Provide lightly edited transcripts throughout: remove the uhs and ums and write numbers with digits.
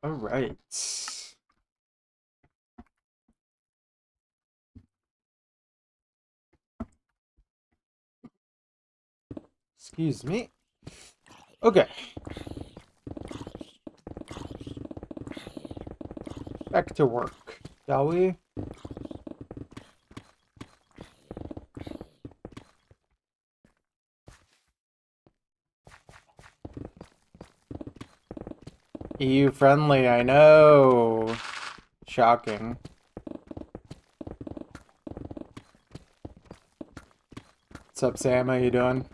All right. Excuse me. Okay. Back to work, shall we? EU friendly, I know. Shocking. What's up, Sam? How you doing?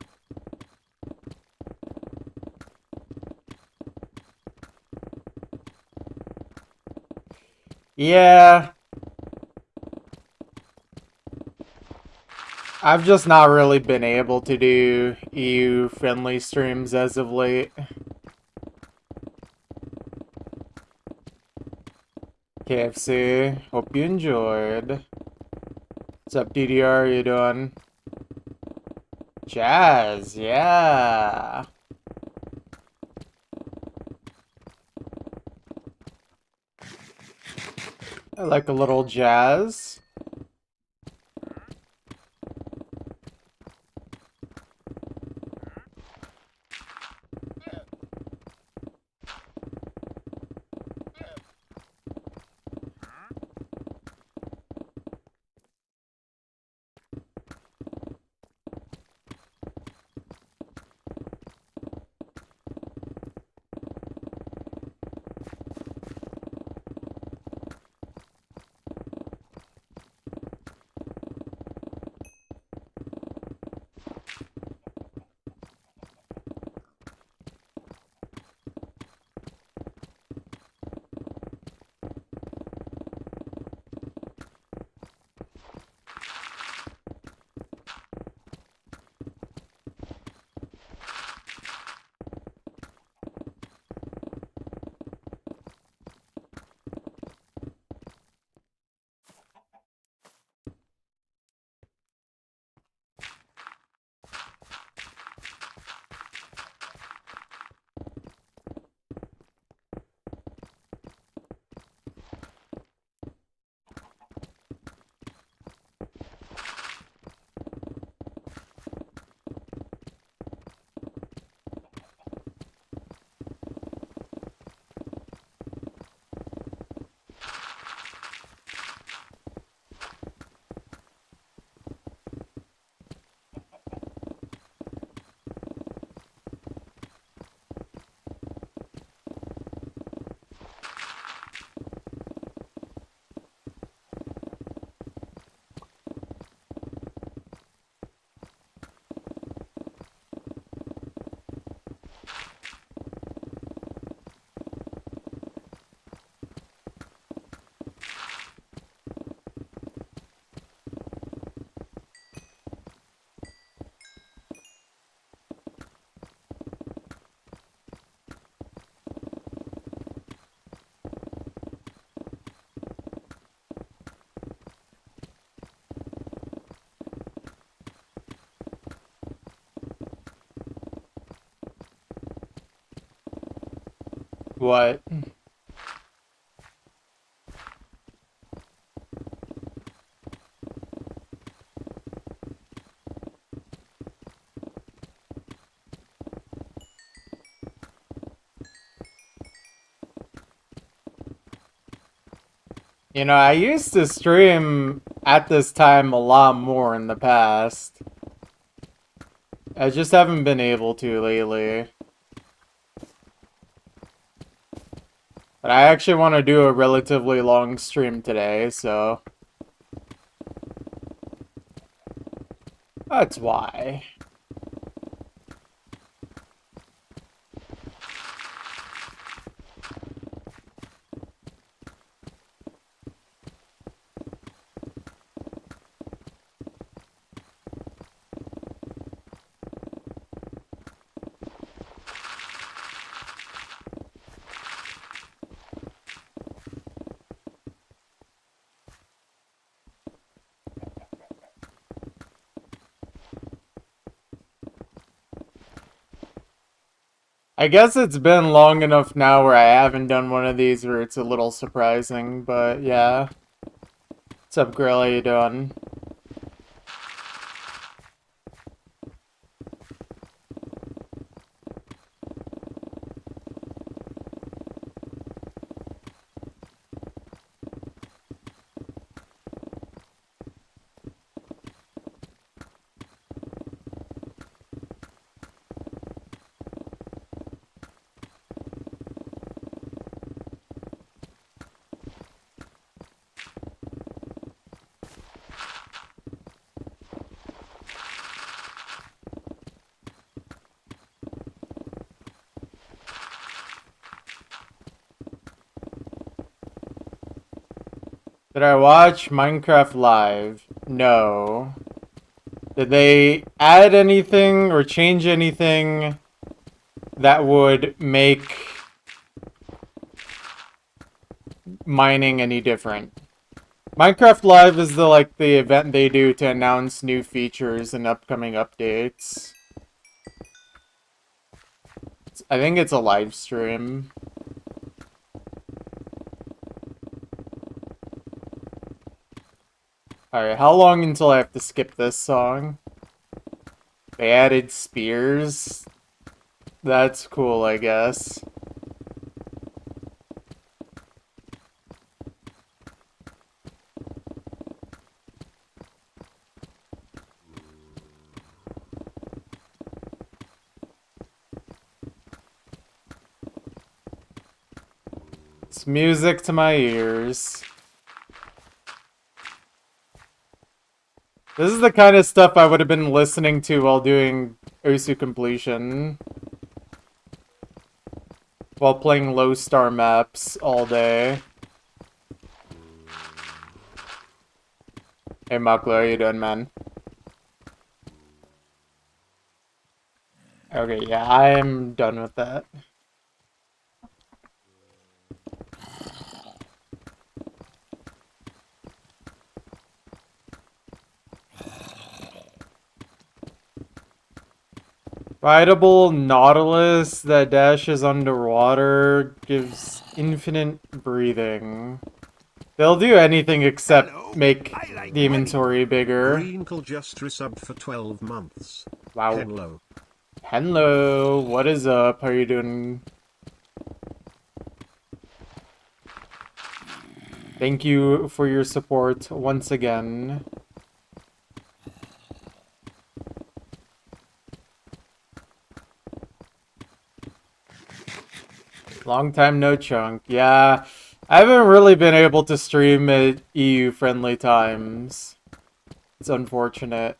Yeah, I've just not really been able to do EU friendly streams as of late. KFC, hope you enjoyed. What's up, DDR? How you doing? Jazz, yeah. I like a little jazz. What? You know, I used to stream at this time a lot more in the past. I just haven't been able to lately. But I actually want to do a relatively long stream today, so that's why. I guess it's been long enough now where I haven't done one of these where it's a little surprising, but yeah. What's up, Grill? How you doing? Did I watch Minecraft Live? No. Did they add anything or change anything that would make mining any different? Minecraft Live is the event they do to announce new features and upcoming updates. I think it's a live stream. Alright, how long until I have to skip this song? They added spears. That's cool, I guess. It's music to my ears. This is the kind of stuff I would have been listening to while doing Osu completion. While playing low star maps all day. Hey Maklo, how you doing, man? Okay, yeah, I'm done with that. Rideable Nautilus that dashes underwater, gives infinite breathing. They'll do anything except make the inventory bigger. Greenkle just resubbed for 12 months. Wow. Hello. Hello, what is up? How you doing? Thank you for your support once again. Long time no chunk. Yeah, I haven't really been able to stream at EU-friendly times. It's unfortunate.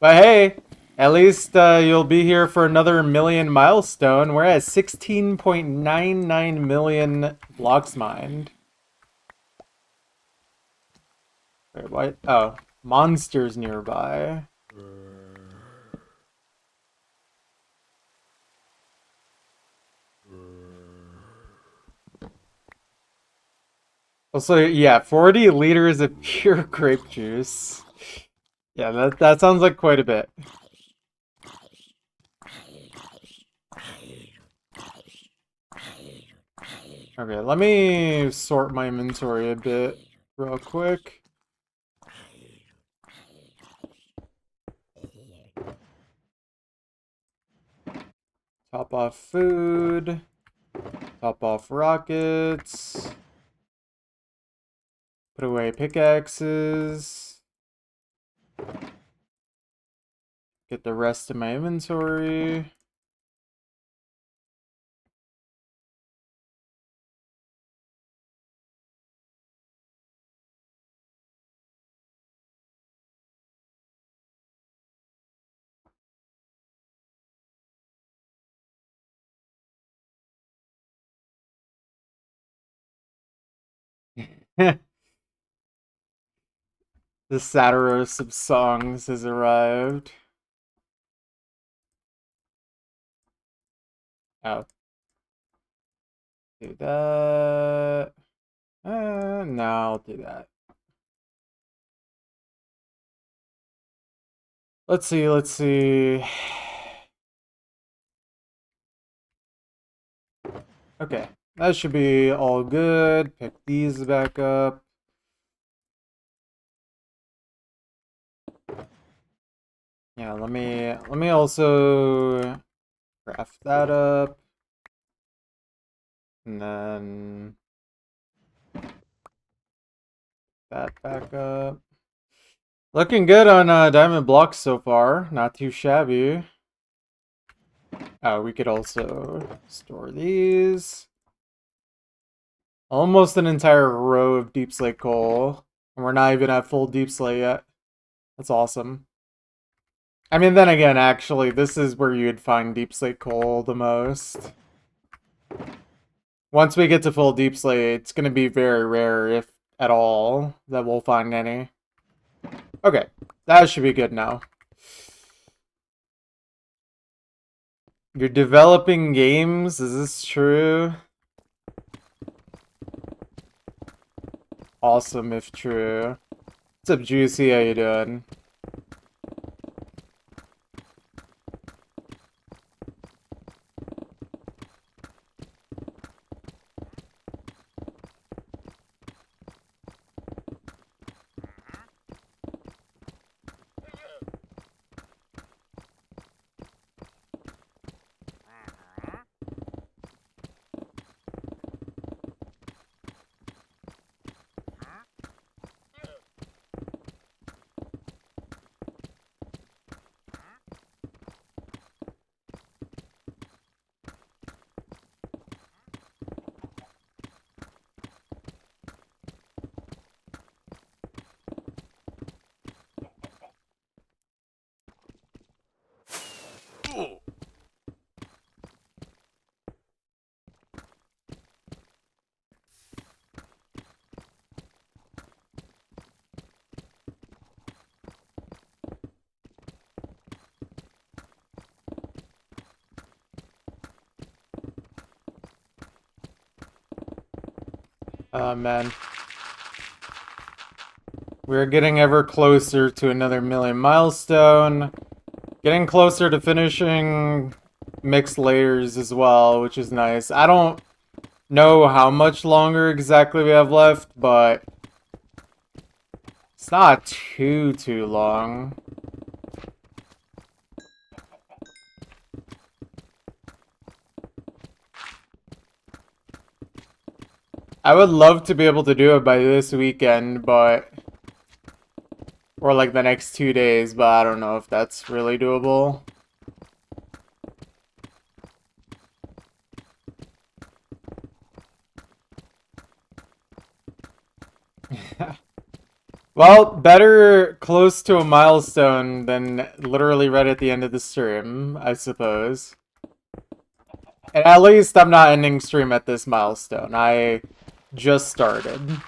But hey, at least you'll be here for another million milestone. We're at 16.99 million blocks mined. Wait, what? Oh, monsters nearby. Also, yeah, 40 liters of pure grape juice. Yeah, that sounds like quite a bit. Okay, let me sort my inventory a bit real quick. Top off food. Top off rockets. Put away pickaxes. Get the rest of my inventory. The Satiros of songs has arrived. Oh. Do that. No, I'll do that. Let's see. Okay, that should be all good. Pick these back up. Yeah, let me also craft that up. And then that back up. Looking good on diamond blocks so far. Not too shabby. We could also store these. Almost an entire row of deep slate coal. And we're not even at full deep slate yet. That's awesome. I mean, then again, actually, this is where you'd find deep slate coal the most. Once we get to full deep slate, it's going to be very rare, if at all, that we'll find any. Okay, that should be good now. You're developing games? Is this true? Awesome if true. What's up, Juicy? How you doing? Man. We're getting ever closer to another million milestone. Getting closer to finishing mixed layers as well, which is nice. I don't know how much longer exactly we have left, but it's not too long. I would love to be able to do it by this weekend, but... or like the next 2 days, but I don't know if that's really doable. Well, better close to a milestone than literally right at the end of the stream, I suppose. And at least I'm not ending stream at this milestone. I just started.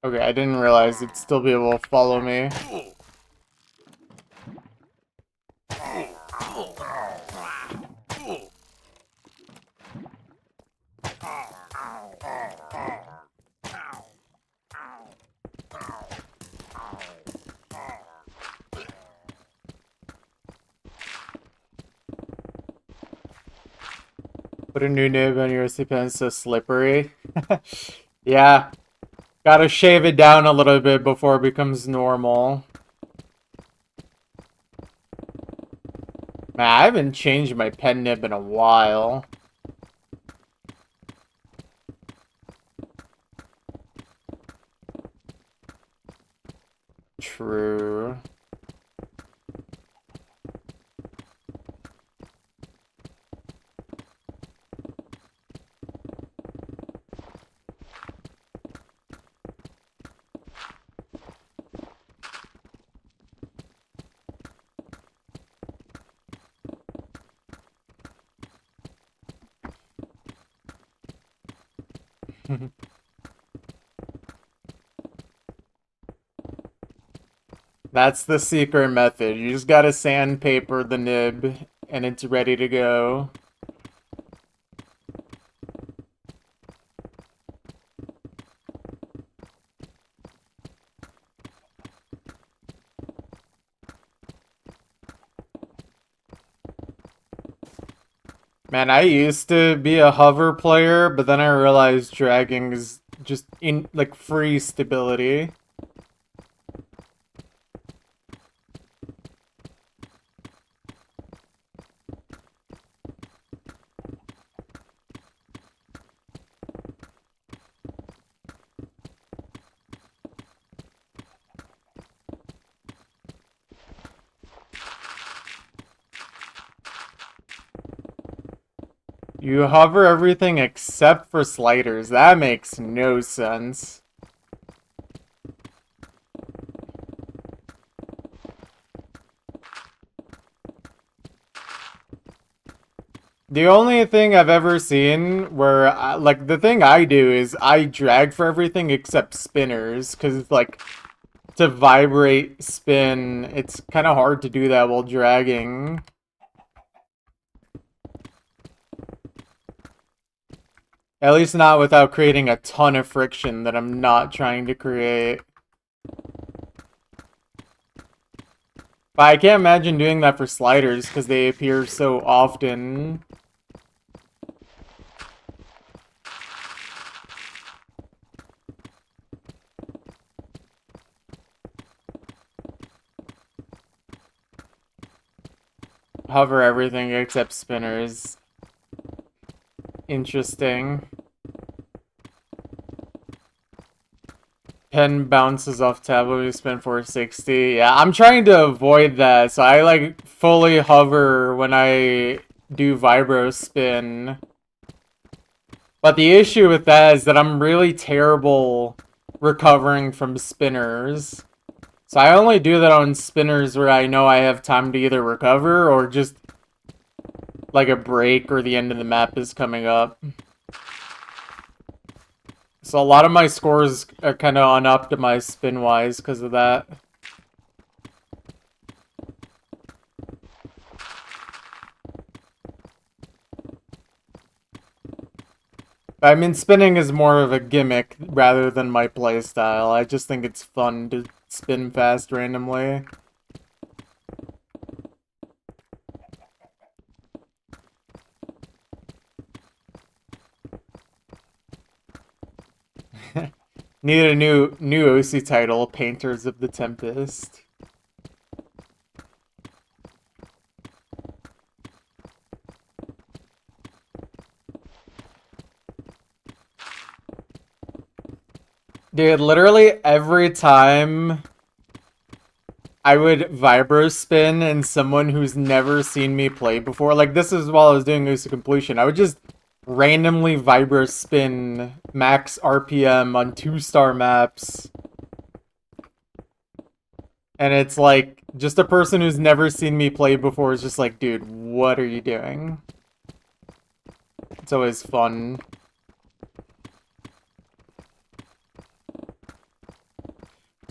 Okay, I didn't realize it'd still be able to follow me. Put a new nib on your pen, so slippery. Yeah. Gotta shave it down a little bit before it becomes normal. Man, I haven't changed my pen nib in a while. True. That's the secret method. You just gotta sandpaper the nib, and it's ready to go. Man, I used to be a hover player, but then I realized dragging is just in like free stability. You hover everything except for sliders. That makes no sense. The only thing I've ever seen where, like, the thing I do is I drag for everything except spinners, because, like, to vibrate spin, it's kind of hard to do that while dragging. At least not without creating a ton of friction that I'm not trying to create. But I can't imagine doing that for sliders because they appear so often. Hover everything except spinners. Interesting. Pen bounces off tab when you spin 460. Yeah, I'm trying to avoid that, so I like fully hover when I do vibro spin. But the issue with that is that I'm really terrible recovering from spinners. So I only do that on spinners where I know I have time to either recover or just like a break or the end of the map is coming up. So a lot of my scores are kind of unoptimized spin-wise because of that. I mean, spinning is more of a gimmick rather than my playstyle. I just think it's fun to spin fast randomly. Need a new OC title, Painters of the Tempest. Dude, literally every time I would vibro spin and someone who's never seen me play before, like this is while I was doing OC Completion, I would just randomly vibro spin max RPM on 2-star maps. And it's like, just a person who's never seen me play before is just like, dude, what are you doing? It's always fun.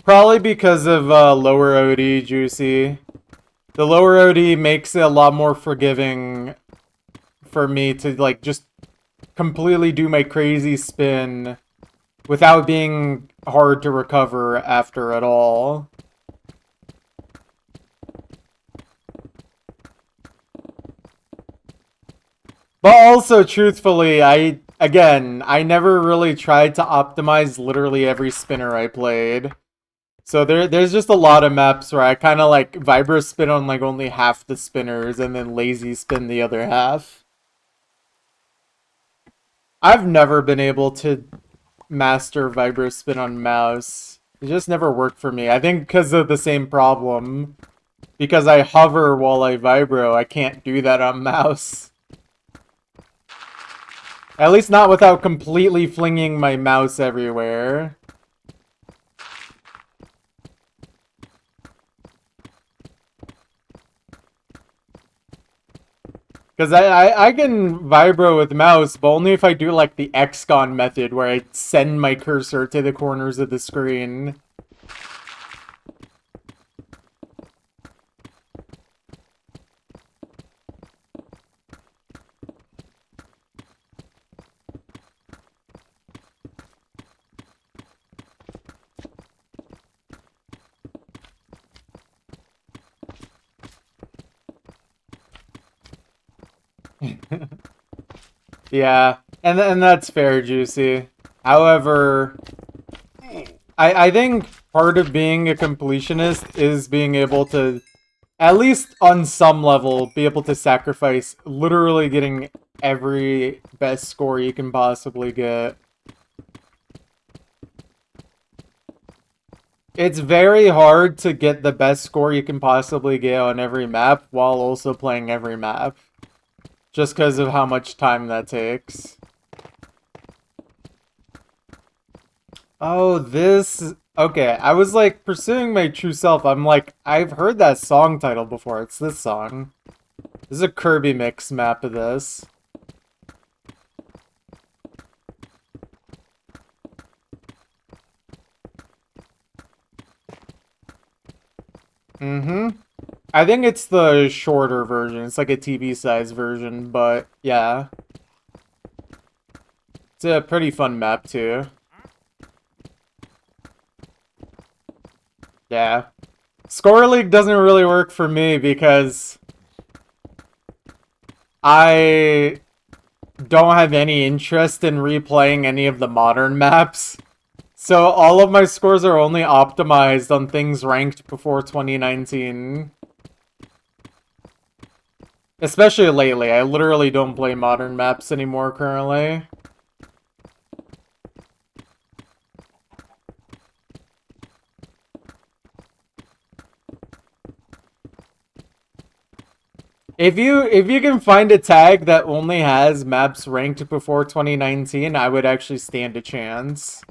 Probably because of lower OD, Juicy. The lower OD makes it a lot more forgiving for me to like just completely do my crazy spin without being hard to recover after at all. But also, truthfully, I never really tried to optimize literally every spinner I played. So there's just a lot of maps where I kind of like vibro spin on like only half the spinners and then lazy spin the other half. I've never been able to master vibro spin on mouse. It just never worked for me. I think because of the same problem. Because I hover while I vibro, I can't do that on mouse. At least not without completely flinging my mouse everywhere. Because I can vibro with mouse, but only if I do like the XCon method where I send my cursor to the corners of the screen. Yeah, and that's fair, Juicy. However, I think part of being a completionist is being able to, at least on some level, be able to sacrifice literally getting every best score you can possibly get. It's very hard to get the best score you can possibly get on every map while also playing every map. Just because of how much time that takes. Oh, this... Okay, I was like pursuing my true self. I'm like, I've heard that song title before. It's this song. This is a Kirby mix map of this. Mm-hmm. I think it's the shorter version. It's like a TV size version, but yeah. It's a pretty fun map too. Yeah. Score League doesn't really work for me because I don't have any interest in replaying any of the modern maps. So all of my scores are only optimized on things ranked before 2019. Especially lately. I literally don't play modern maps anymore currently. If you can find a tag that only has maps ranked before 2019, I would actually stand a chance.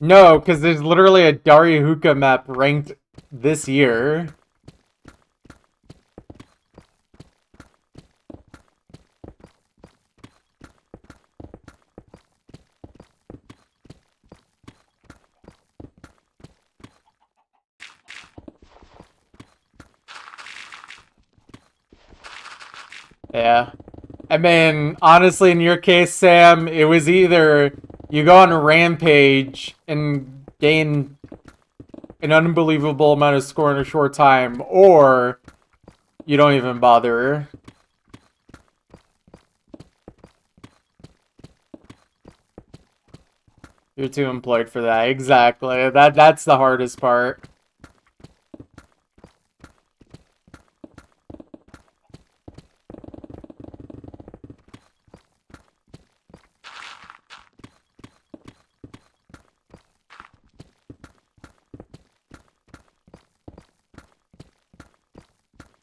No, because there's literally a Daryahuka map ranked this year. Yeah. I mean, honestly, in your case, Sam, it was either you go on a rampage and gain an unbelievable amount of score in a short time, or you don't even bother. You're too employed for that. Exactly. That's the hardest part.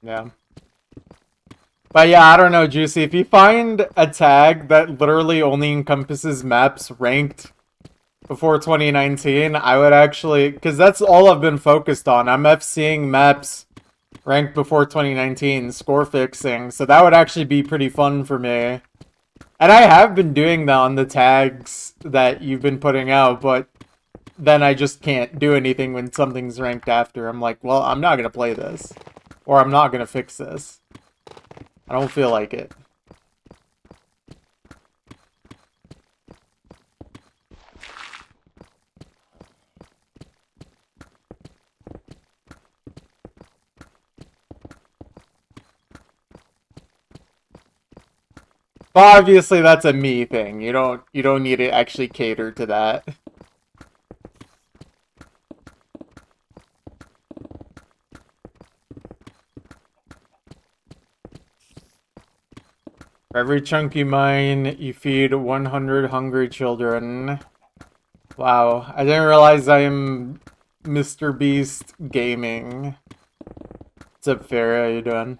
Yeah. But yeah, I don't know, Juicy. If you find a tag that literally only encompasses maps ranked before 2019, I would actually, because that's all I've been focused on. I'm FCing maps ranked before 2019, score fixing, so that would actually be pretty fun for me. And I have been doing that on the tags that you've been putting out, but then I just can't do anything when something's ranked after. I'm like, well, I'm not gonna play this. Or I'm not gonna fix this. I don't feel like it. But obviously that's a me thing. You don't need to actually cater to that. For every chunk you mine, you feed 100 hungry children. Wow, I didn't realize I am Mr. Beast Gaming. What's up, Farrah? How you doing?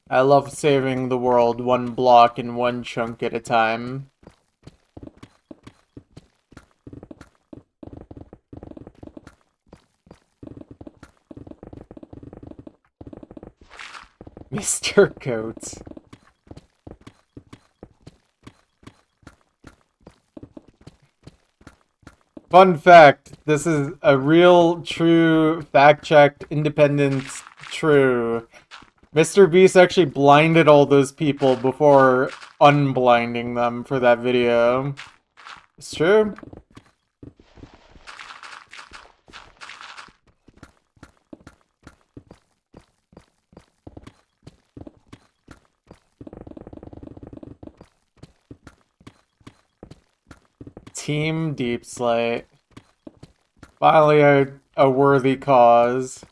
I love saving the world one block and one chunk at a time. Mr. Coates. Fun fact, this is a real, true, fact-checked, independent, true. Mr. Beast actually blinded all those people before unblinding them for that video. It's true. Team Deep Slate. Finally a worthy cause.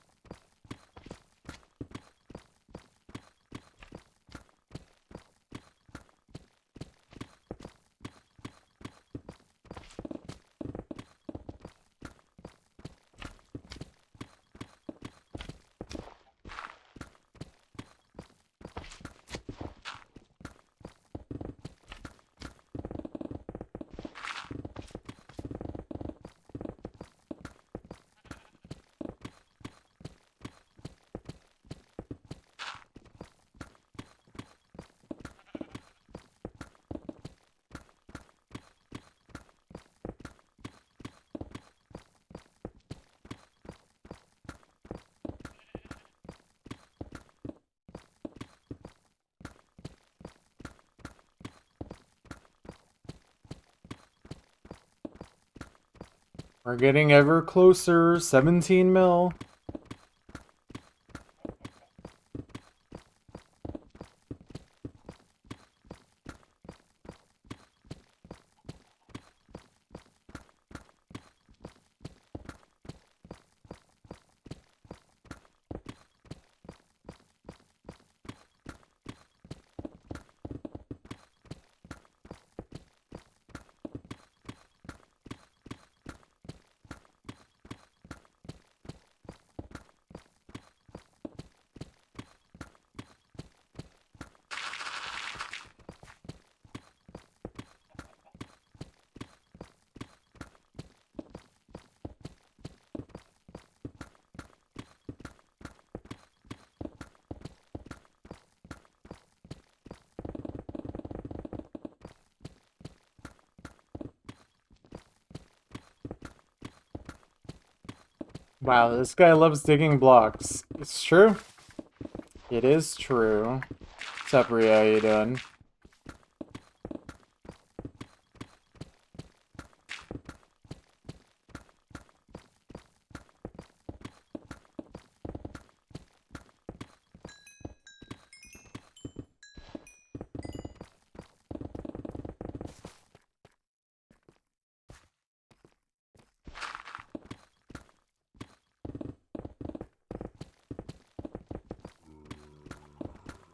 We're getting ever closer. 17 mil. Wow, this guy loves digging blocks. It's true. It is true. What's up, Ria? How you doing?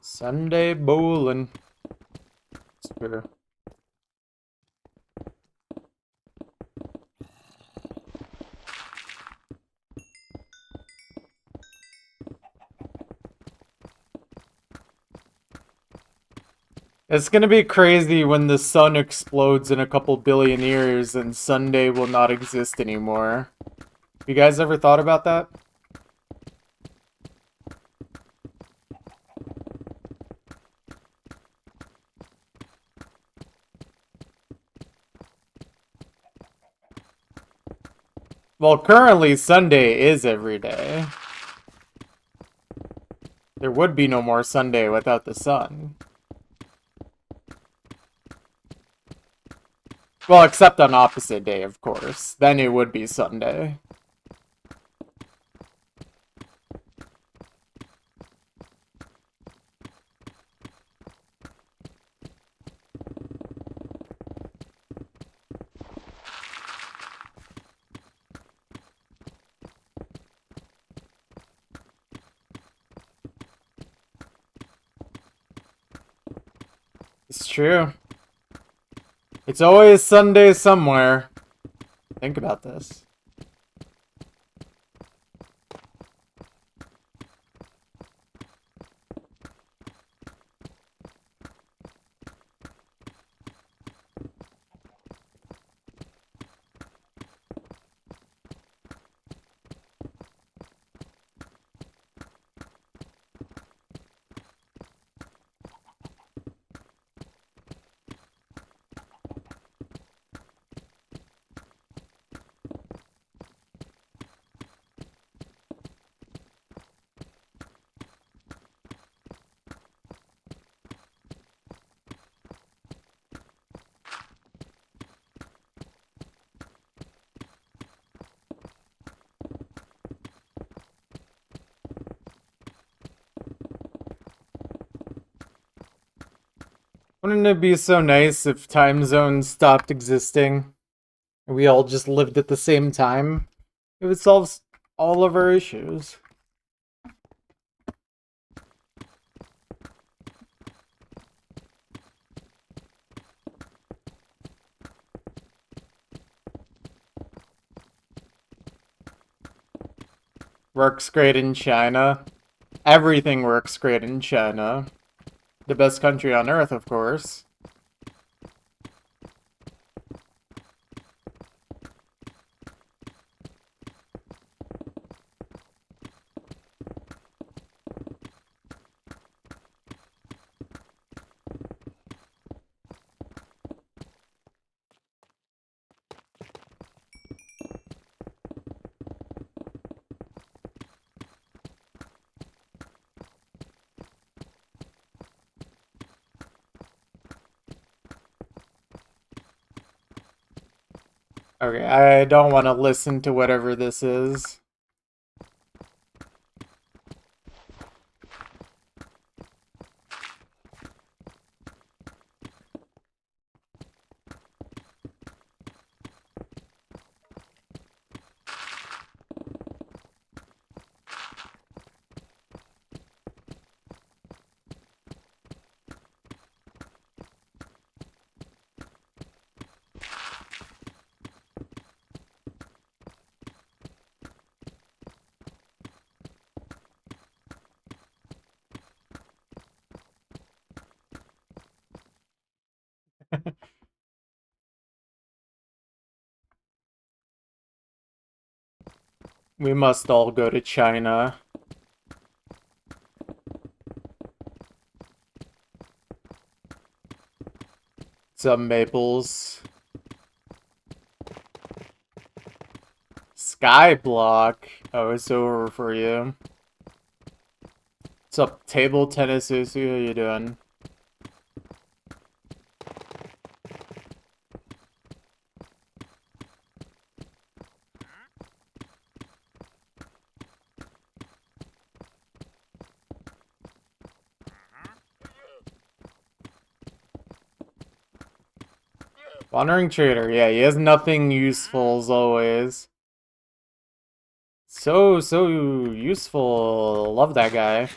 Sunday bowling. It's true. It's gonna be crazy when the sun explodes in a couple billion years and Sunday will not exist anymore. You guys ever thought about that? Well, currently Sunday is every day. There would be no more Sunday without the sun. Well, except on opposite day, of course. Then it would be Sunday. It's true. It's always Sunday somewhere. Think about this. Wouldn't it be so nice if time zones stopped existing and we all just lived at the same time? It would solve all of our issues. Works great in China. Everything works great in China. The best country on earth, of course. Okay, I don't want to listen to whatever this is. We must all go to China. Some maples. Skyblock. Oh, it's over for you. What's up, table tennis? How you doing? Wandering Trader, yeah, he has nothing useful as always. So useful. Love that guy.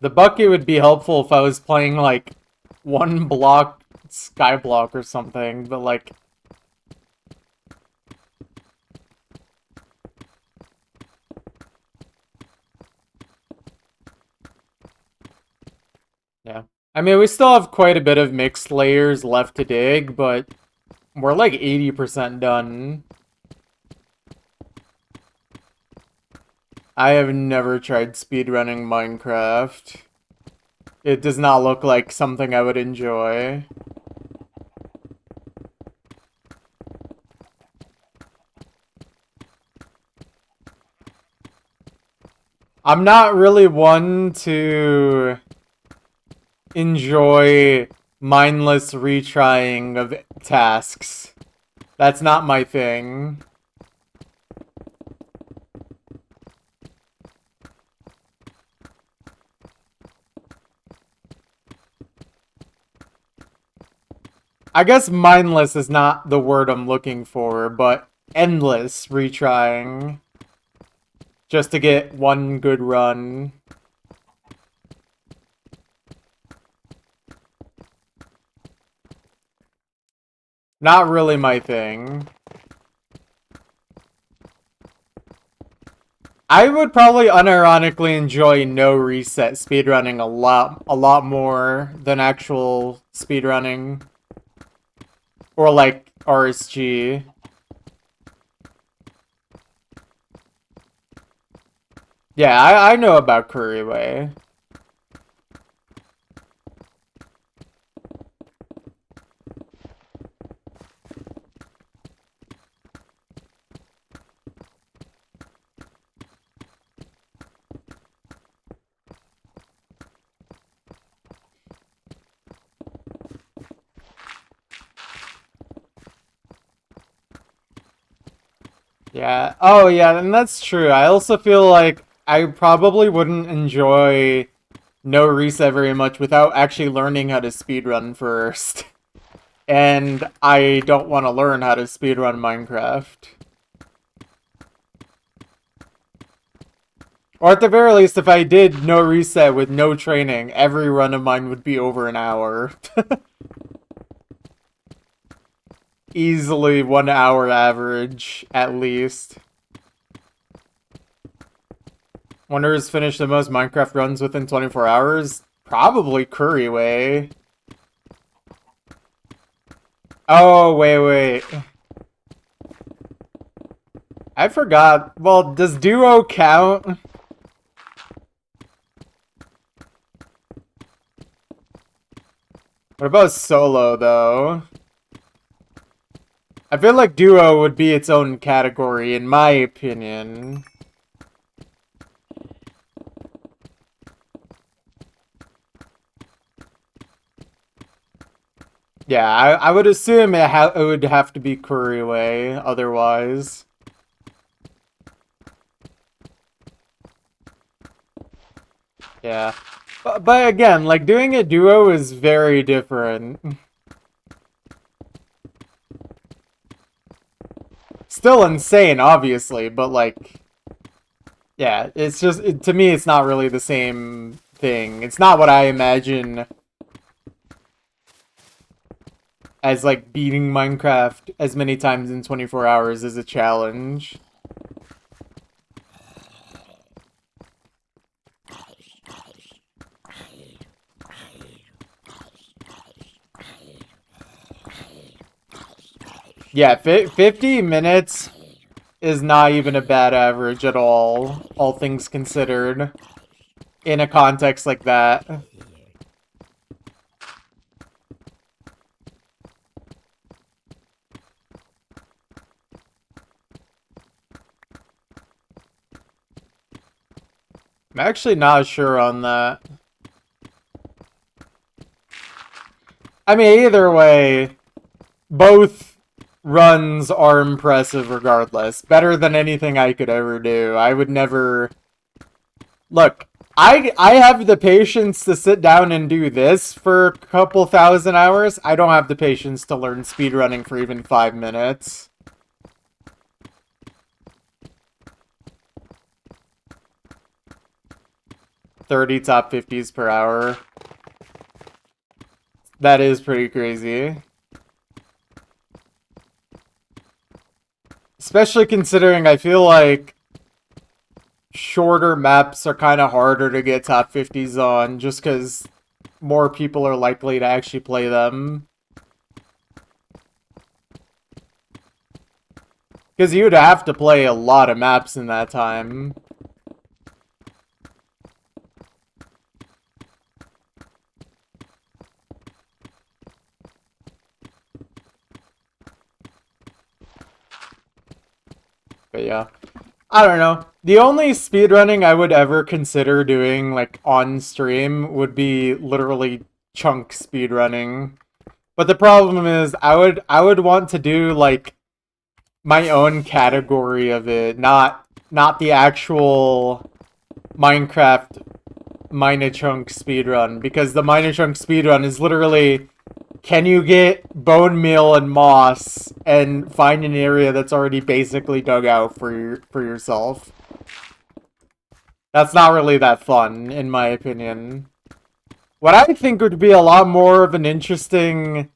The bucket would be helpful if I was playing, like, one block Skyblock or something, but, like... Yeah. I mean, we still have quite a bit of mixed layers left to dig, but we're like 80% done. I have never tried speedrunning Minecraft. It does not look like something I would enjoy. I'm not really one to enjoy mindless retrying of tasks. That's not my thing. I guess mindless is not the word I'm looking for, but endless retrying. Just to get one good run. Not really my thing. I would probably unironically enjoy no reset speedrunning a lot more than actual speedrunning. Or like RSG. Yeah, I know about Curryway. Yeah. Oh, yeah, and that's true. I also feel like I probably wouldn't enjoy no reset very much without actually learning how to speedrun first. And I don't want to learn how to speedrun Minecraft. Or at the very least, if I did no reset with no training, every run of mine would be over an hour. Easily 1 hour average, at least. Wonder who's finished the most Minecraft runs within 24 hours? Probably Curryway. Oh, wait. I forgot. Well, does Duo count? What about Solo, though? I feel like Duo would be its own category, in my opinion. Yeah, I would assume it would have to be Curryway, otherwise. Yeah. But again, like, doing a duo is very different. Still insane, obviously, but, like... Yeah, it's just... to me, it's not really the same thing. It's not what I imagine as, like, beating Minecraft as many times in 24 hours as a challenge. Yeah, 50 minutes is not even a bad average at all things considered, in a context like that. I'm actually not sure on that. I mean, either way, both runs are impressive regardless. Better than anything I could ever do. I would never... Look, I have the patience to sit down and do this for a couple thousand hours. I don't have the patience to learn speedrunning for even 5 minutes. $30 top 50s per hour. That is pretty crazy. Especially considering I feel like shorter maps are kind of harder to get top 50s on, just because more people are likely to actually play them. Because you'd have to play a lot of maps in that time. But yeah. I don't know. The only speedrunning I would ever consider doing, like, on stream would be literally chunk speedrunning. But the problem is, I would want to do, like, my own category of it, not the actual Minecraft Minechunk speedrun, because the Minechunk speedrun is literally, can you get bone meal and moss and find an area that's already basically dug out for yourself? That's not really that fun, in my opinion. What I think would be a lot more of an interesting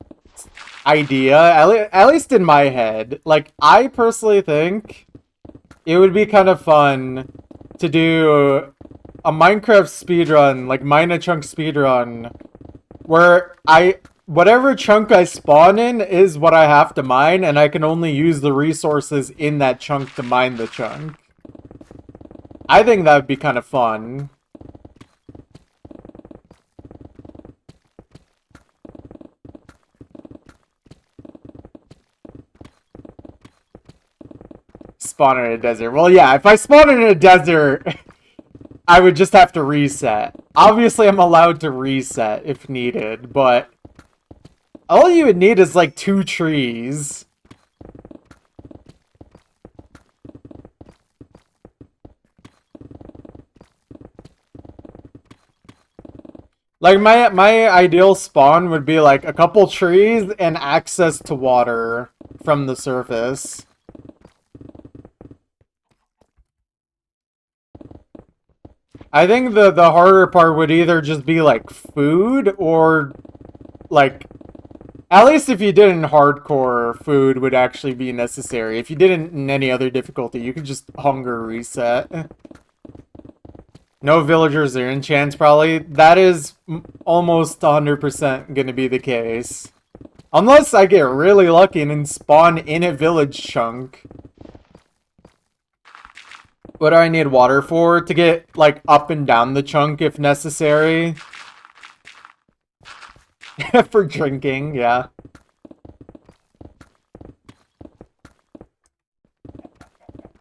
idea, at least in my head. Like, I personally think it would be kind of fun to do a Minecraft speedrun, like Mine a Chunk speedrun, where whatever chunk I spawn in is what I have to mine, and I can only use the resources in that chunk to mine the chunk. I think that would be kind of fun. Spawn in a desert. Well, yeah, if I spawn in a desert, I would just have to reset. Obviously, I'm allowed to reset if needed, but all you would need is like 2 trees. Like, my ideal spawn would be like a couple trees and access to water from the surface. I think the harder part would either just be like food or like, at least if you did in hardcore, food would actually be necessary. If you did it in any other difficulty, you could just hunger reset. No villagers or enchants, probably. That is almost 100% gonna be the case. Unless I get really lucky and spawn in a village chunk. What do I need water for? To get, like, up and down the chunk if necessary. For drinking, yeah.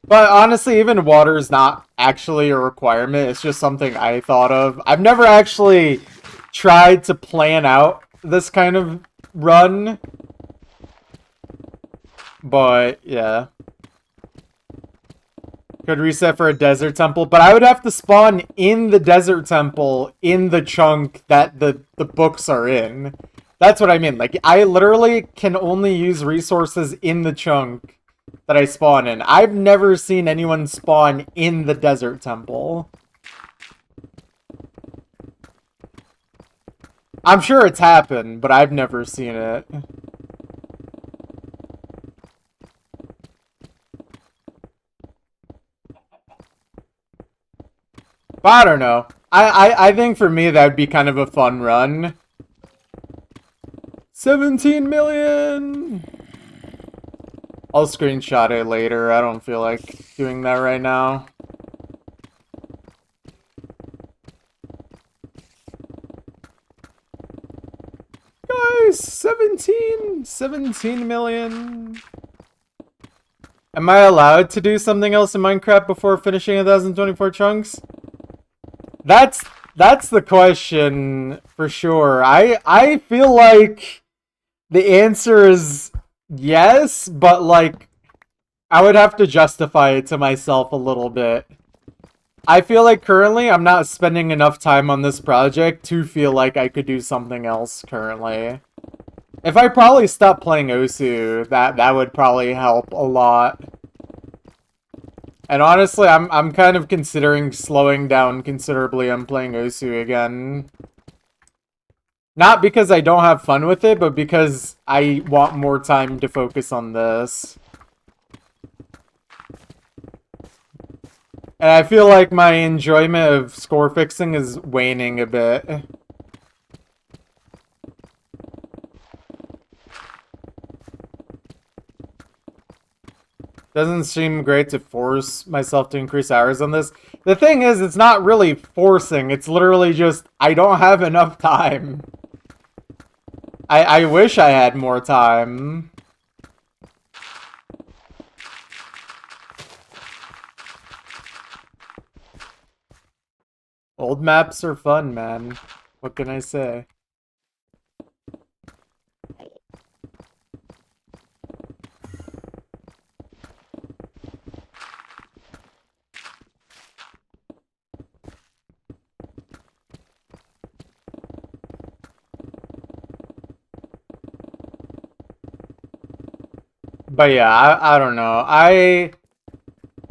But honestly, even water is not actually a requirement. It's just something I thought of. I've never actually tried to plan out this kind of run. But, yeah. Could reset for a desert temple, but I would have to spawn in the desert temple in the chunk that the books are in. That's what I mean. Like, I literally can only use resources in the chunk that I spawn in. I've never seen anyone spawn in the desert temple. I'm sure it's happened, but I've never seen it. But I don't know. I think for me that would be kind of a fun run. 17 million! I'll screenshot it later. I don't feel like doing that right now. Guys, 17 million. Am I allowed to do something else in Minecraft before finishing 1024 chunks? That's the question for sure. I feel like the answer is yes, but like I would have to justify it to myself a little bit. I feel like currently I'm not spending enough time on this project to feel like I could do something else currently. If I probably stopped playing Osu, that would probably help a lot. And honestly, I'm kind of considering slowing down considerably on playing Osu again. Not because I don't have fun with it, but because I want more time to focus on this. And I feel like my enjoyment of score fixing is waning a bit. Doesn't seem great to force myself to increase hours on this. The thing is, it's not really forcing. It's literally just, I don't have enough time. I wish I had more time. Old maps are fun, man. What can I say? But yeah, I don't know.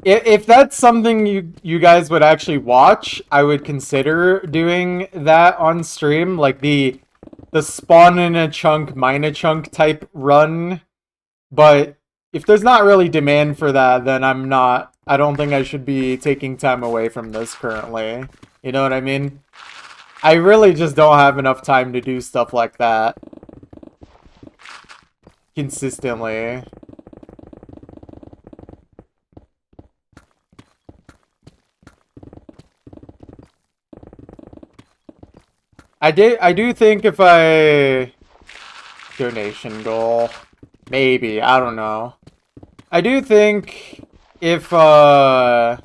If that's something you guys would actually watch, I would consider doing that on stream. Like the the spawn in a chunk, mine a chunk type run. But if there's not really demand for that, then I don't think I should be taking time away from this currently. You know what I mean? I really just don't have enough time to do stuff like that consistently. I do think if I donation goal, maybe, I don't know. I do think if I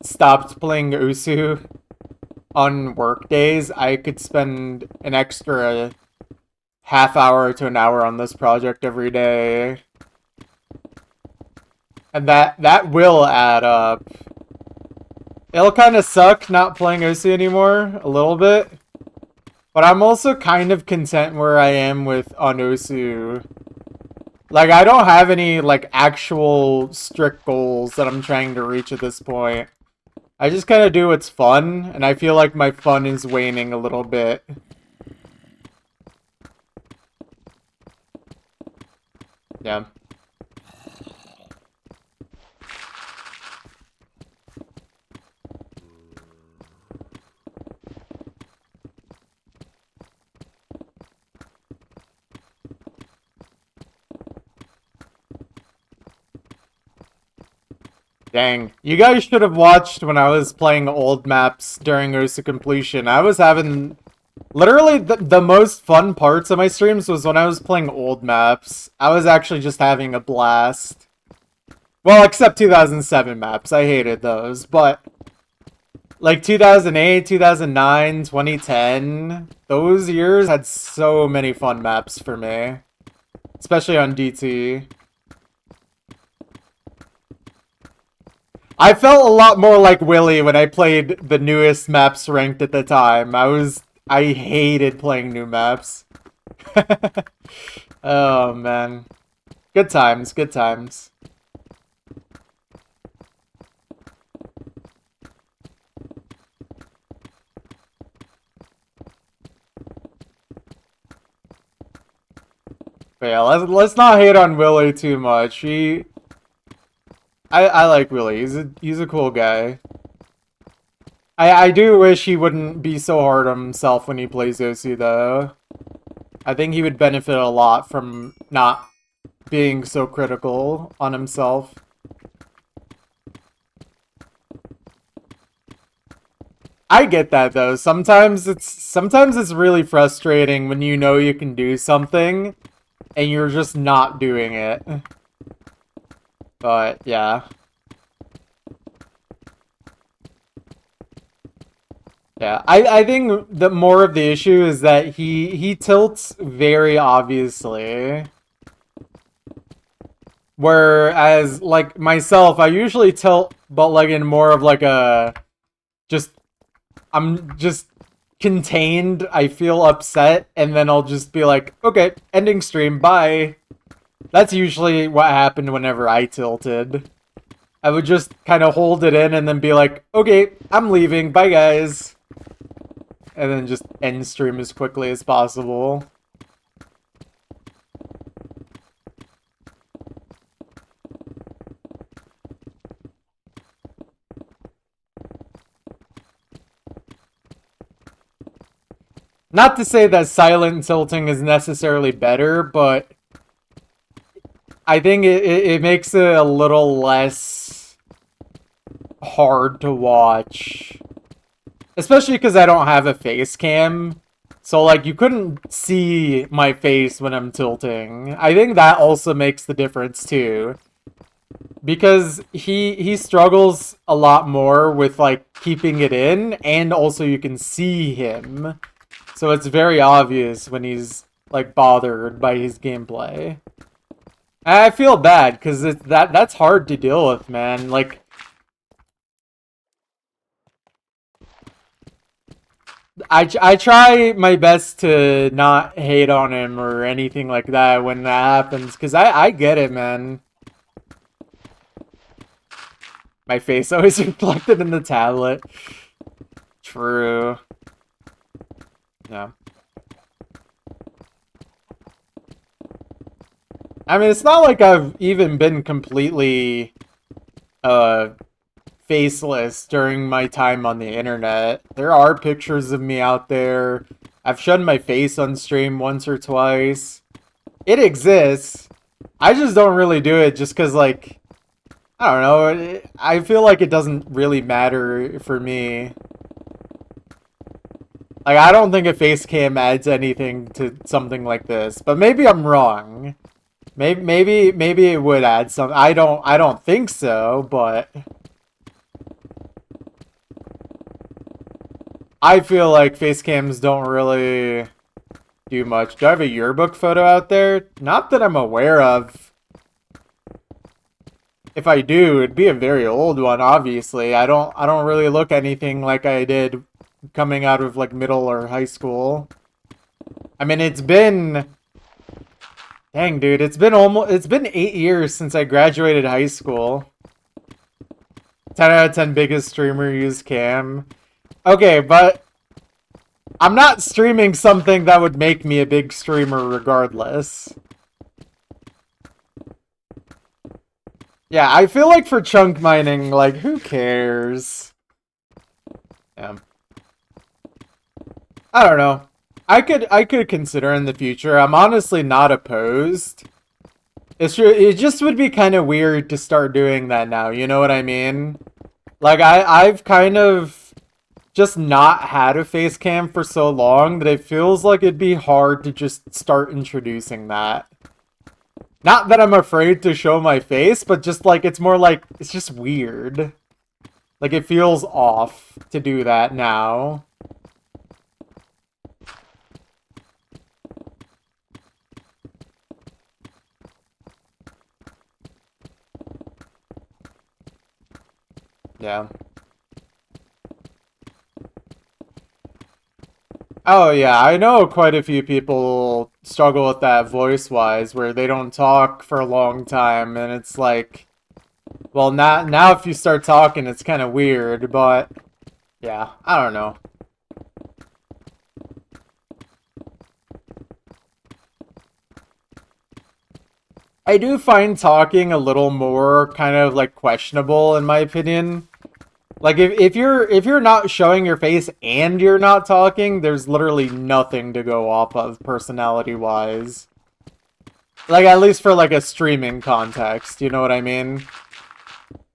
stopped playing Usu on work days, I could spend an extra half hour to an hour on this project every day. And that will add up. It'll kind of suck not playing Usu anymore, a little bit. But I'm also kind of content where I am with on Usu. Like, I don't have any, like, actual strict goals that I'm trying to reach at this point. I just kind of do what's fun, and I feel like my fun is waning a little bit. Yeah. Dang. You guys should have watched when I was playing old maps during Ursa Completion. I was having... Literally, the most fun parts of my streams was when I was playing old maps. I was actually just having a blast. Well, except 2007 maps. I hated those, but... Like 2008, 2009, 2010... Those years had so many fun maps for me. Especially on DT. I felt a lot more like Willy when I played the newest maps ranked at the time. I hated playing new maps. Oh, man. Good times, good times. But yeah, let's not hate on Willy too much. I like Willy. He's a cool guy. I do wish he wouldn't be so hard on himself when he plays OC though. I think he would benefit a lot from not being so critical on himself. I get that though. Sometimes it's really frustrating when you know you can do something and you're just not doing it. But yeah. Yeah, I think that more of the issue is that he tilts very obviously. Whereas, like, myself, I usually tilt, but, like, in more of, like, I'm just contained, I feel upset, and then I'll just be like, okay, ending stream, bye. That's usually what happened whenever I tilted. I would just kind of hold it in and then be like, okay, I'm leaving, bye guys. And then just end stream as quickly as possible. Not to say that silent tilting is necessarily better, but I think it makes it a little less hard to watch. Especially because I don't have a face cam. So, like, you couldn't see my face when I'm tilting. I think that also makes the difference, too. Because he struggles a lot more with, like, keeping it in, and also you can see him. So it's very obvious when he's, like, bothered by his gameplay. And I feel bad, because that's hard to deal with, man. Like, I try my best to not hate on him or anything like that when that happens, because I get it, man. My face always reflected in the tablet. True. Yeah. I mean, it's not like I've even been completely faceless during my time on the internet. There are pictures of me out there. I've shown my face on stream once or twice. It exists. I just don't really do it just because, like, I don't know. I feel like it doesn't really matter for me. Like, I don't think a face cam adds anything to something like this, but maybe I'm wrong. Maybe it would add some. I don't think so, but I feel like face cams don't really do much. Do I have a yearbook photo out there? Not that I'm aware of. If I do, it'd be a very old one, obviously. I don't really look anything like I did coming out of like middle or high school. I mean, it's been dang, dude, it's been 8 years since I graduated high school. 10 out of 10 biggest streamer use cam. Okay, but I'm not streaming something that would make me a big streamer regardless. Yeah, I feel like for chunk mining, like, who cares? Yeah. I don't know. I could consider in the future. I'm honestly not opposed. It just would be kind of weird to start doing that now, you know what I mean? Like I've kind of just not had a face cam for so long that it feels like it'd be hard to just start introducing that. Not that I'm afraid to show my face, but just like it's more like it's just weird. Like it feels off to do that now. Yeah. Oh yeah, I know quite a few people struggle with that voice-wise, where they don't talk for a long time, and it's like, well, now if you start talking, it's kind of weird, but yeah, I don't know. I do find talking a little more kind of like questionable in my opinion. Like if you're not showing your face and you're not talking, there's literally nothing to go off of personality wise. Like at least for like a streaming context, you know what I mean?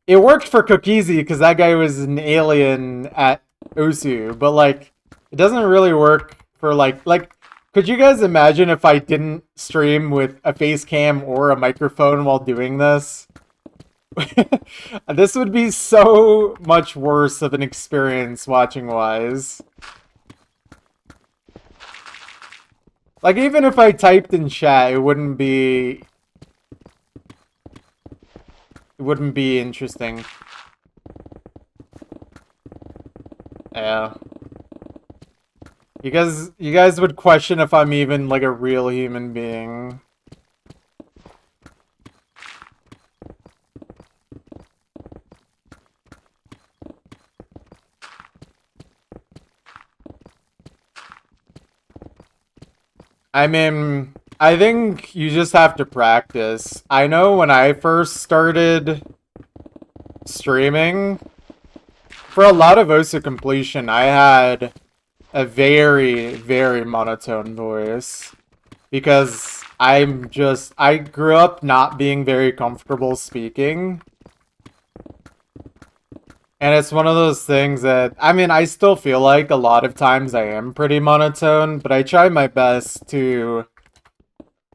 It worked for Cookiezi because that guy was an alien at Osu, but like it doesn't really work for like could you guys imagine if I didn't stream with a face cam or a microphone while doing this? This would be so much worse of an experience watching wise. Like even if I typed in chat, it wouldn't be interesting. Yeah. You guys would question if I'm even like a real human being. I mean, I think you just have to practice. I know when I first started streaming, for a lot of Osu completion, I had a very, very monotone voice. Because I grew up not being very comfortable speaking. And it's one of those things that, I mean, I still feel like a lot of times I am pretty monotone, but I try my best to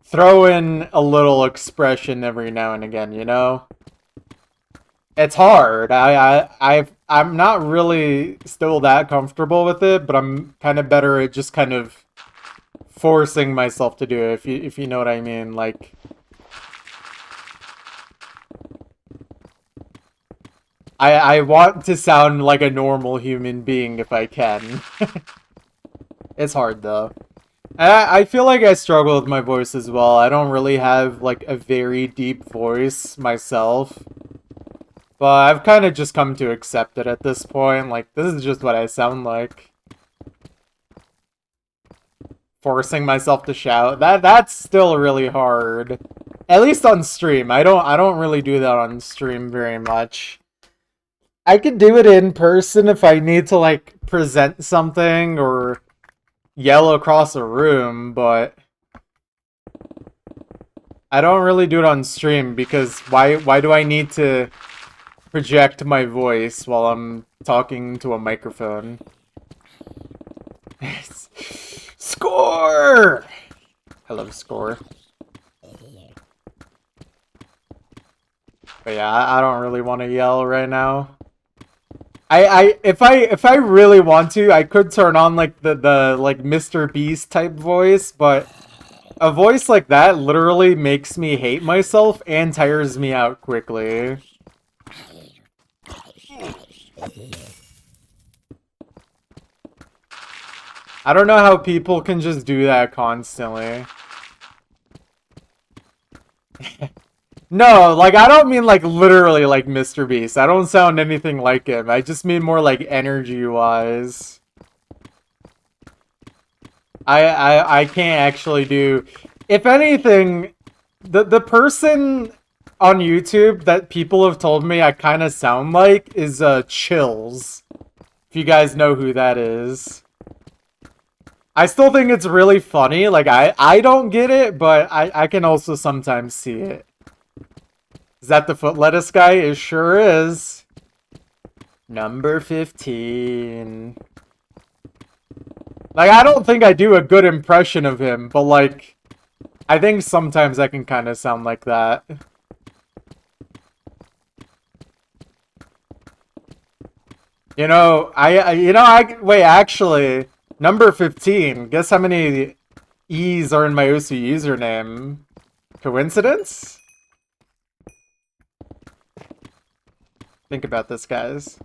throw in a little expression every now and again, you know? It's hard. I'm not really still that comfortable with it, but I'm kind of better at just kind of forcing myself to do it, if you know what I mean. Like, I want to sound like a normal human being if I can. It's hard though. I feel like I struggle with my voice as well. I don't really have like a very deep voice myself. But I've kind of just come to accept it at this point. Like, this is just what I sound like. Forcing myself to shout. That's still really hard. At least on stream. I don't really do that on stream very much. I could do it in person if I need to like present something or yell across a room, but I don't really do it on stream because why do I need to project my voice while I'm talking to a microphone? Score! I love score. But yeah, I don't really want to yell right now. If I really want to, I could turn on like the like Mr. Beast type voice, but a voice like that literally makes me hate myself and tires me out quickly. I don't know how people can just do that constantly. No, like I don't mean like literally like Mr. Beast. I don't sound anything like him. I just mean more like energy-wise. I can't actually do. If anything, the person on YouTube that people have told me I kind of sound like is Chills. If you guys know who that is. I still think it's really funny. Like I don't get it, but I can also sometimes see it. Is that the foot lettuce guy? It sure is. Number 15. Like, I don't think I do a good impression of him, but like, I think sometimes I can kind of sound like that. You know, wait, actually, number 15. Guess how many E's are in my OC username? Coincidence? Think about this, guys.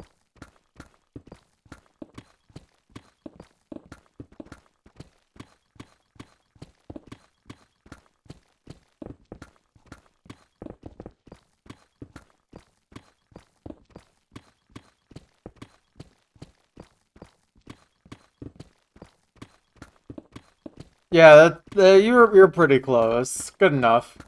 Yeah, you're pretty close. Good enough.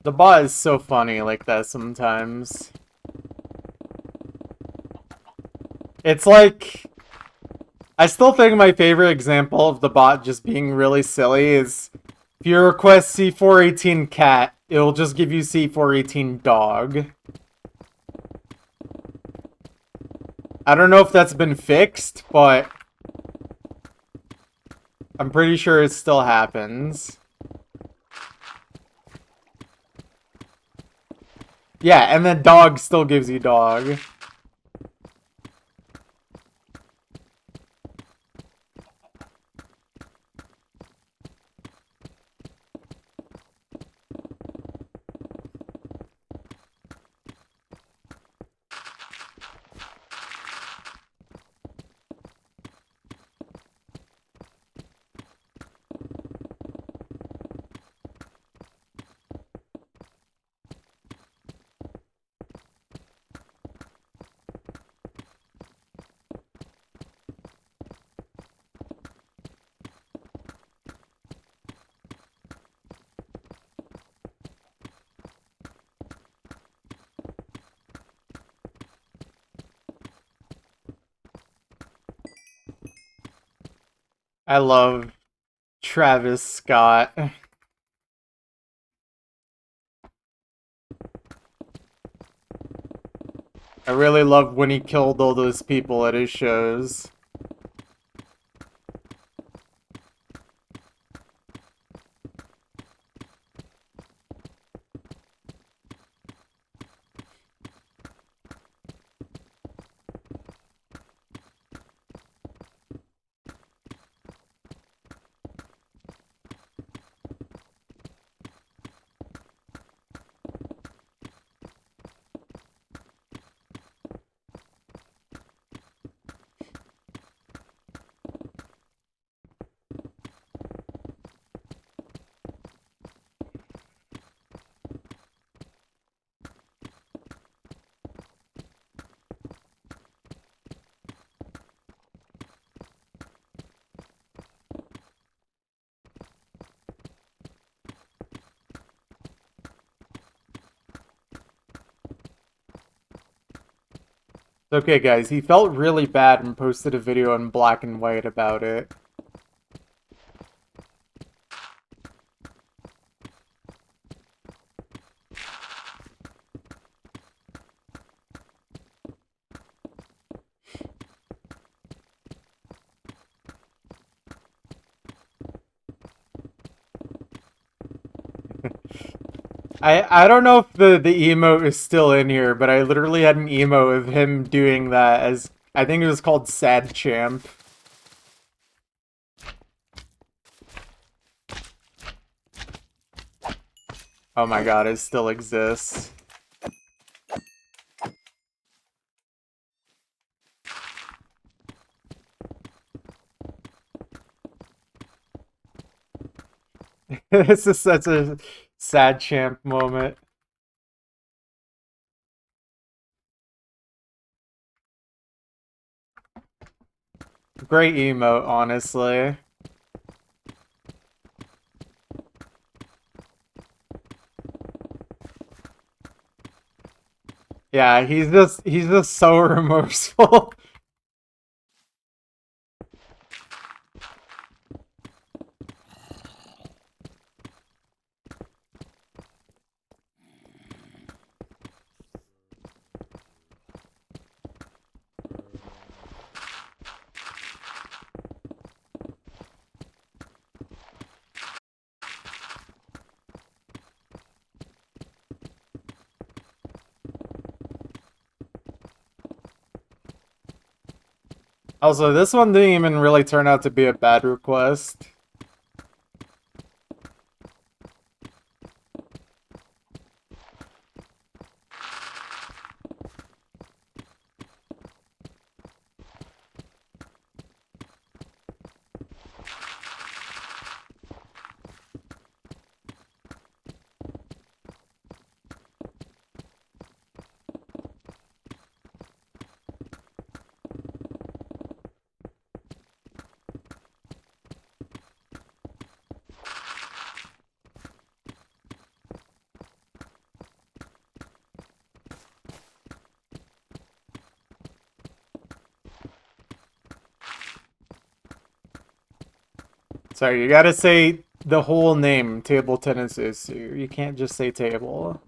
The bot is so funny like that sometimes. It's like... I still think my favorite example of the bot just being really silly is if you request C418 cat, it'll just give you C418 dog. I don't know if that's been fixed, but I'm pretty sure it still happens. Yeah, and then dog still gives you dog. I love Travis Scott. I really love when he killed all those people at his shows. Okay, guys, he felt really bad and posted a video in black and white about it. I don't know if the emote is still in here, but I literally had an emote of him doing that as, I think it was called Sad Champ. Oh my god, it still exists. This is such a Sad Champ moment. Great emote, honestly. Yeah, he's just so remorseful. Also, this one didn't even really turn out to be a bad request. Sorry, you gotta say the whole name, Table Tennis Issue. You can't just say table.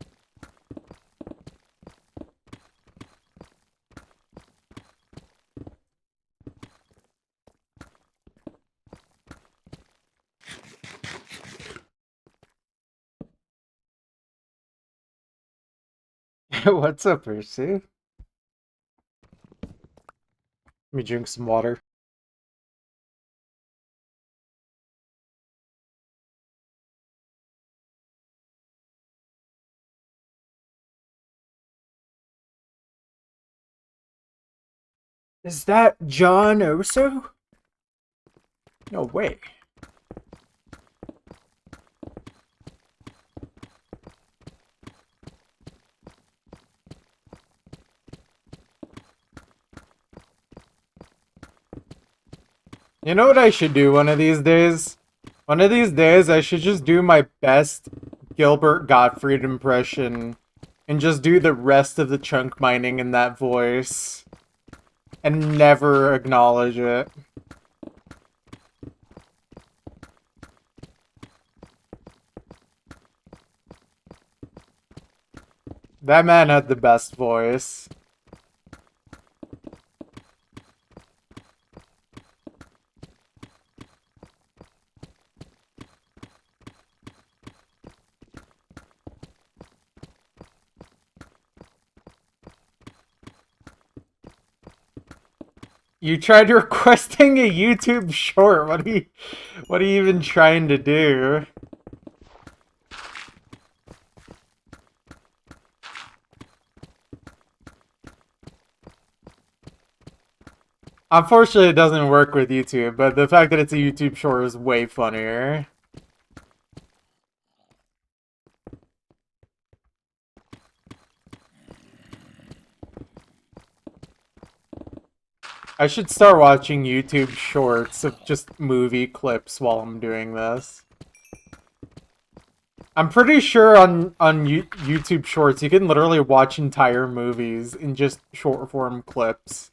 What's up, Percy? Let me drink some water. Is that John Oso? No way. You know what I should do one of these days? One of these days, I should just do my best Gilbert Gottfried impression and just do the rest of the chunk mining in that voice and never acknowledge it. That man had the best voice. You tried requesting a YouTube short. What are you even trying to do? Unfortunately, it doesn't work with YouTube, but the fact that it's a YouTube short is way funnier. I should start watching YouTube shorts of just movie clips while I'm doing this. I'm pretty sure on YouTube shorts you can literally watch entire movies in just short form clips.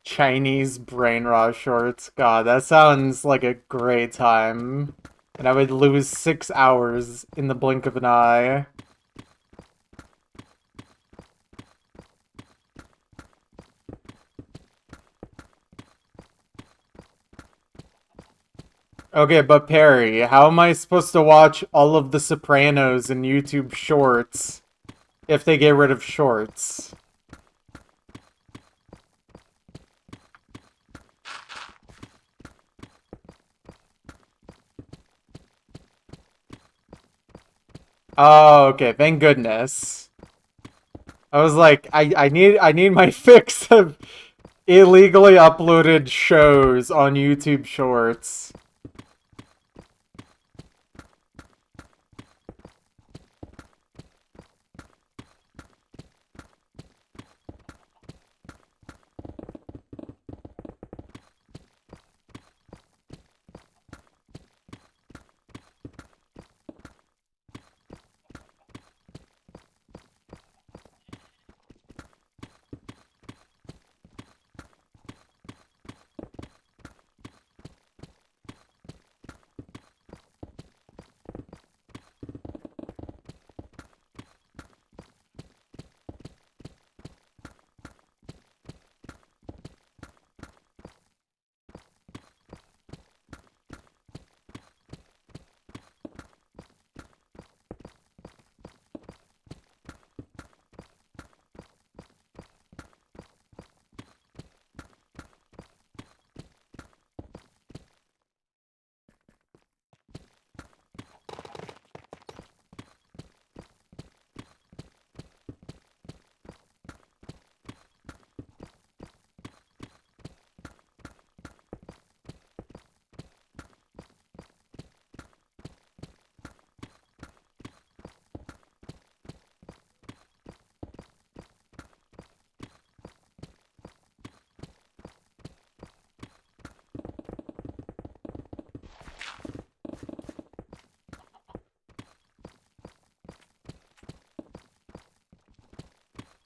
Chinese brain rot shorts. God, that sounds like a great time. And I would lose 6 hours in the blink of an eye. Okay, but Perry, how am I supposed to watch all of The Sopranos in YouTube shorts if they get rid of shorts? Oh, okay, thank goodness. I was like, I need my fix of illegally uploaded shows on YouTube shorts.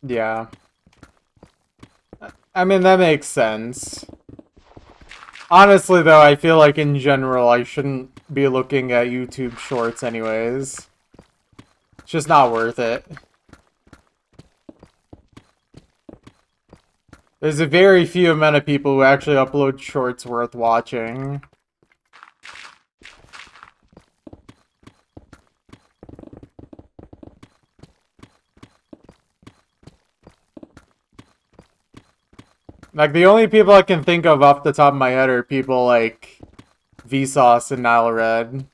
Yeah. I mean, that makes sense. Honestly, though, I feel like in general, I shouldn't be looking at YouTube shorts anyways. It's just not worth it. There's a very few amount of people who actually upload shorts worth watching. Like, the only people I can think of off the top of my head are people like Vsauce and Nilered.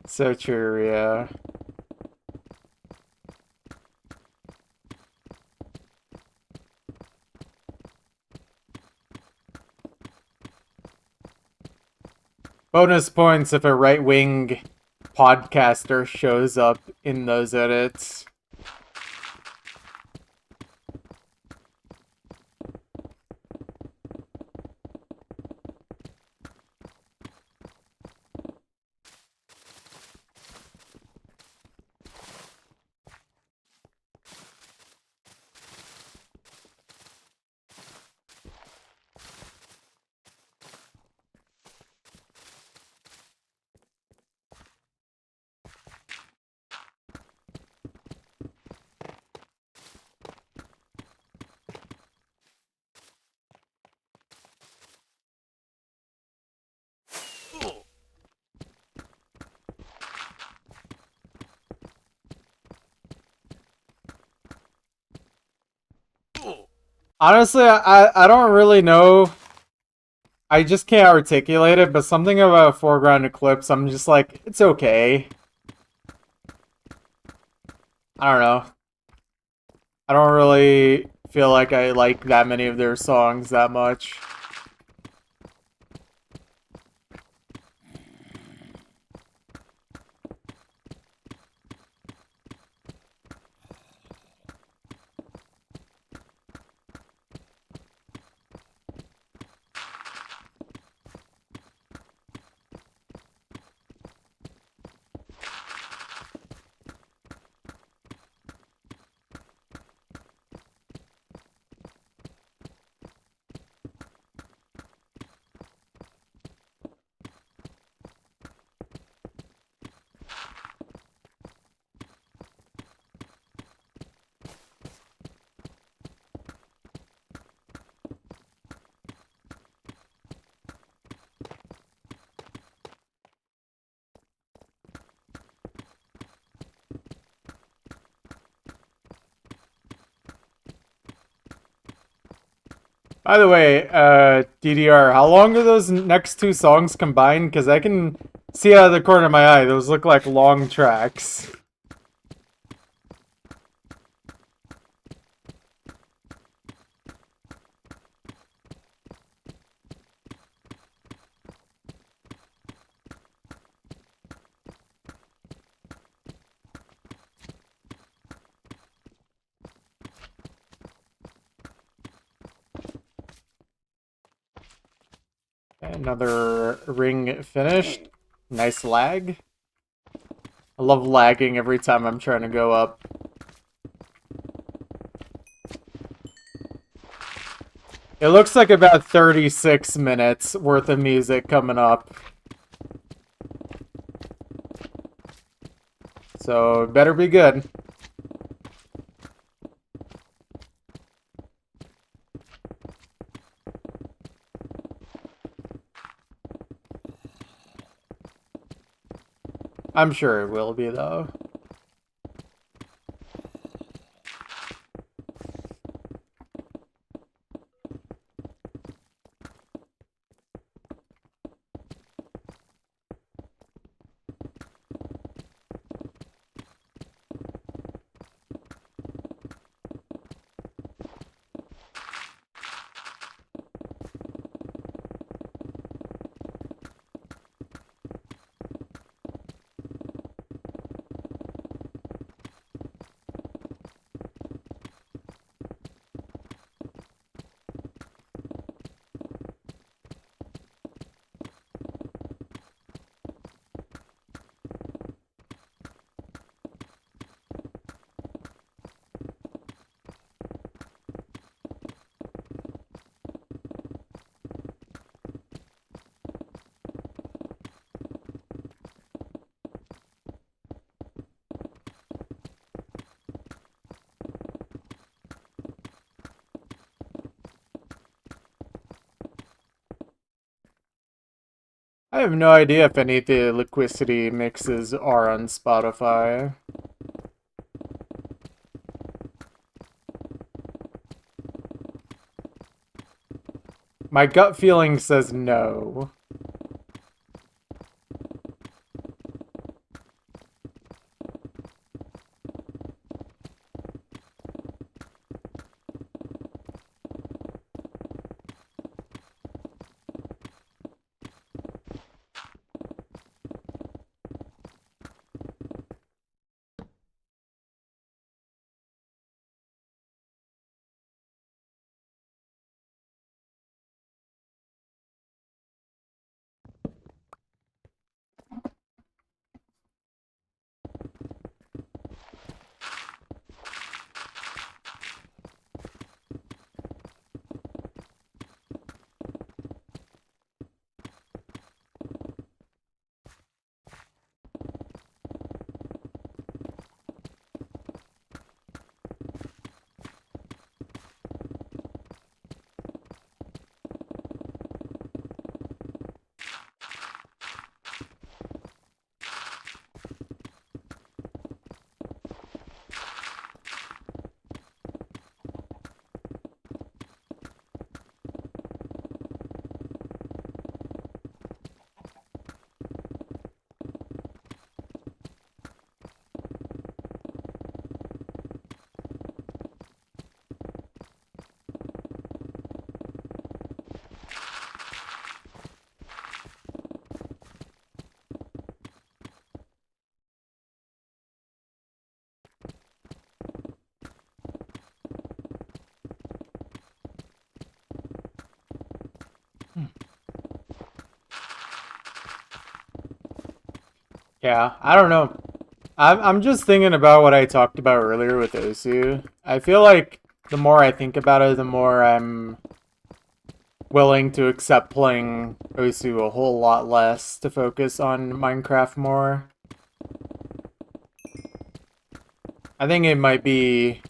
So true, yeah. Bonus points if a right-wing podcaster shows up in those edits. Honestly, I don't really know. I just can't articulate it, but something about Foreground Eclipse, I'm just like, it's okay. I don't know. I don't really feel like I like that many of their songs that much. By the way, DDR, how long are those next two songs combined? Because I can see out of the corner of my eye, those look like long tracks. Another ring finished. Nice lag. I love lagging every time I'm trying to go up. It looks like about 36 minutes worth of music coming up. So, it better be good. I'm sure it will be, though. I have no idea if any of the Liquidity mixes are on Spotify. My gut feeling says no. Yeah, I don't know. I'm just thinking about what I talked about earlier with Osu. I feel like the more I think about it, the more I'm willing to accept playing Osu a whole lot less to focus on Minecraft more. I think it might be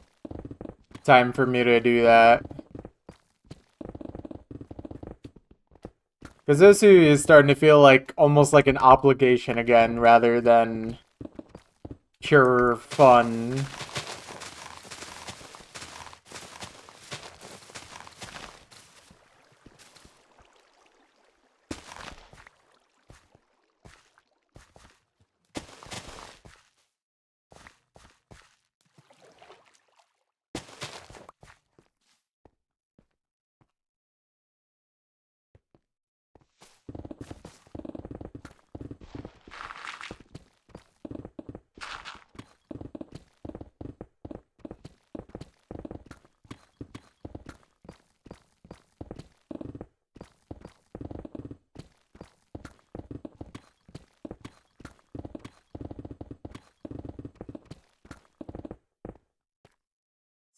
time for me to do that. Because Osu is starting to feel like almost like an obligation again rather than pure fun.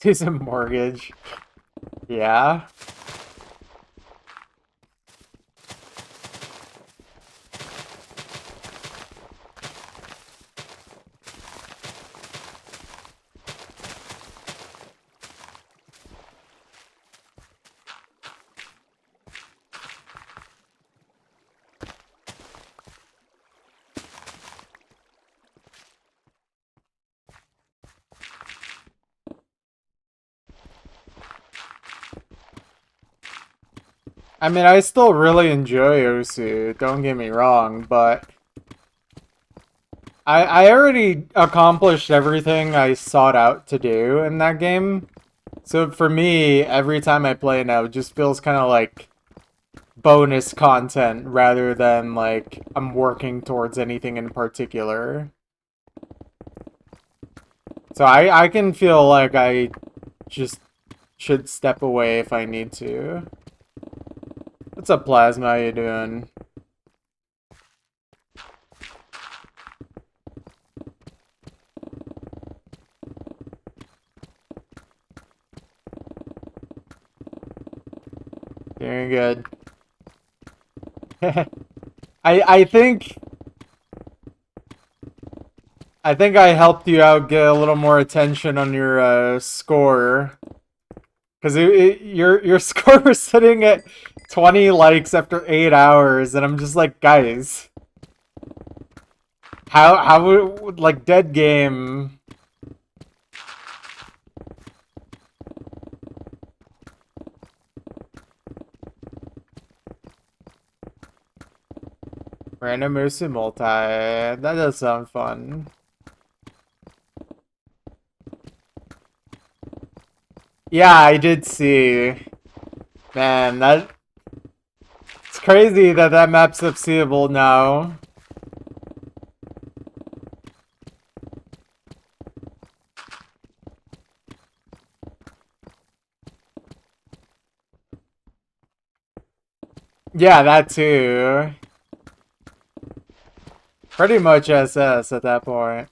It's a mortgage. Yeah. I mean, I still really enjoy Osu, don't get me wrong, but I already accomplished everything I sought out to do in that game. So for me, every time I play now, it just feels kind of like bonus content rather than like I'm working towards anything in particular. So I can feel like I just should step away if I need to. What's up, Plasma? How you doing? Doing good. I think I helped you out get a little more attention on your score. Because your score was sitting at 20 likes after 8 hours, and I'm just like, guys, how would, like, dead game. Random Musu multi. That does sound fun. Yeah, I did see. Man, it's crazy that that map's upseeable now. Yeah, that too. Pretty much SS at that point.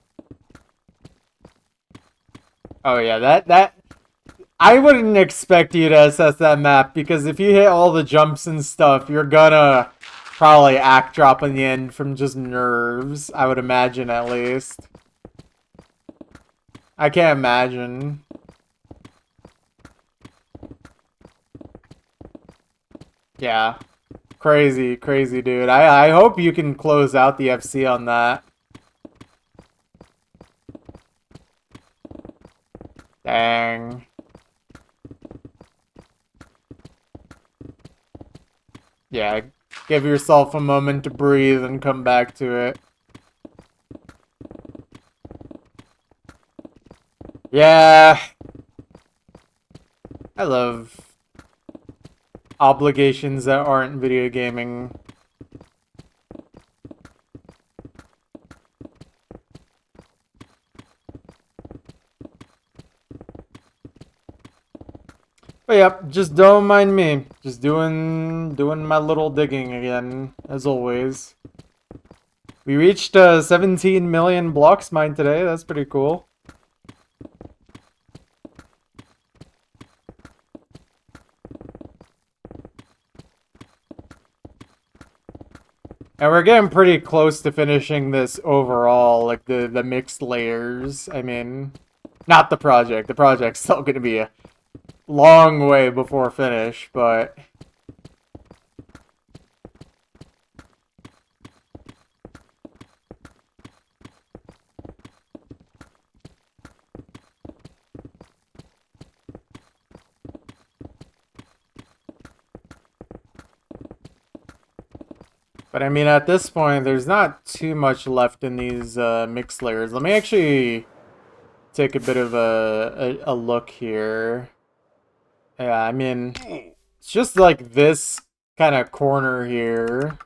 Oh yeah, that I wouldn't expect you to SS that map, because if you hit all the jumps and stuff, you're gonna probably act drop in the end from just nerves, I would imagine, at least. I can't imagine. Yeah. Crazy, crazy, dude. I hope you can close out the FC on that. Dang. Yeah, give yourself a moment to breathe and come back to it. Yeah. I love obligations that aren't video gaming. But yep, just don't mind me. Just doing my little digging again, as always. We reached 17 million blocks mined today. That's pretty cool. And we're getting pretty close to finishing this overall, like the mixed layers. I mean, not the project. The project's still going to be a long way before finish, but I mean, at this point, there's not too much left in these mixed layers. Let me actually take a bit of a look here. Yeah, I mean, it's just like this kind of corner here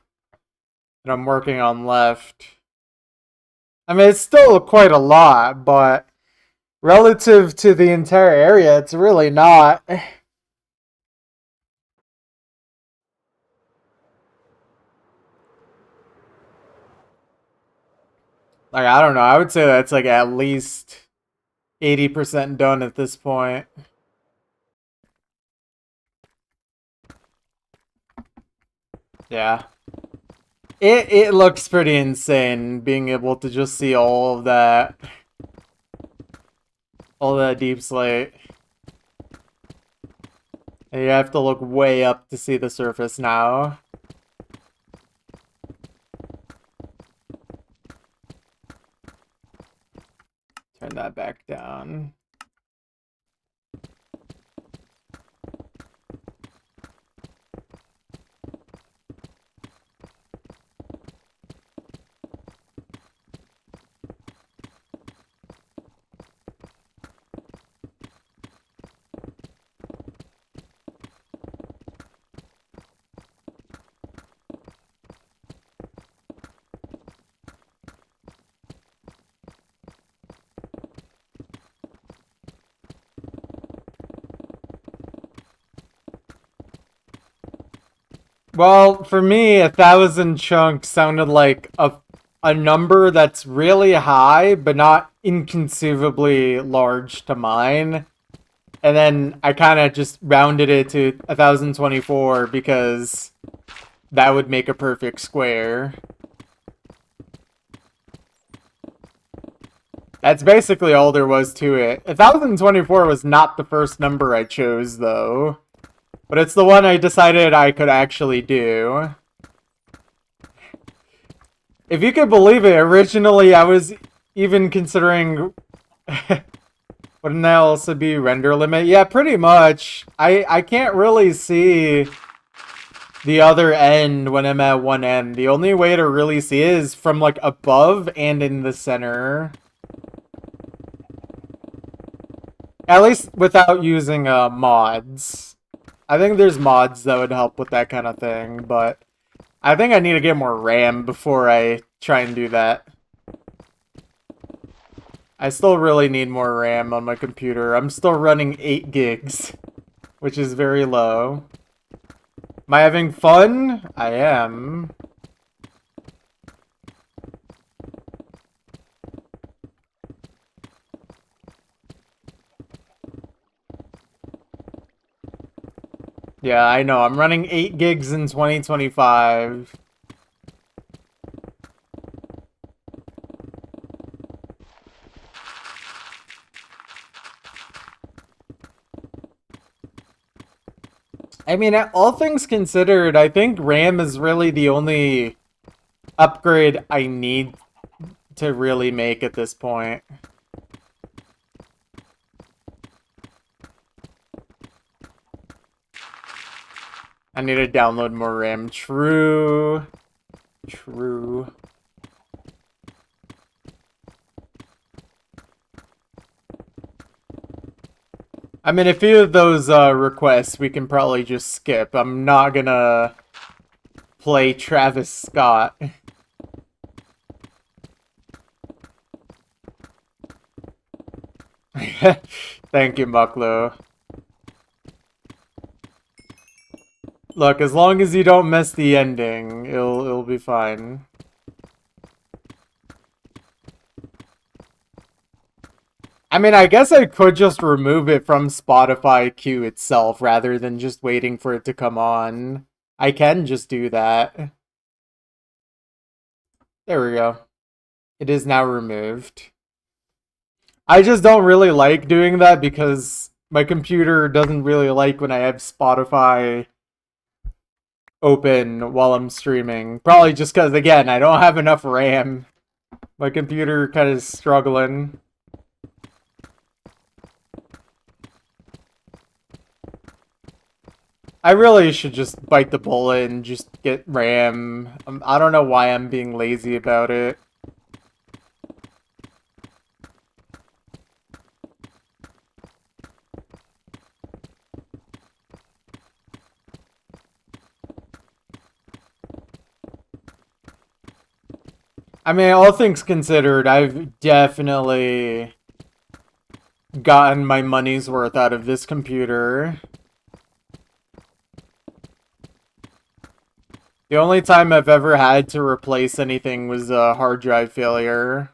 that I'm working on left. I mean, it's still quite a lot, but relative to the entire area, it's really not. Like, I don't know. I would say that's like at least 80% done at this point. Yeah. It looks pretty insane being able to just see all of that. All that deep slate. And you have to look way up to see the surface now. Turn that back down. Well, for me, 1,000 chunks sounded like a number that's really high, but not inconceivably large to mine. And then I kind of just rounded it to 1,024 because that would make a perfect square. That's basically all there was to it. 1,024 was not the first number I chose, though. But it's the one I decided I could actually do. If you could believe it, originally I was even considering... Wouldn't that also be render limit? Yeah, pretty much. I can't really see the other end when I'm at one end. The only way to really see it is from like above and in the center. At least without using mods. I think there's mods that would help with that kind of thing, but I think I need to get more RAM before I try and do that. I still really need more RAM on my computer. I'm still running 8 gigs, which is very low. Am I having fun? I am. Yeah, I know. I'm running 8 gigs in 2025. I mean, all things considered, I think RAM is really the only upgrade I need to really make at this point. I need to download more RAM. True. True. I mean, a few of those requests we can probably just skip. I'm not gonna play Travis Scott. Thank you, Mucklo. Look, as long as you don't miss the ending, it'll be fine. I mean, I guess I could just remove it from Spotify queue itself rather than just waiting for it to come on. I can just do that. There we go. It is now removed. I just don't really like doing that because my computer doesn't really like when I have Spotify open while I'm streaming. Probably just because, again, I don't have enough RAM. My computer kind of struggling. I really should just bite the bullet and just get RAM. I don't know why I'm being lazy about it. I mean, all things considered, I've definitely gotten my money's worth out of this computer. The only time I've ever had to replace anything was a hard drive failure.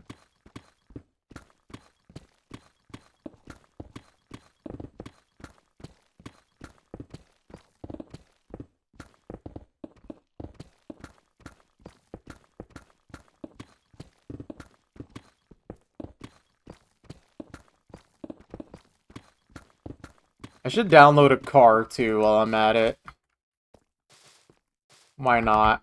I should download a car too while I'm at it. Why not?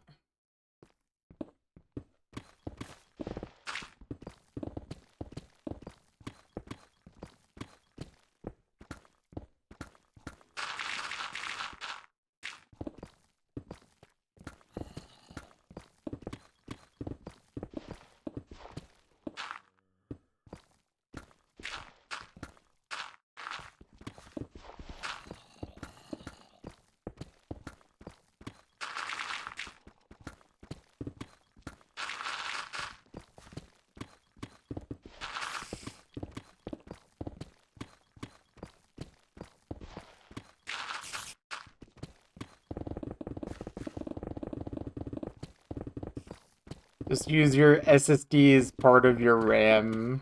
Just use your SSD as part of your RAM.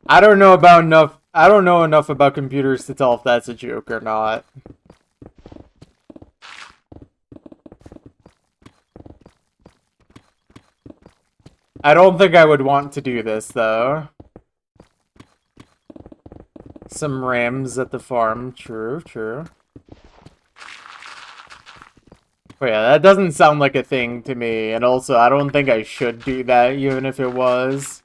I don't know enough about computers to tell if that's a joke or not. I don't think I would want to do this though. some rams at the farm. True, true. But yeah, that doesn't sound like a thing to me, and also I don't think I should do that, even if it was.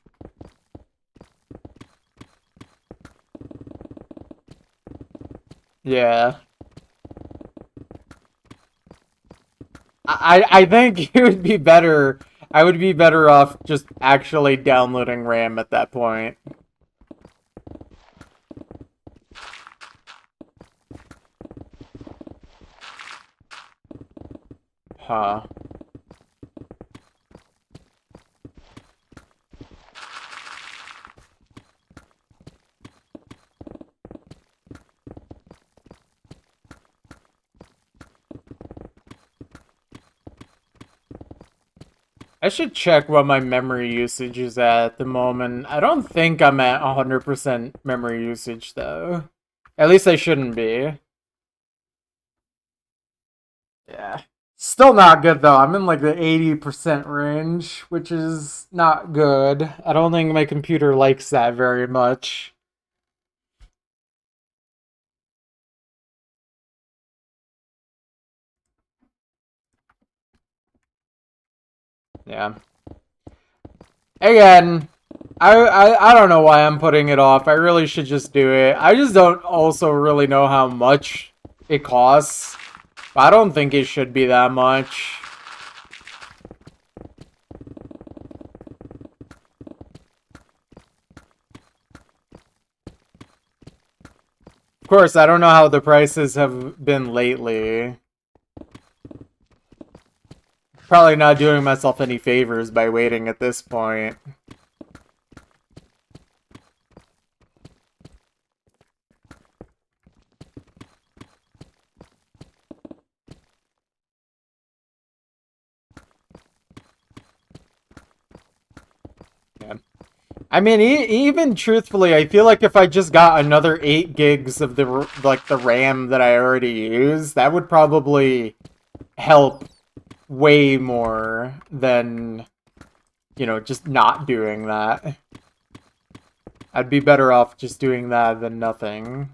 Yeah. I think it would be better. I would be better off just actually downloading RAM at that point. Huh. I should check what my memory usage is at the moment. I don't think I'm at 100% memory usage, though. At least I shouldn't be. Yeah. Still not good, though. I'm in like the 80% range, which is not good. I don't think my computer likes that very much. Yeah. Again, I don't know why I'm putting it off. I really should just do it. I just don't also really know how much it costs. I don't think it should be that much. Of course, I don't know how the prices have been lately. Probably not doing myself any favors by waiting at this point. Yeah. I mean, even truthfully, I feel like if I just got another 8 gigs of the RAM that I already use, that would probably help way more than, you know, just not doing that. I'd be better off just doing that than nothing.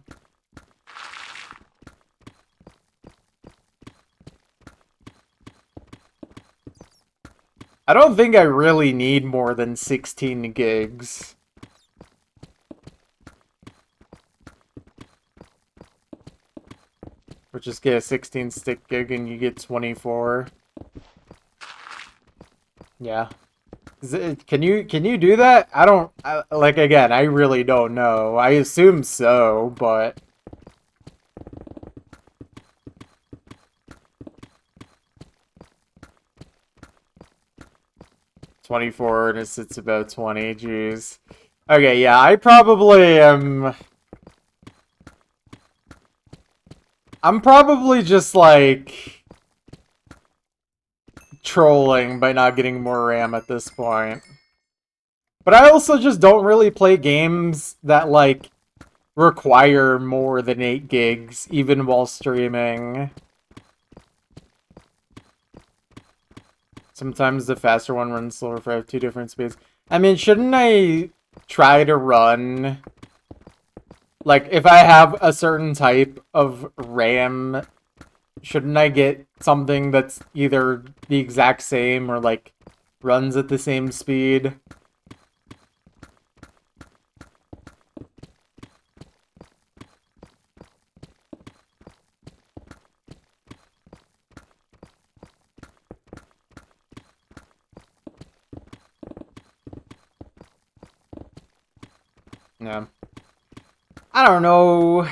I don't think I really need more than 16 gigs. Or just get a 16 stick gig and you get 24. Yeah. Can you do that? I don't like, again, I really don't know. I assume so, but 24 and it sits about 20. Jeez. Okay, yeah, I probably am. I'm probably just like trolling by not getting more RAM at this point. But I also just don't really play games that like require more than 8 gigs even while streaming. Sometimes the faster one runs slower if I have 2 different speeds. I mean, shouldn't I try to run, like, if I have a certain type of RAM, shouldn't I get something that's either the exact same or, like, runs at the same speed? Yeah. I don't know.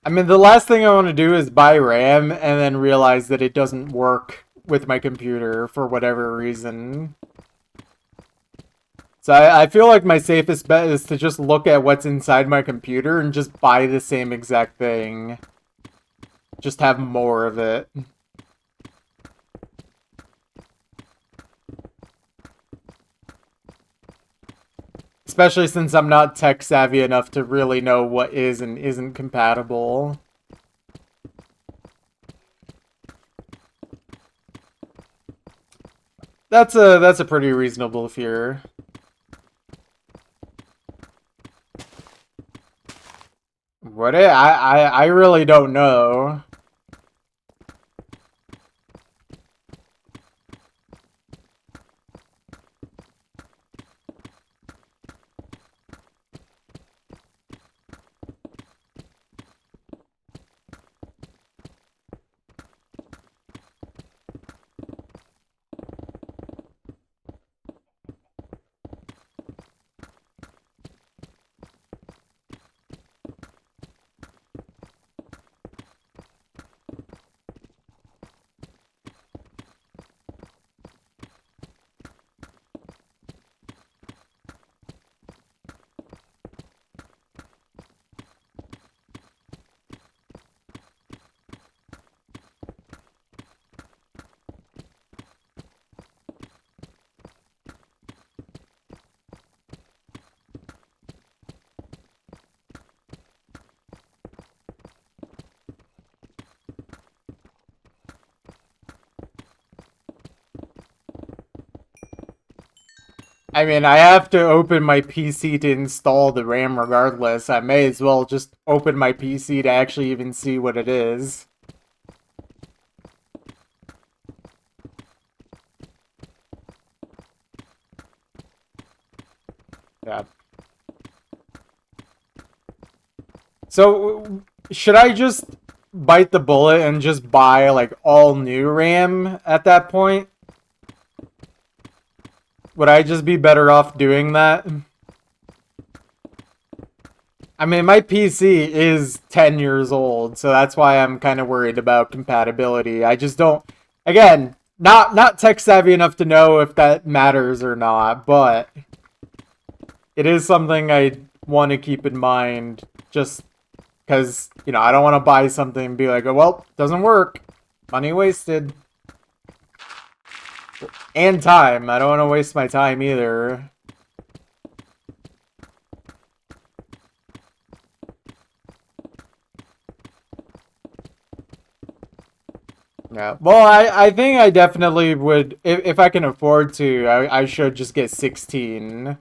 I mean, the last thing I want to do is buy RAM and then realize that it doesn't work with my computer for whatever reason. So I feel like my safest bet is to just look at what's inside my computer and just buy the same exact thing. Just have more of it. Especially since I'm not tech savvy enough to really know what is and isn't compatible. that's a pretty reasonable fear. I really don't know. I mean, I have to open my PC to install the RAM regardless. I may as well just open my PC to actually even see what it is. Yeah. So, should I just bite the bullet and just buy, like, all new RAM at that point? Would I just be better off doing that? I mean, my PC is 10 years old, so that's why I'm kind of worried about compatibility. I just don't, again, not tech savvy enough to know if that matters or not, but it is something I want to keep in mind just because, I don't want to buy something and be like, oh, well, doesn't work. Money wasted. And time. I don't want to waste my time either. Yeah. Well, I think I definitely would, if I can afford to, I should just get 16.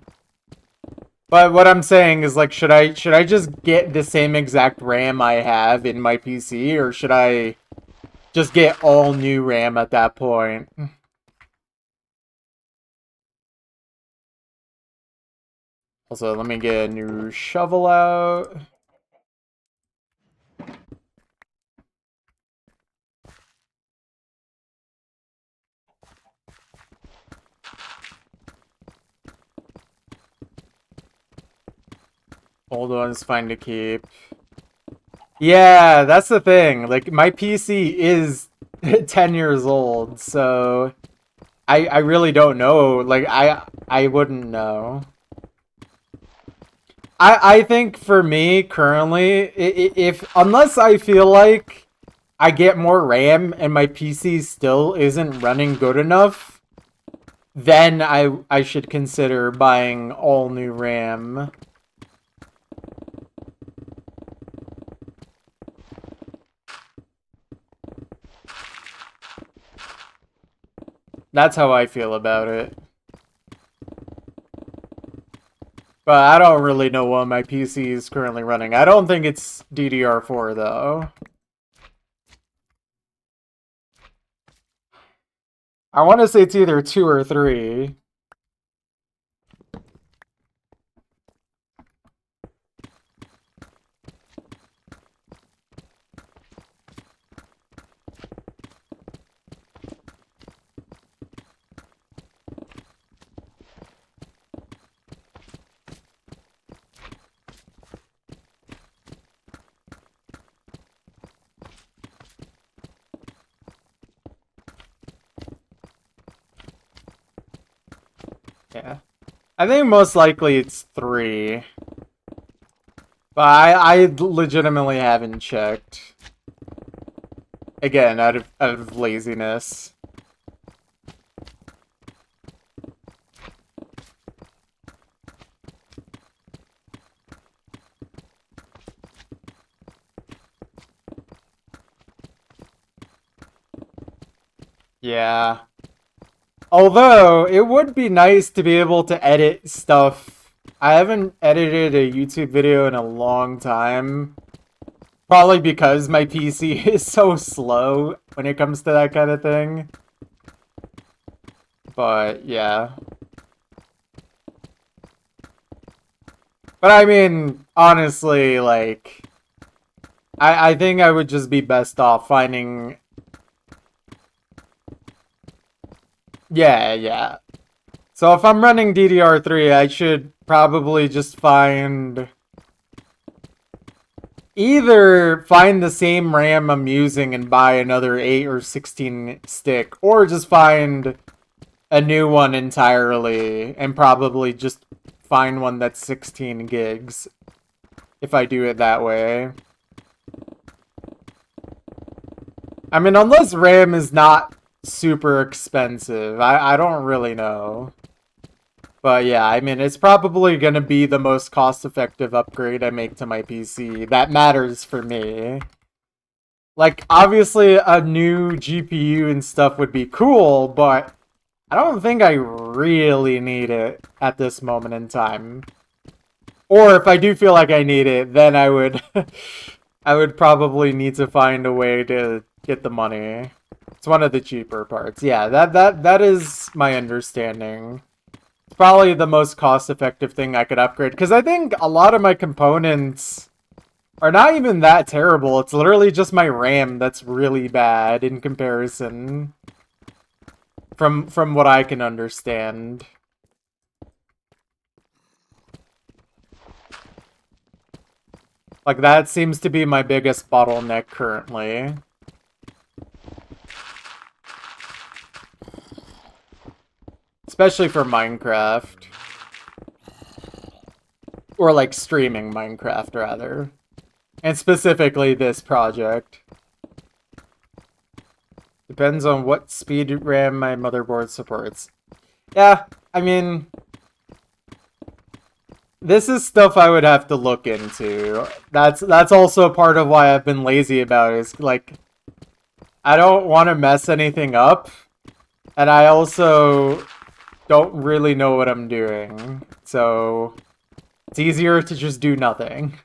But what I'm saying is, like, should I just get the same exact RAM I have in my PC, or should I just get all new RAM at that point? Also, let me get a new shovel out. Old one's fine to keep. Yeah, that's the thing. Like, my PC is 10 years old, so I really don't know. Like, I wouldn't know. I think for me currently, if unless I feel like I get more RAM and my PC still isn't running good enough, then I should consider buying all new RAM. That's how I feel about it. But I don't really know what my PC is currently running. I don't think it's DDR4 though. I want to say it's either 2 or 3. Yeah. I think most likely it's 3. But I legitimately haven't checked. Again, out of laziness. Yeah. Although, it would be nice to be able to edit stuff. I haven't edited a YouTube video in a long time. Probably because my PC is so slow when it comes to that kind of thing. But, yeah. But I mean, honestly, like... I think I would just be best off finding... Yeah. So if I'm running DDR3, I should probably just find... Either find the same RAM I'm using and buy another 8 or 16 stick, or just find a new one entirely and probably just find one that's 16 gigs if I do it that way. I mean, unless RAM is not super expensive, I don't really know. But yeah, I mean, it's probably going to be the most cost-effective upgrade I make to my PC. That matters for me. Like, obviously, a new GPU and stuff would be cool, but I don't think I really need it at this moment in time. Or if I do feel like I need it, then I would I would probably need to find a way to get the money. It's one of the cheaper parts. Yeah, that is my understanding. It's probably the most cost-effective thing I could upgrade, because I think a lot of my components are not even that terrible. It's literally just my RAM that's really bad in comparison. From what I can understand. Like, that seems to be my biggest bottleneck currently. Especially for Minecraft. Or, like, streaming Minecraft, rather. And specifically this project. Depends on what speed RAM my motherboard supports. Yeah, I mean... This is stuff I would have to look into. That's also part of why I've been lazy about it. Is like, I don't want to mess anything up, and I also don't really know what I'm doing. So it's easier to just do nothing.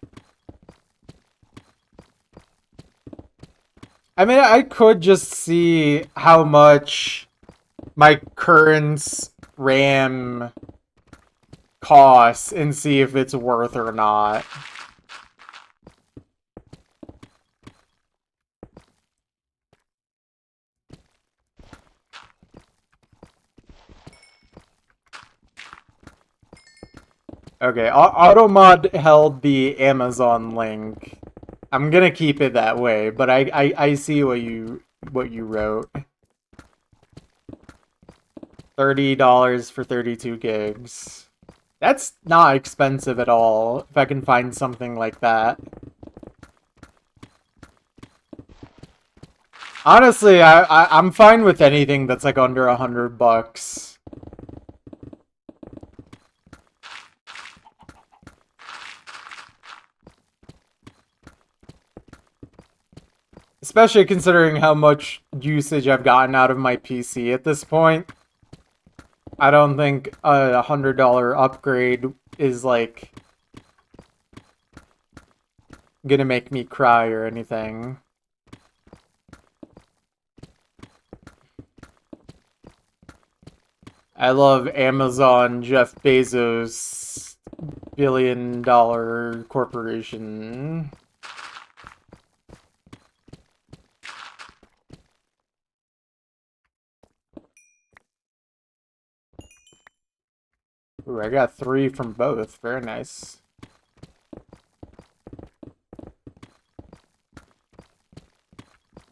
I mean, I could just see how much my current RAM costs and see if it's worth or not. Okay, Automod held the Amazon link. I'm gonna keep it that way, but I see what you wrote. $30 for 32 gigs. That's not expensive at all, if I can find something like that. Honestly, I'm fine with anything that's like under $100. Especially considering how much usage I've gotten out of my PC at this point. I don't think a $100 upgrade is like gonna make me cry or anything. I love Amazon, Jeff Bezos, billion-dollar corporation. Ooh, I got 3 from both. Very nice.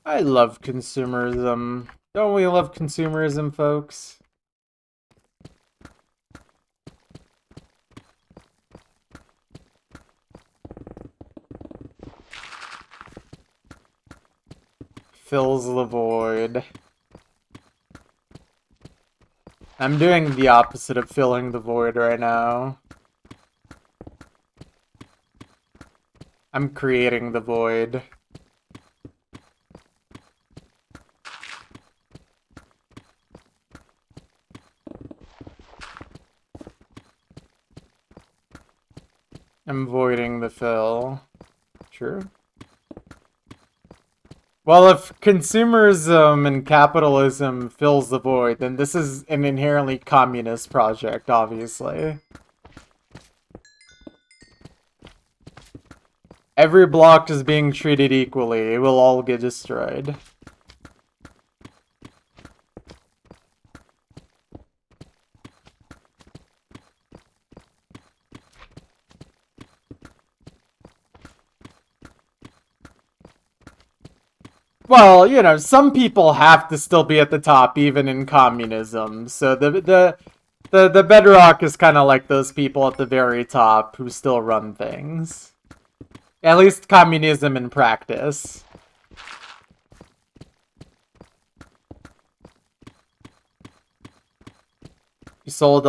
I love consumerism. Don't we love consumerism, folks? Fills the void. I'm doing the opposite of filling the void right now. I'm creating the void. I'm voiding the fill. True. Well, if consumerism and capitalism fills the void, then this is an inherently communist project, obviously. Every block is being treated equally. It will all get destroyed. Well, you know, some people have to still be at the top even in communism. So the bedrock is kind of like those people at the very top who still run things. At least communism in practice. You sold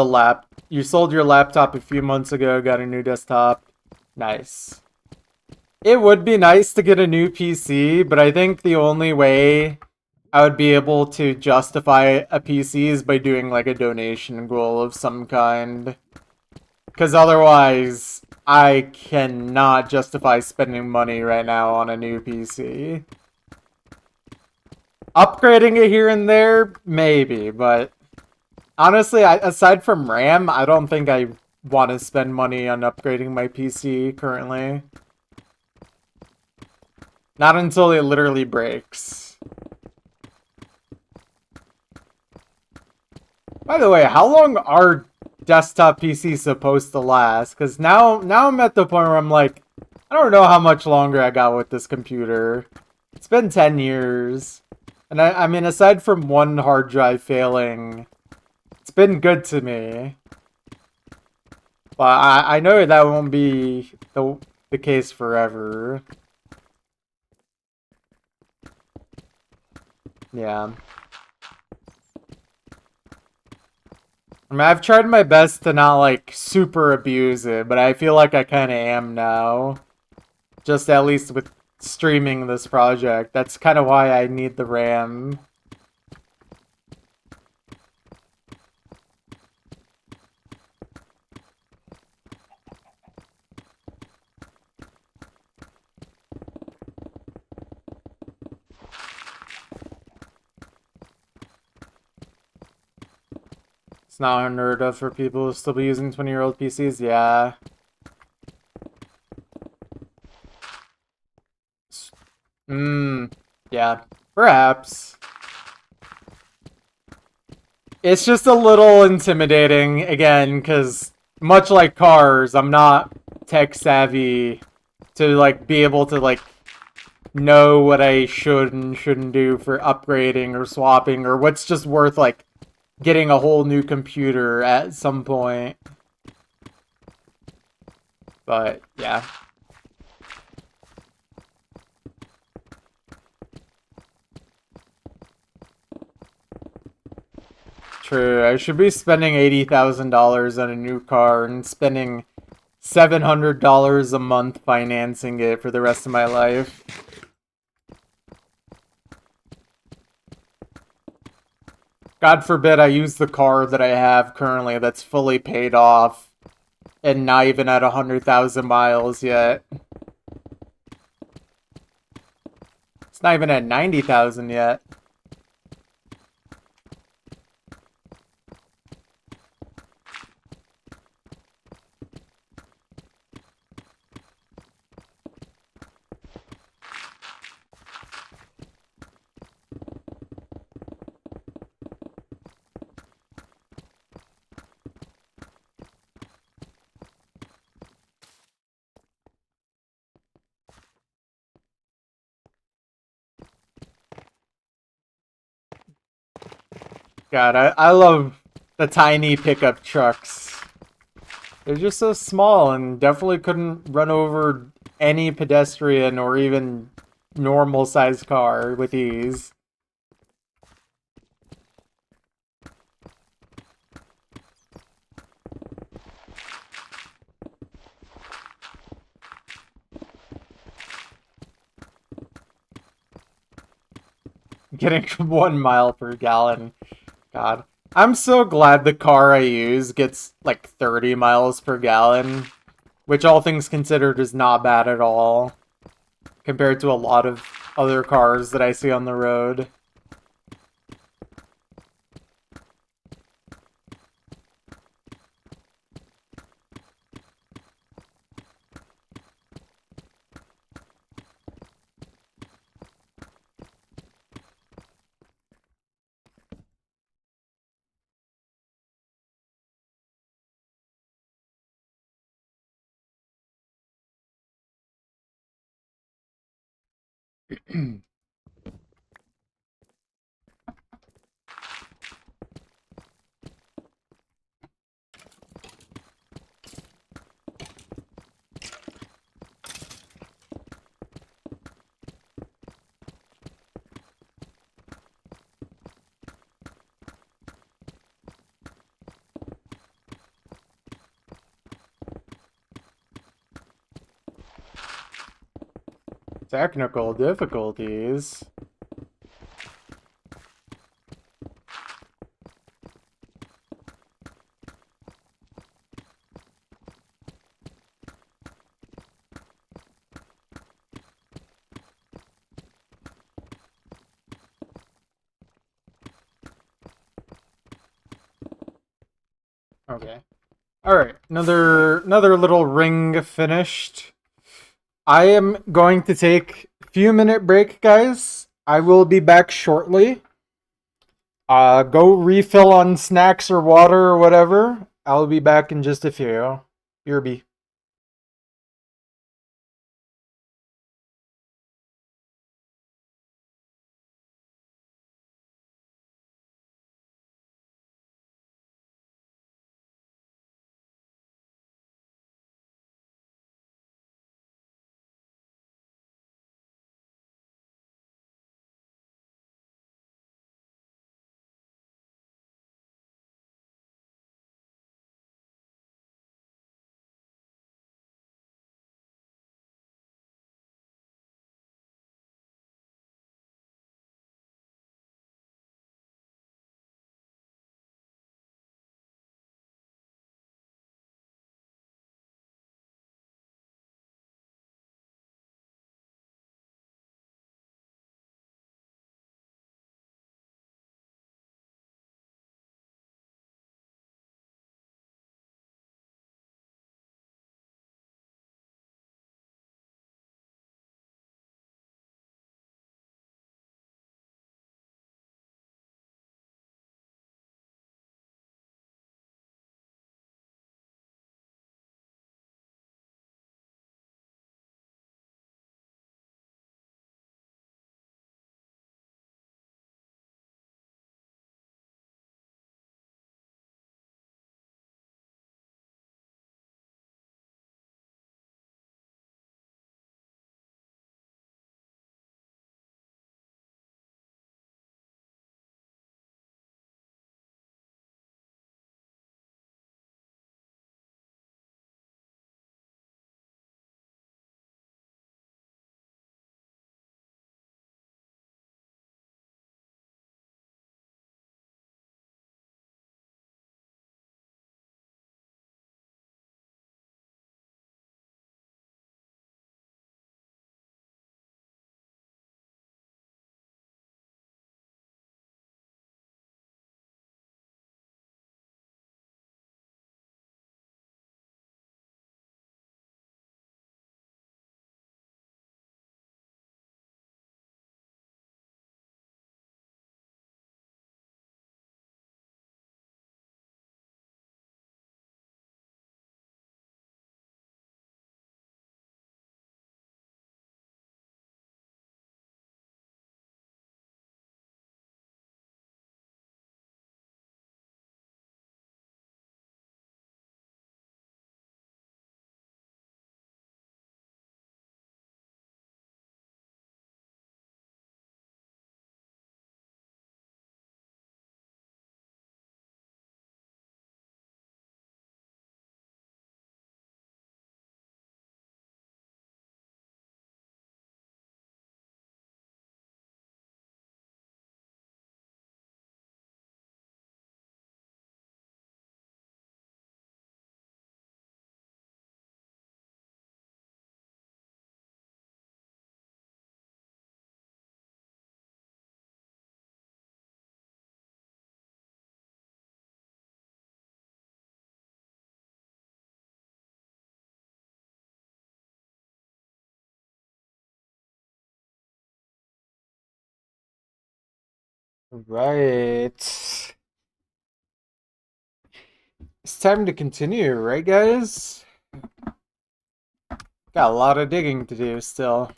your laptop a few months ago, got a new desktop. Nice. It would be nice to get a new PC, but I think the only way I would be able to justify a PC is by doing like a donation goal of some kind. Because otherwise, I cannot justify spending money right now on a new PC. Upgrading it here and there, maybe, but honestly, aside from RAM, I don't think I want to spend money on upgrading my PC currently. Not until it literally breaks. By the way, how long are desktop PCs supposed to last? Because now I'm at the point where I'm like, I don't know how much longer I got with this computer. It's been 10 years. And I mean, aside from one hard drive failing, it's been good to me. But I know that won't be the case forever. Yeah. I mean, I've tried my best to not, like, super abuse it, but I feel like I kind of am now. Just at least with streaming this project. That's kind of why I need the RAM. It's not unheard of for people to still be using 20-year-old PCs, yeah. Yeah, perhaps. It's just a little intimidating, again, because much like cars, I'm not tech savvy to, like, be able to, like, know what I should and shouldn't do for upgrading or swapping, or what's just worth, like, getting a whole new computer at some point. But, yeah. True, I should be spending $80,000 on a new car and spending $700 a month financing it for the rest of my life. God forbid I use the car that I have currently that's fully paid off and not even at 100,000 miles yet. It's not even at 90,000 yet. God, I love the tiny pickup trucks. They're just so small and definitely couldn't run over any pedestrian or even normal sized car with ease. Getting 1 mile per gallon. God. I'm so glad the car I use gets like 30 miles per gallon. which all things considered is not bad at all compared to a lot of other cars that I see on the road. Technical difficulties. Okay. All right. Another little ring finished. I am going to take a few minute break, guys. I will be back shortly. Go refill on snacks or water or whatever. I'll be back in just a few. BRB. Right. It's time to continue, right, guys? Got a lot of digging to do still.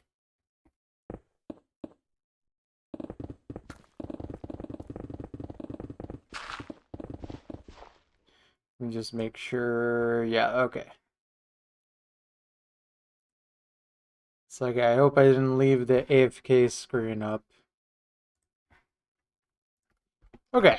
Let me just make sure. Yeah, okay. It's like, I hope I didn't leave the AFK screen up. Okay.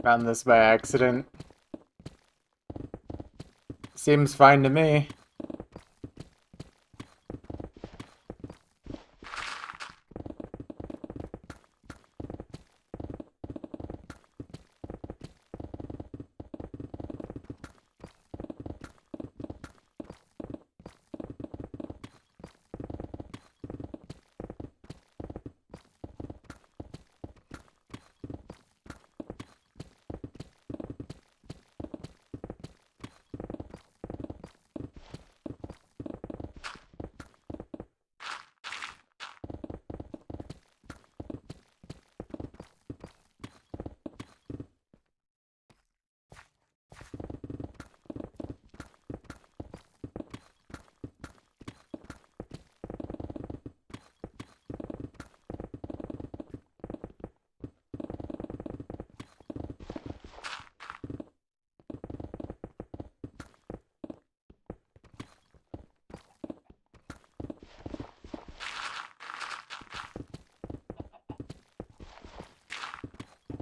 Found this by accident. Seems fine to me.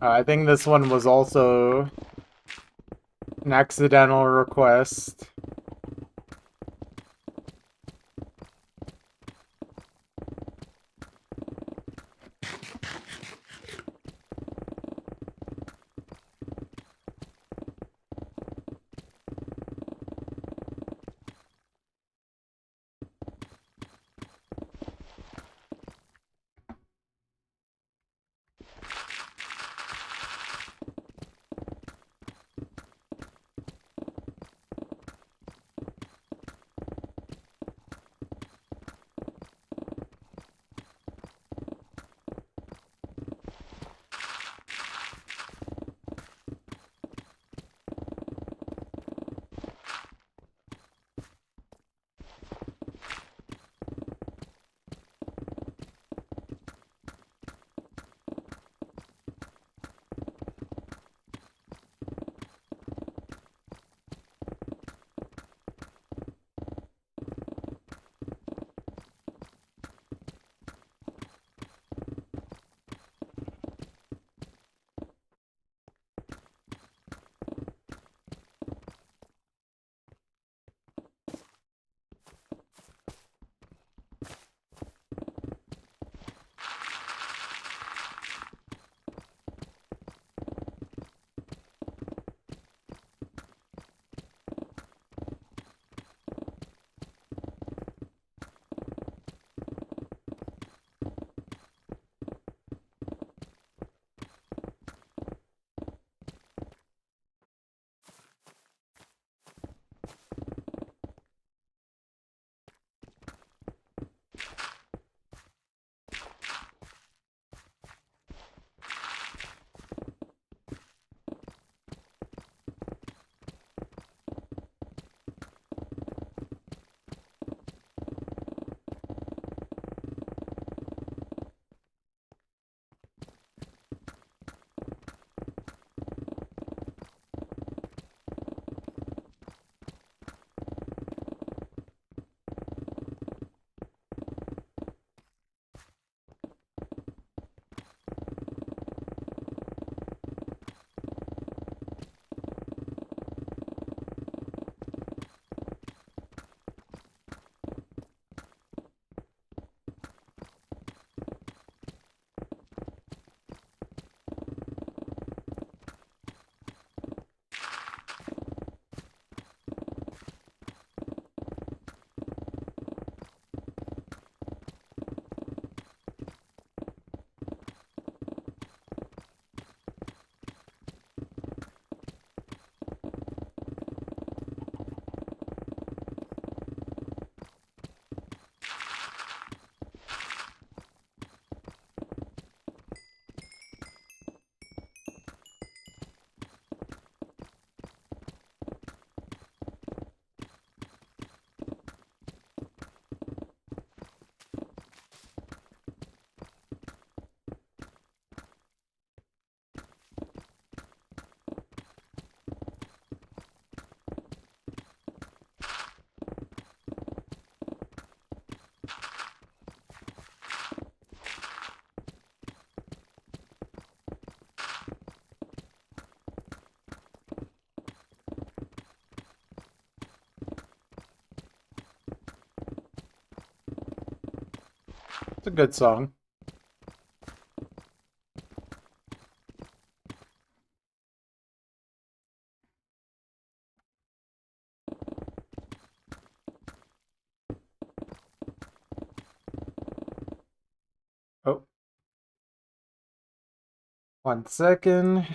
I think this one was also an accidental request. It's a good song. Oh. 1 second.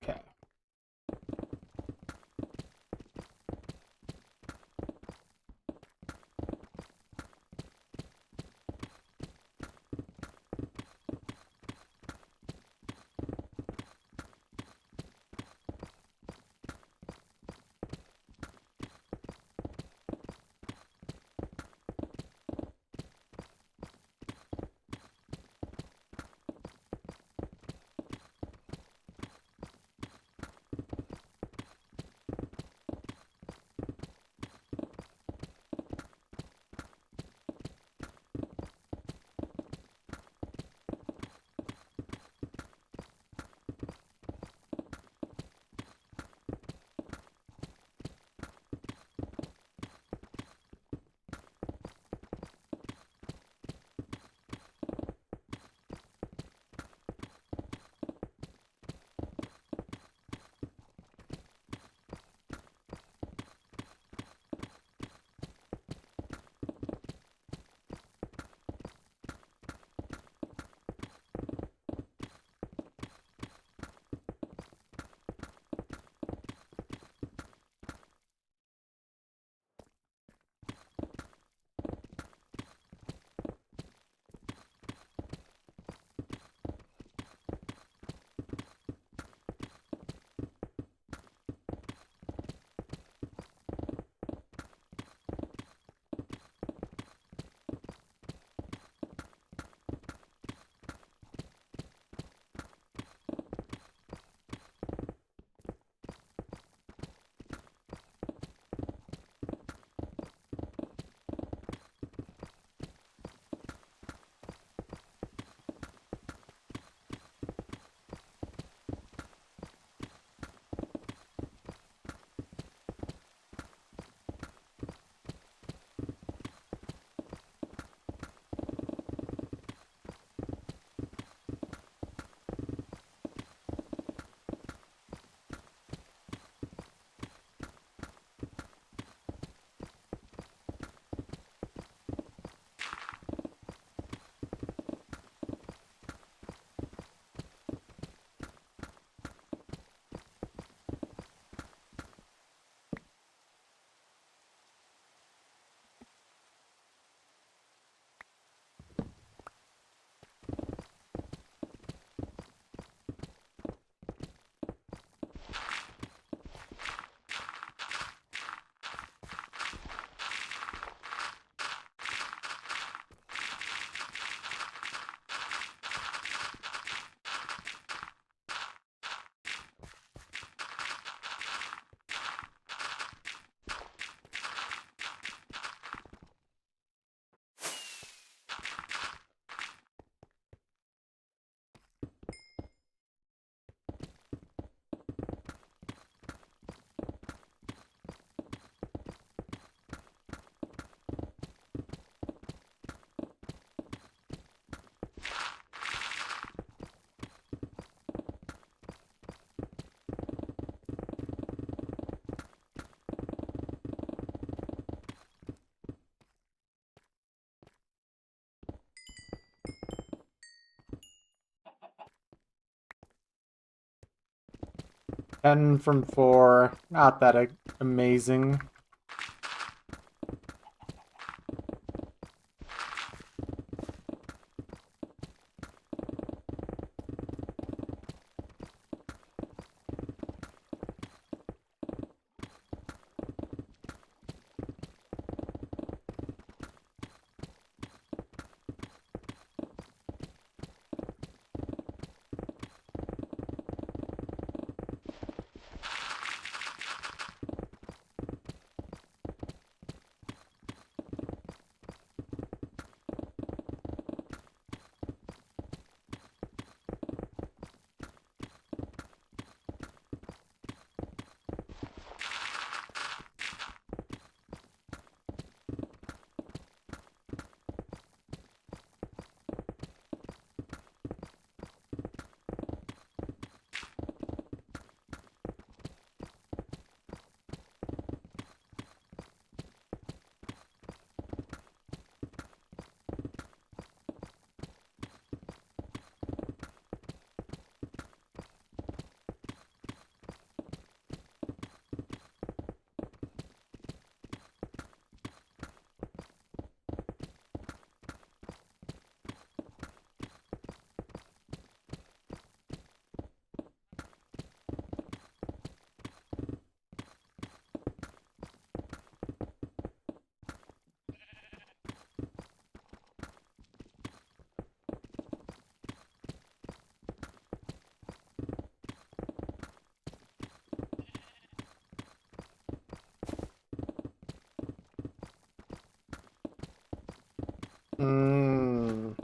Okay. Ten from 4. Not that amazing. Mm,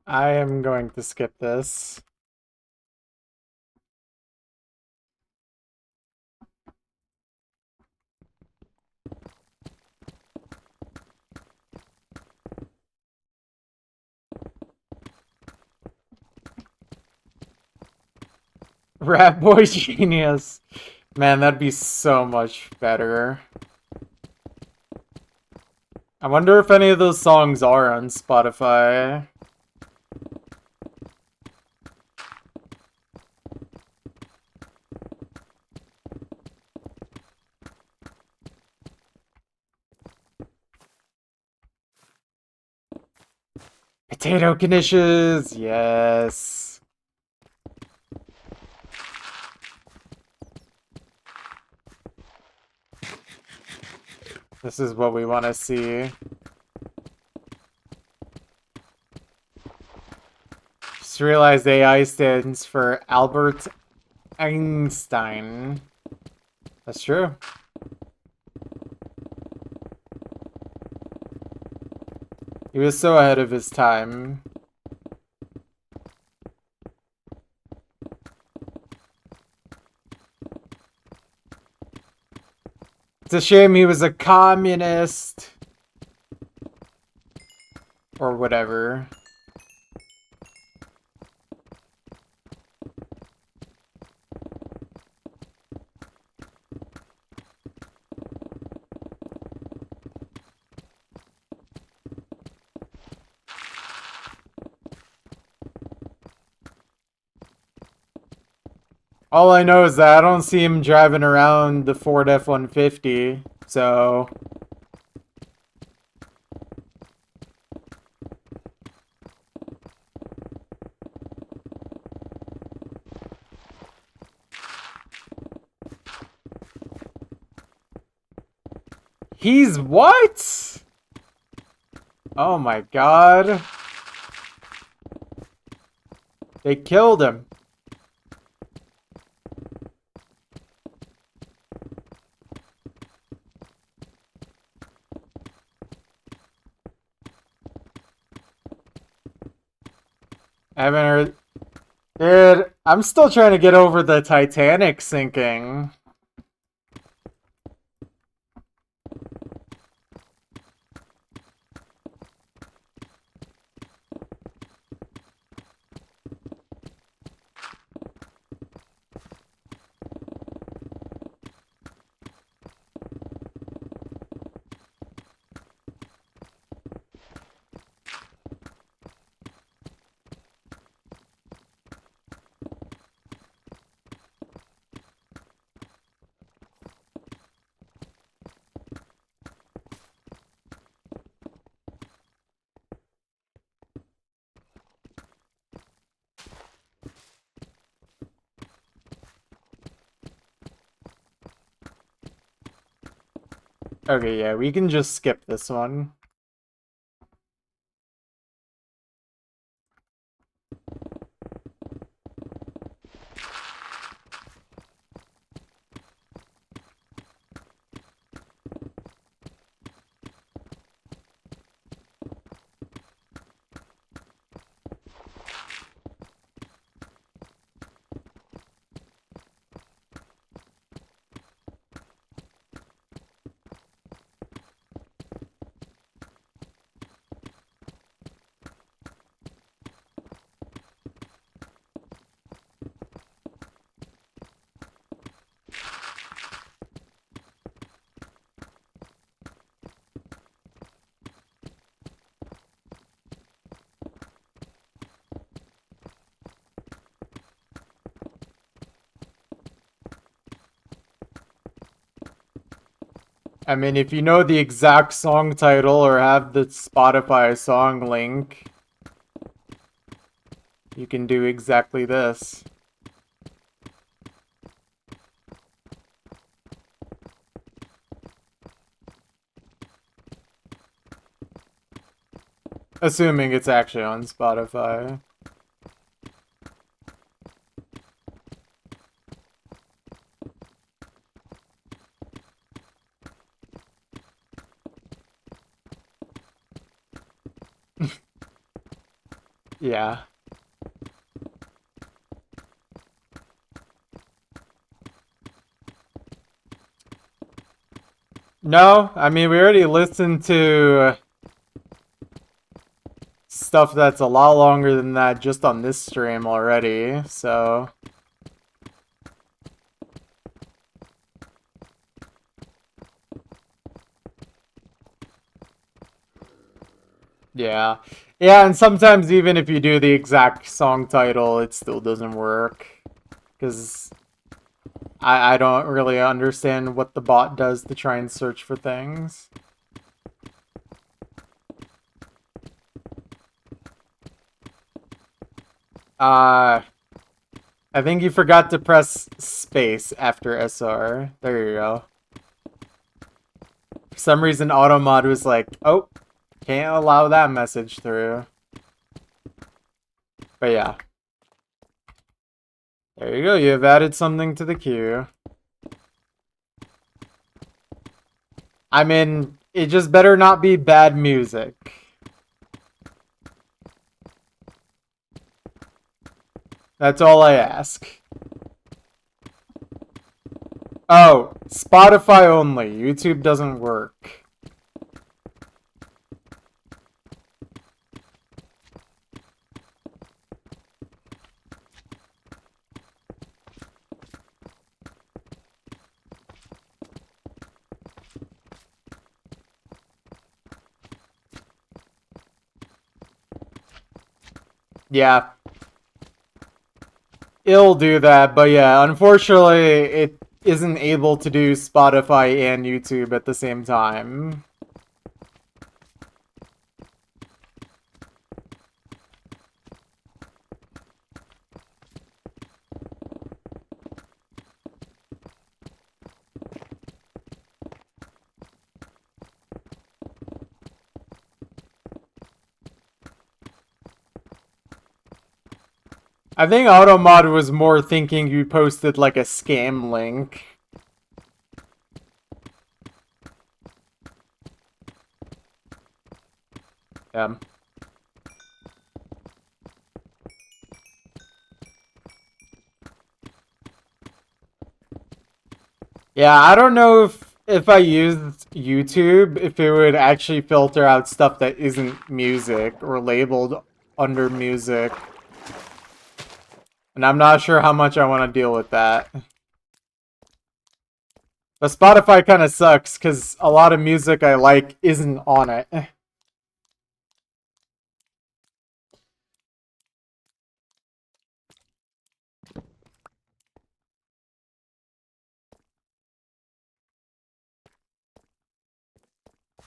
I am going to skip this. Rat Boy Genius. Man, that'd be so much better. I wonder if any of those songs are on Spotify. Potato knishes, yes. This is what we want to see. Just realized AI stands for Albert Einstein. That's true. He was so ahead of his time. It's a shame he was a communist. Or whatever. All I know is that I don't see him driving around the Ford F-150, so... He's what? Oh my god. They killed him. I haven't heard... Dude, I'm still trying to get over the Titanic sinking. Okay, yeah, we can just skip this one. I mean, if you know the exact song title or have the Spotify song link, you can do exactly this. Assuming it's actually on Spotify. Yeah. No, I mean, we already listened to stuff that's a lot longer than that just on this stream already, so... Yeah. Yeah, and sometimes even if you do the exact song title, it still doesn't work. Because I don't really understand what the bot does to try and search for things. I think you forgot to press space after SR. There you go. For some reason, Automod was like, oh, can't allow that message through. But yeah. There you go, you have added something to the queue. I mean, it just better not be bad music. That's all I ask. Oh, Spotify only. YouTube doesn't work. Yeah. It'll do that, but yeah, unfortunately, it isn't able to do Spotify and YouTube at the same time. I think Automod was more thinking you posted like a scam link. Yeah. Yeah, I don't know if I used YouTube, if it would actually filter out stuff that isn't music or labeled under music. And I'm not sure how much I want to deal with that. But Spotify kind of sucks because a lot of music I like isn't on it.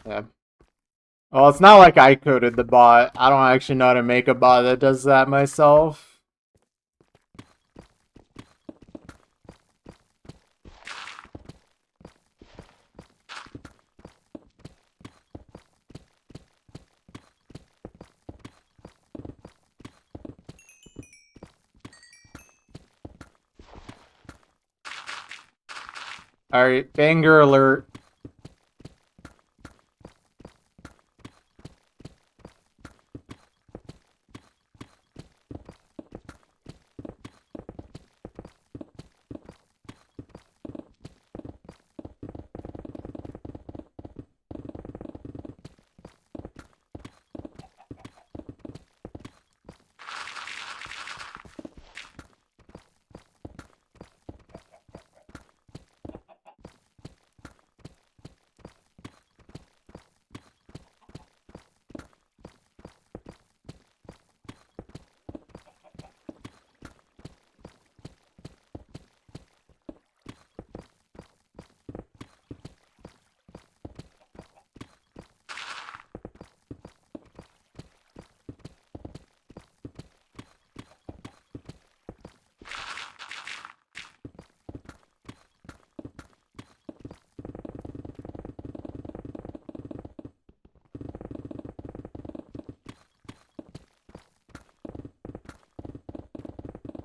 Yeah. Well, it's not like I coded the bot. I don't actually know how to make a bot that does that myself. Alright, banger alert.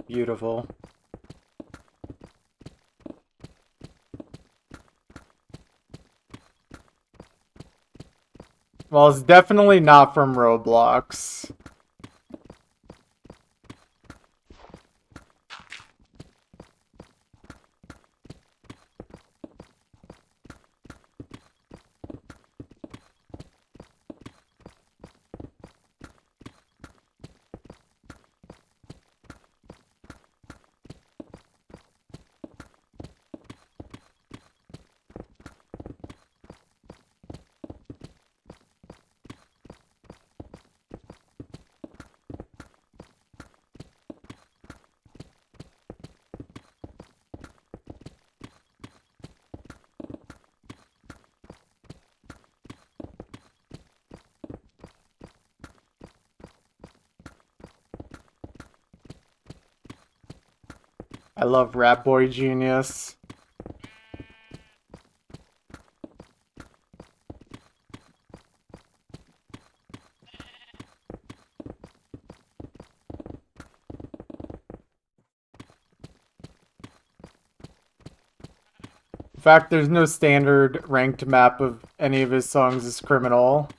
Beautiful. Well, it's definitely not from Roblox. I love Rap Boy Genius. In fact, there's no standard ranked map of any of his songs as Criminal.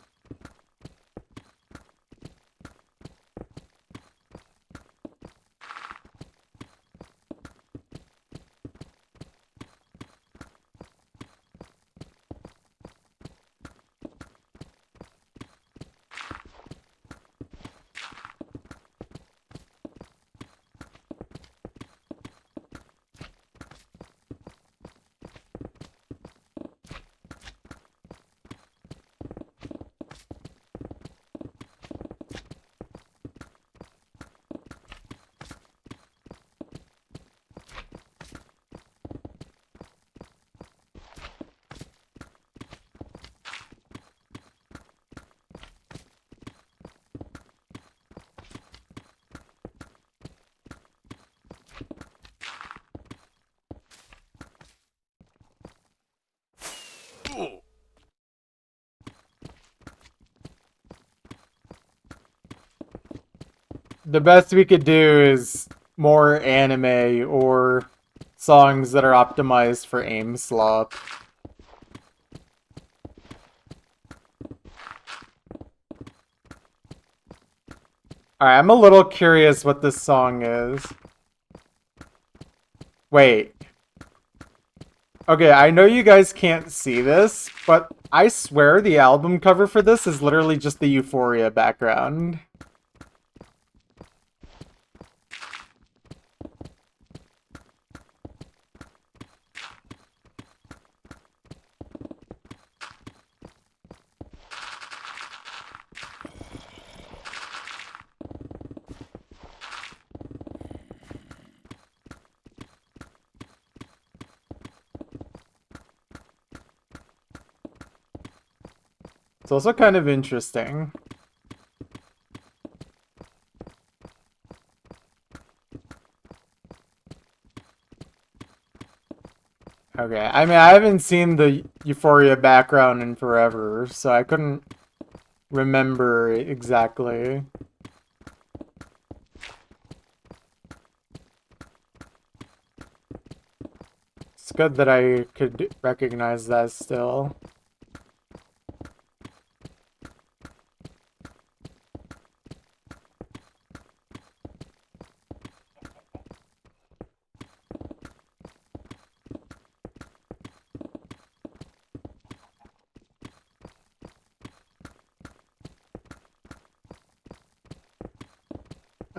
The best we could do is more anime or songs that are optimized for aim slop. Alright, I'm a little curious what this song is. Wait. Okay, I know you guys can't see this, but I swear the album cover for this is literally just the Euphoria background. It's also kind of interesting. Okay, I mean, I haven't seen the Euphoria background in forever, so I couldn't remember exactly. It's good that I could recognize that still.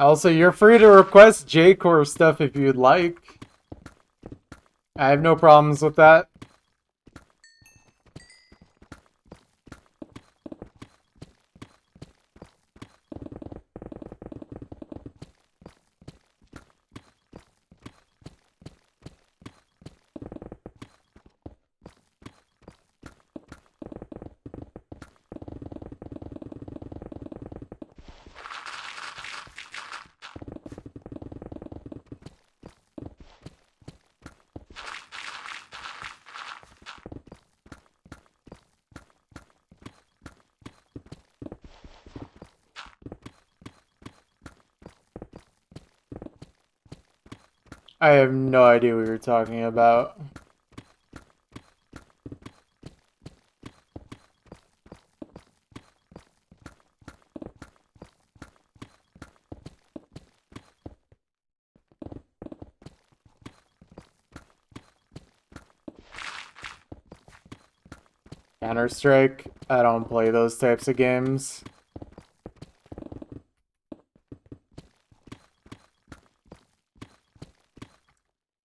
Also, you're free to request J-Core stuff if you'd like. I have no problems with that. I have no idea what you're talking about. Counter-Strike? I don't play those types of games.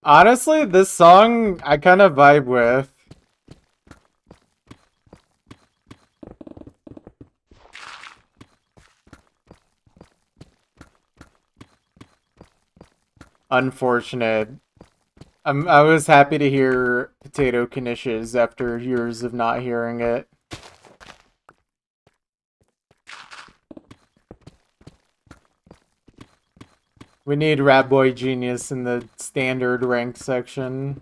Honestly, this song I kind of vibe with. Unfortunate. I was happy to hear Potato Knishes after years of not hearing it. We need Rat Boy Genius in the standard rank section.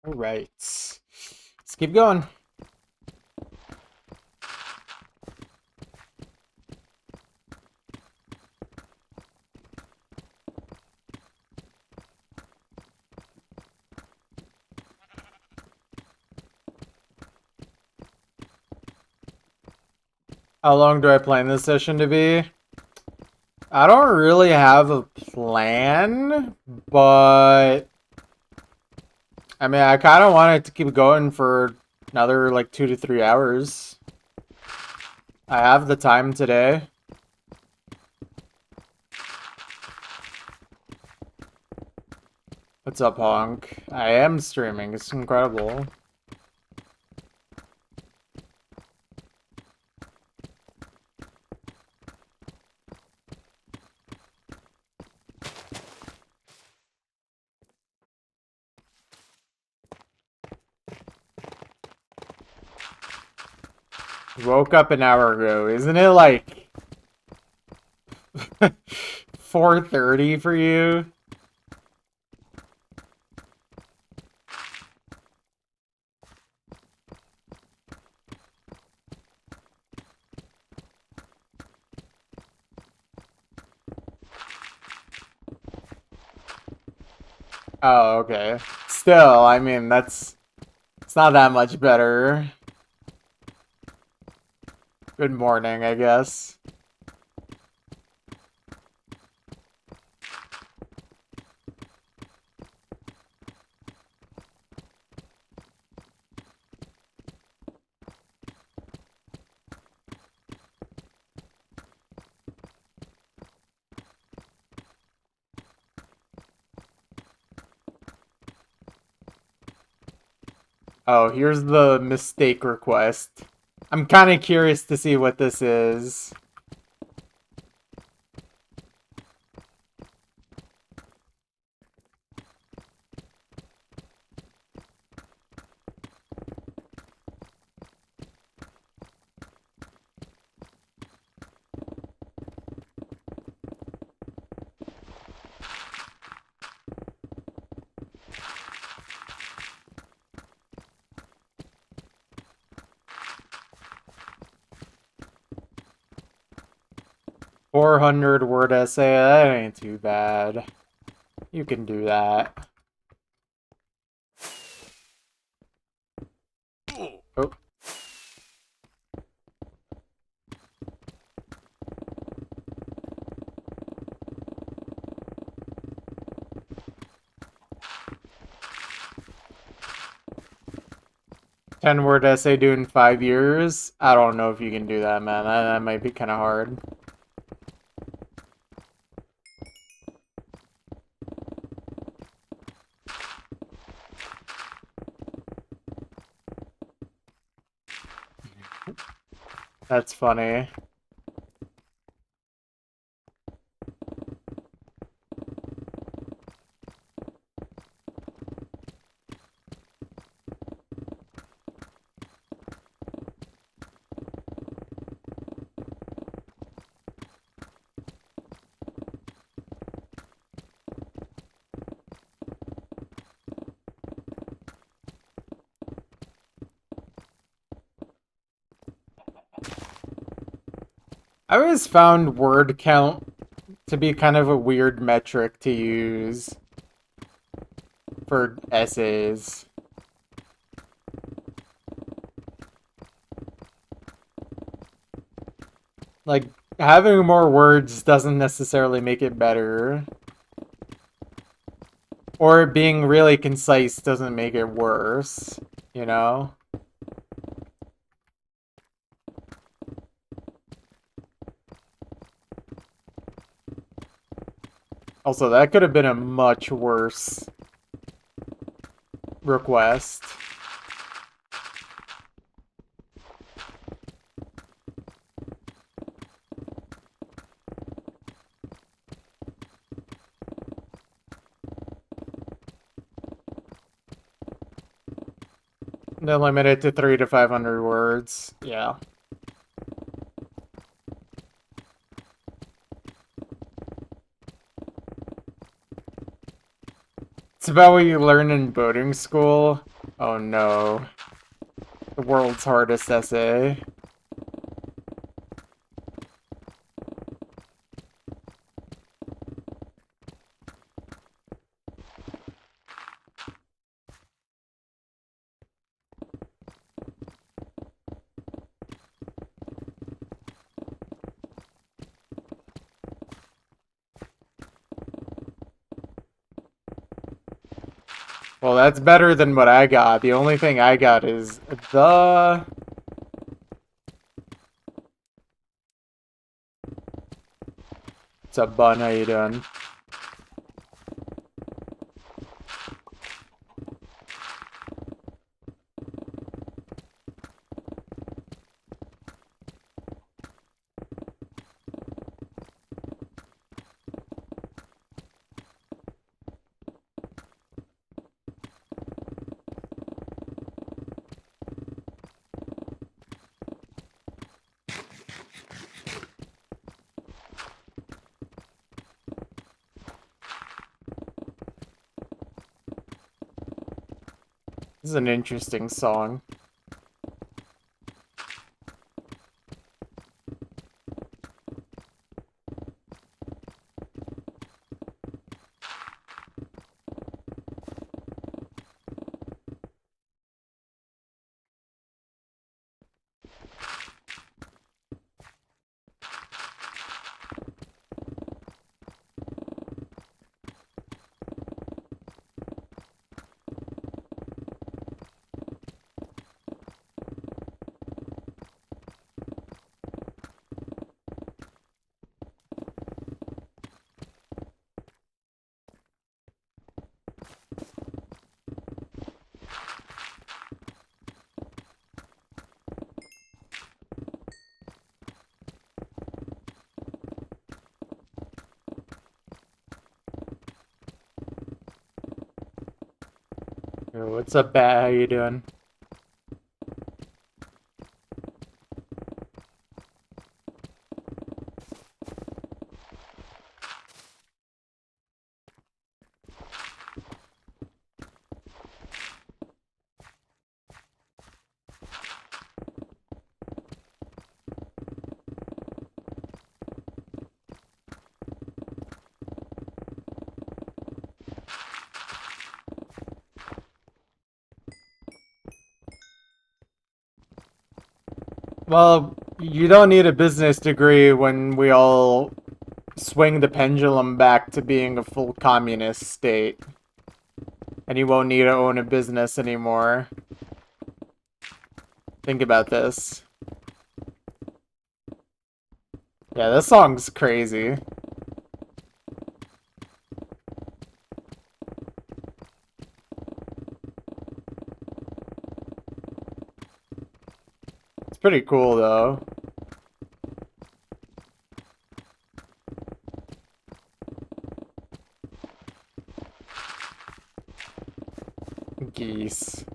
All right. Let's keep going. How long do I plan this session to be? I don't really have a plan, but I mean, I kind of want it to keep going for another like 2 to 3 hours. I have the time today. What's up, Honk? I am streaming. It's incredible. Woke up an hour ago. Isn't it like 4:30 for you? Oh, okay. Still, I mean, it's not that much better. Good morning, I guess. Oh, here's the mistake request. I'm kind of curious to see what this is. "400-word essay, that ain't too bad. You can do that." Oh. "10-word essay due in 5 years? I don't know if you can do that, man. That might be kind of hard. That's funny. I always found word count to be kind of a weird metric to use for essays. Like, having more words doesn't necessarily make it better. Or being really concise doesn't make it worse, you know? Also, that could have been a much worse request. Then limit it to 300 to 500 words. Yeah. It's about what you learn in boating school. Oh no. The world's hardest essay. Well, that's better than what I got. The only thing I got is the... What's up, Bun? How you doing? This is an interesting song. Yo, what's up, Bat? How you doing? Well, you don't need a business degree when we all swing the pendulum back to being a full communist state. And you won't need to own a business anymore. Think about this. Yeah, this song's crazy. It's pretty cool, though. Geese.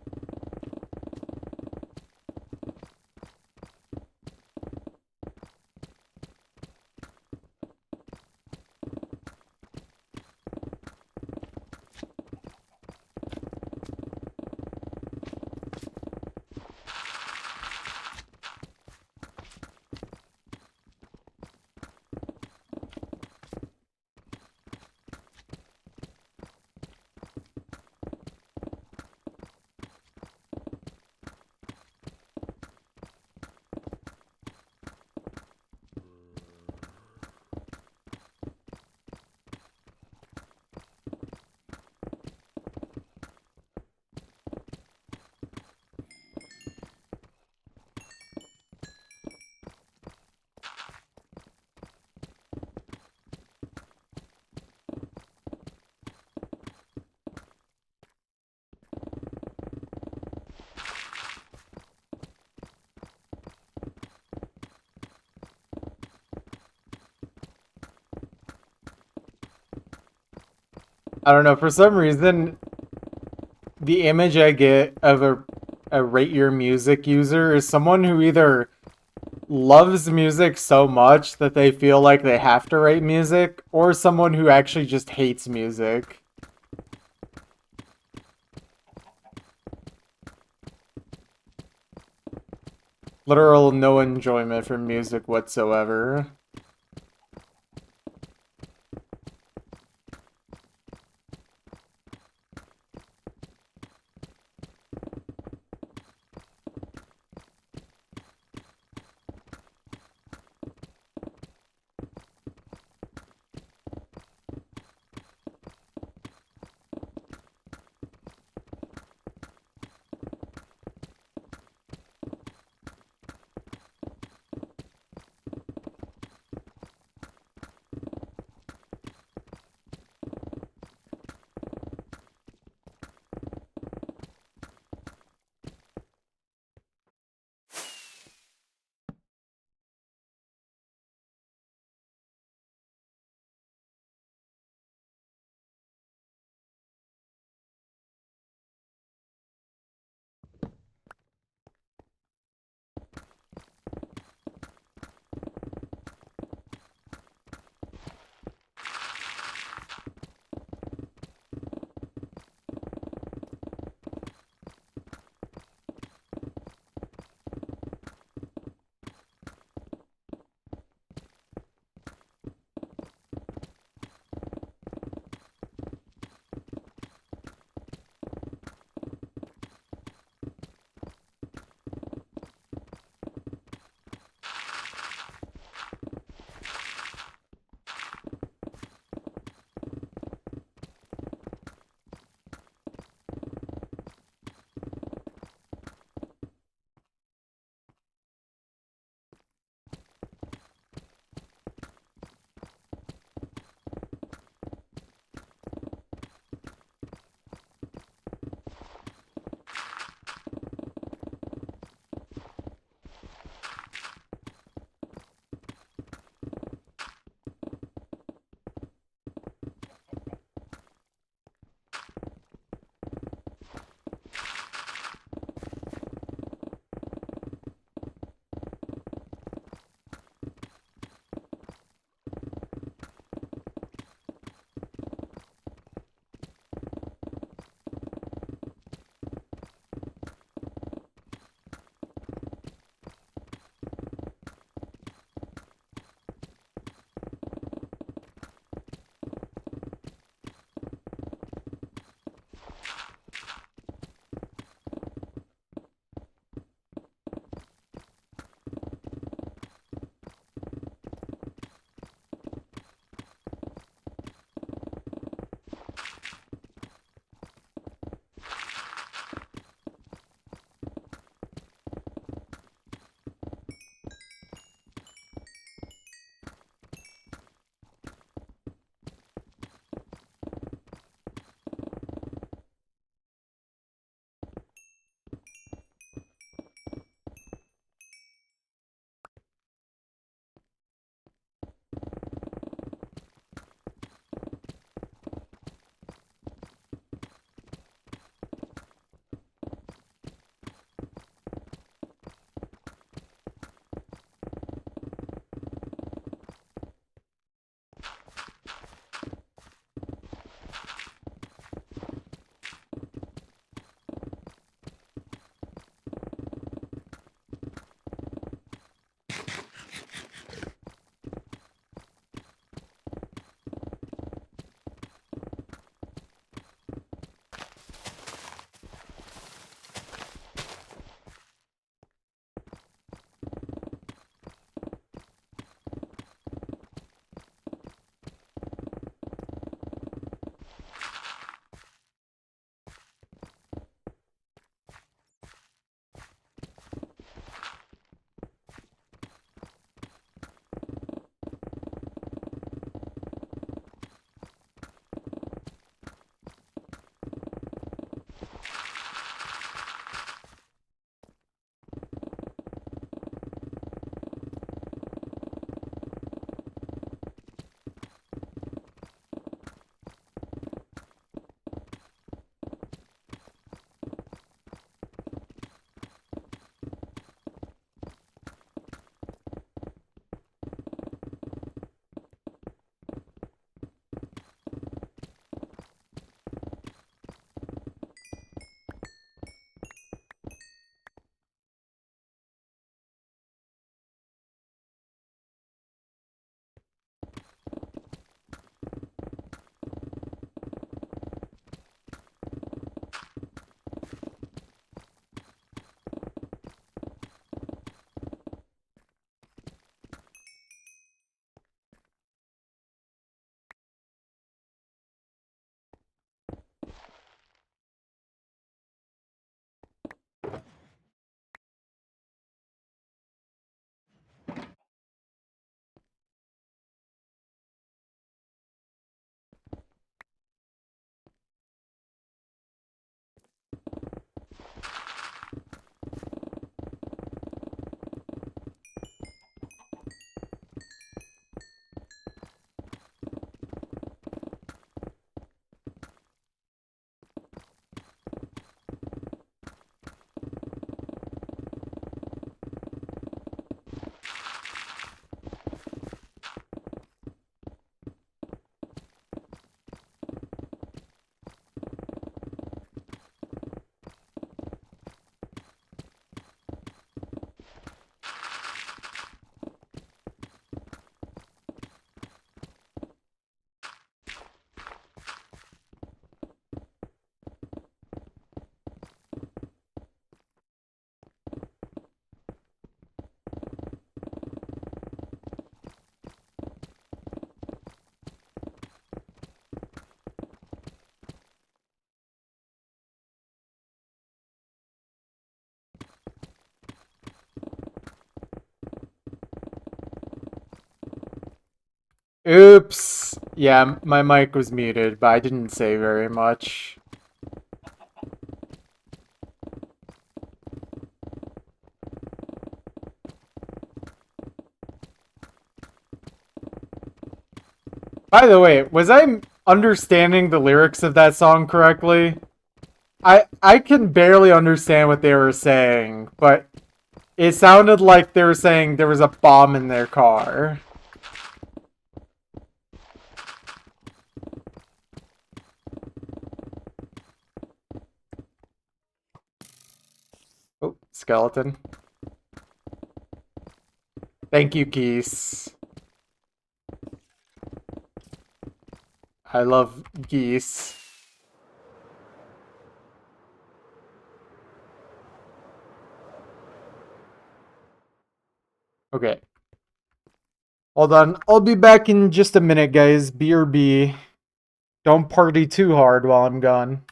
I don't know, for some reason, the image I get of a rate your music user is someone who either loves music so much that they feel like they have to rate music, or someone who actually just hates music. Literal no enjoyment from music whatsoever. Oops. Yeah, my mic was muted, but I didn't say very much. By the way, was I understanding the lyrics of that song correctly? I can barely understand what they were saying, but it sounded like they were saying there was a bomb in their car. Oh, skeleton. Thank you, geese. I love geese. Okay. Hold on. I'll be back in just a minute, guys. BRB. Don't party too hard while I'm gone.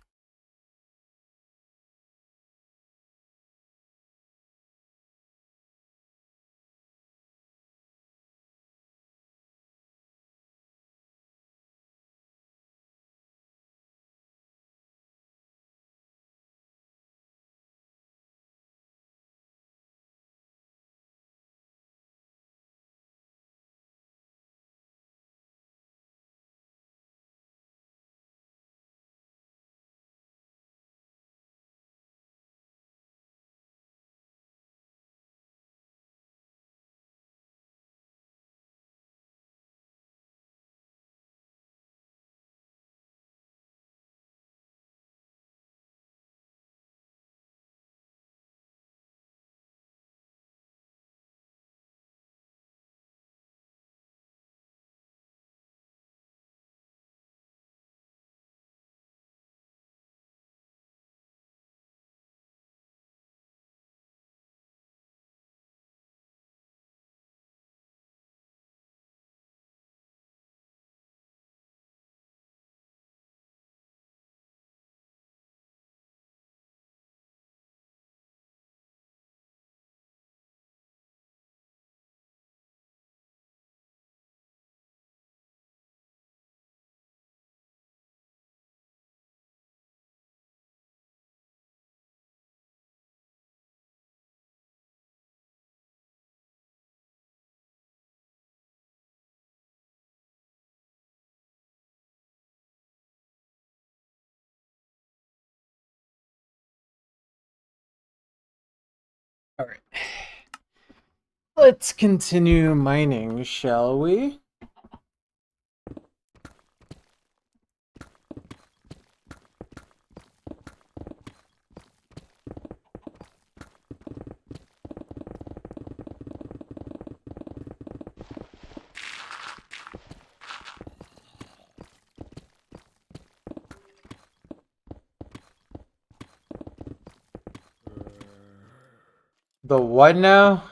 Alright. Let's continue mining, shall we? The what now?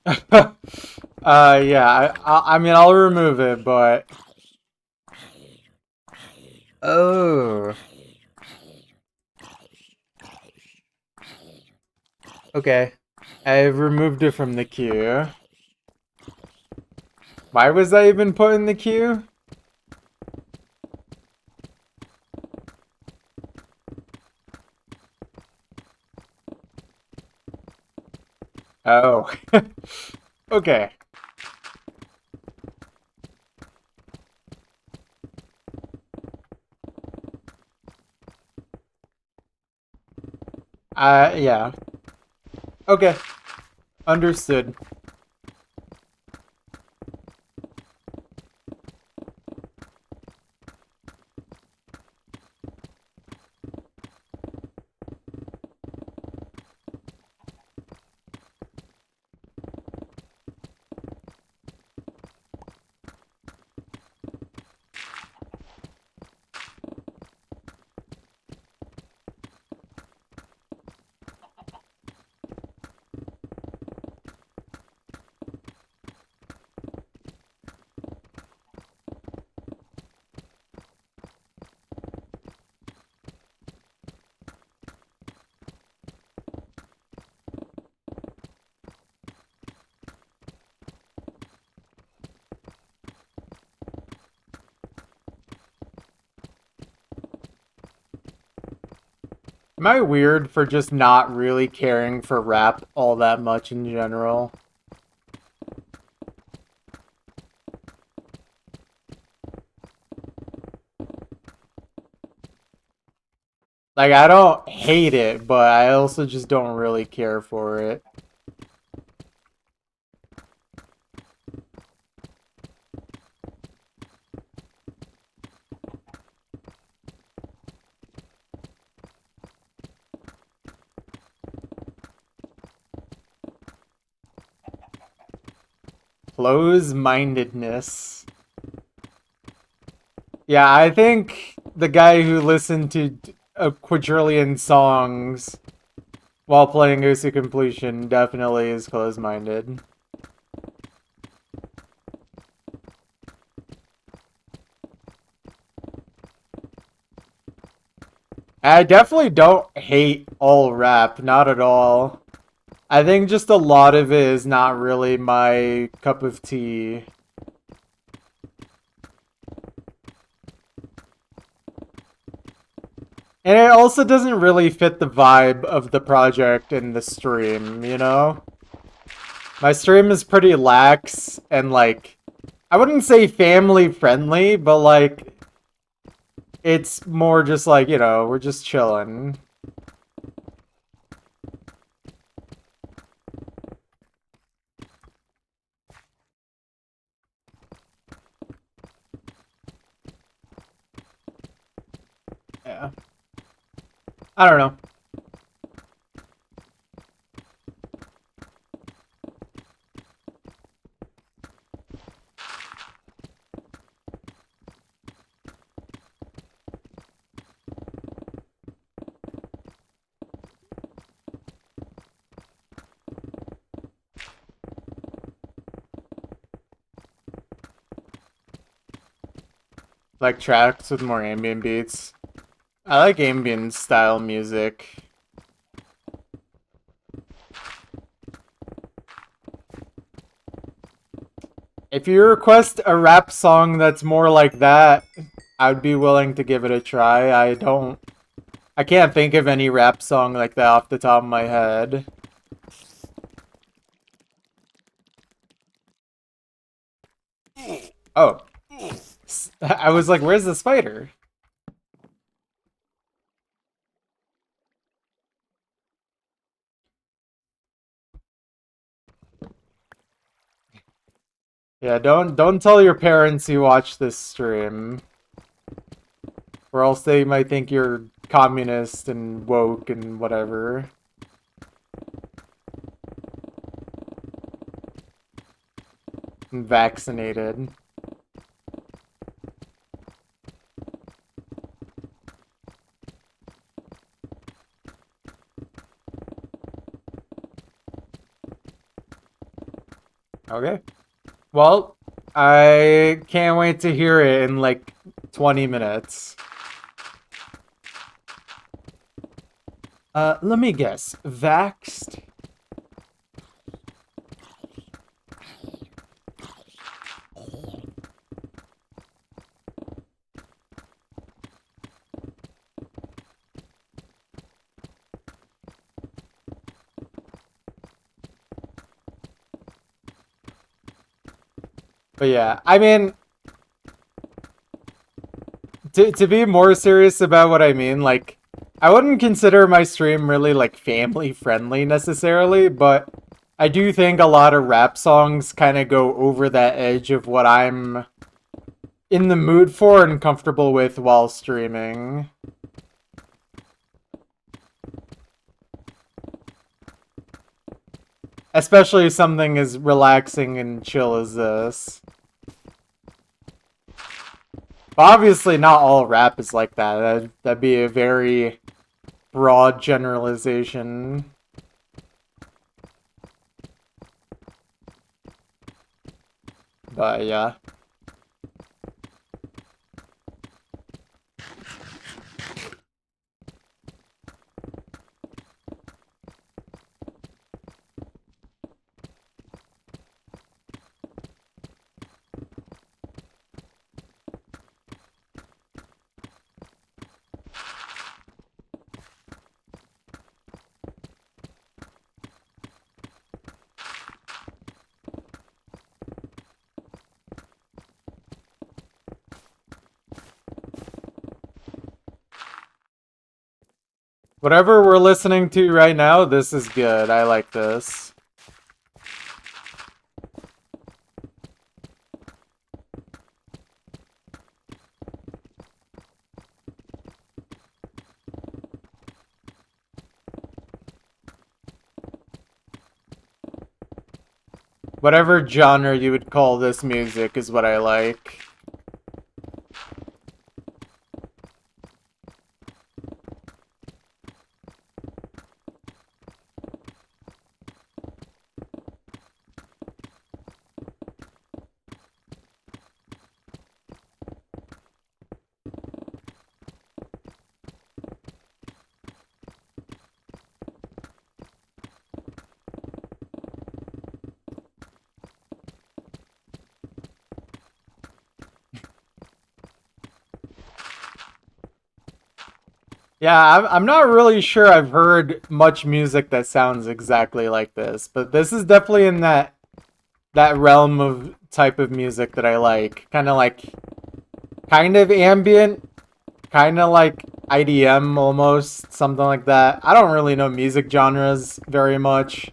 Yeah, I mean, I'll remove it, but... Oh. Okay. I've removed it from the queue. Why was I even put in the queue? Oh. Okay. Yeah. Okay. Understood. Am I weird for just not really caring for rap all that much in general? Like, I don't hate it, but I also just don't really care for it. Close-mindedness. Yeah, I think the guy who listened to a quadrillion songs while playing Goosey Completion definitely is close-minded. I definitely don't hate all rap, not at all. I think just a lot of it is not really my cup of tea. And it also doesn't really fit the vibe of the project and the stream, you know? My stream is pretty lax and, like, I wouldn't say family friendly, but, like, it's more just like, you know, we're just chilling. Yeah. I don't know. Like tracks with more ambient beats. I like ambient style music. If you request a rap song that's more like that, I'd be willing to give it a try. I can't think of any rap song like that off the top of my head. Oh. I was like, where's the spider? Yeah, don't tell your parents you watch this stream. Or else they might think you're communist and woke and whatever. And vaccinated. Okay. Well, I can't wait to hear it in like 20 minutes. Let me guess. Vaxxed? But yeah, I mean, to be more serious about what I mean, like, I wouldn't consider my stream really, like, family friendly necessarily, but I do think a lot of rap songs kind of go over that edge of what I'm in the mood for and comfortable with while streaming. Especially something as relaxing and chill as this. But obviously, not all rap is like that. That'd be a very broad generalization. But yeah. Whatever we're listening to right now, this is good. I like this. Whatever genre you would call this music is what I like. Yeah, I'm not really sure I've heard much music that sounds exactly like this, but this is definitely in that realm of type of music that I like. Kind of ambient, kind of like IDM almost, something like that. I don't really know music genres very much.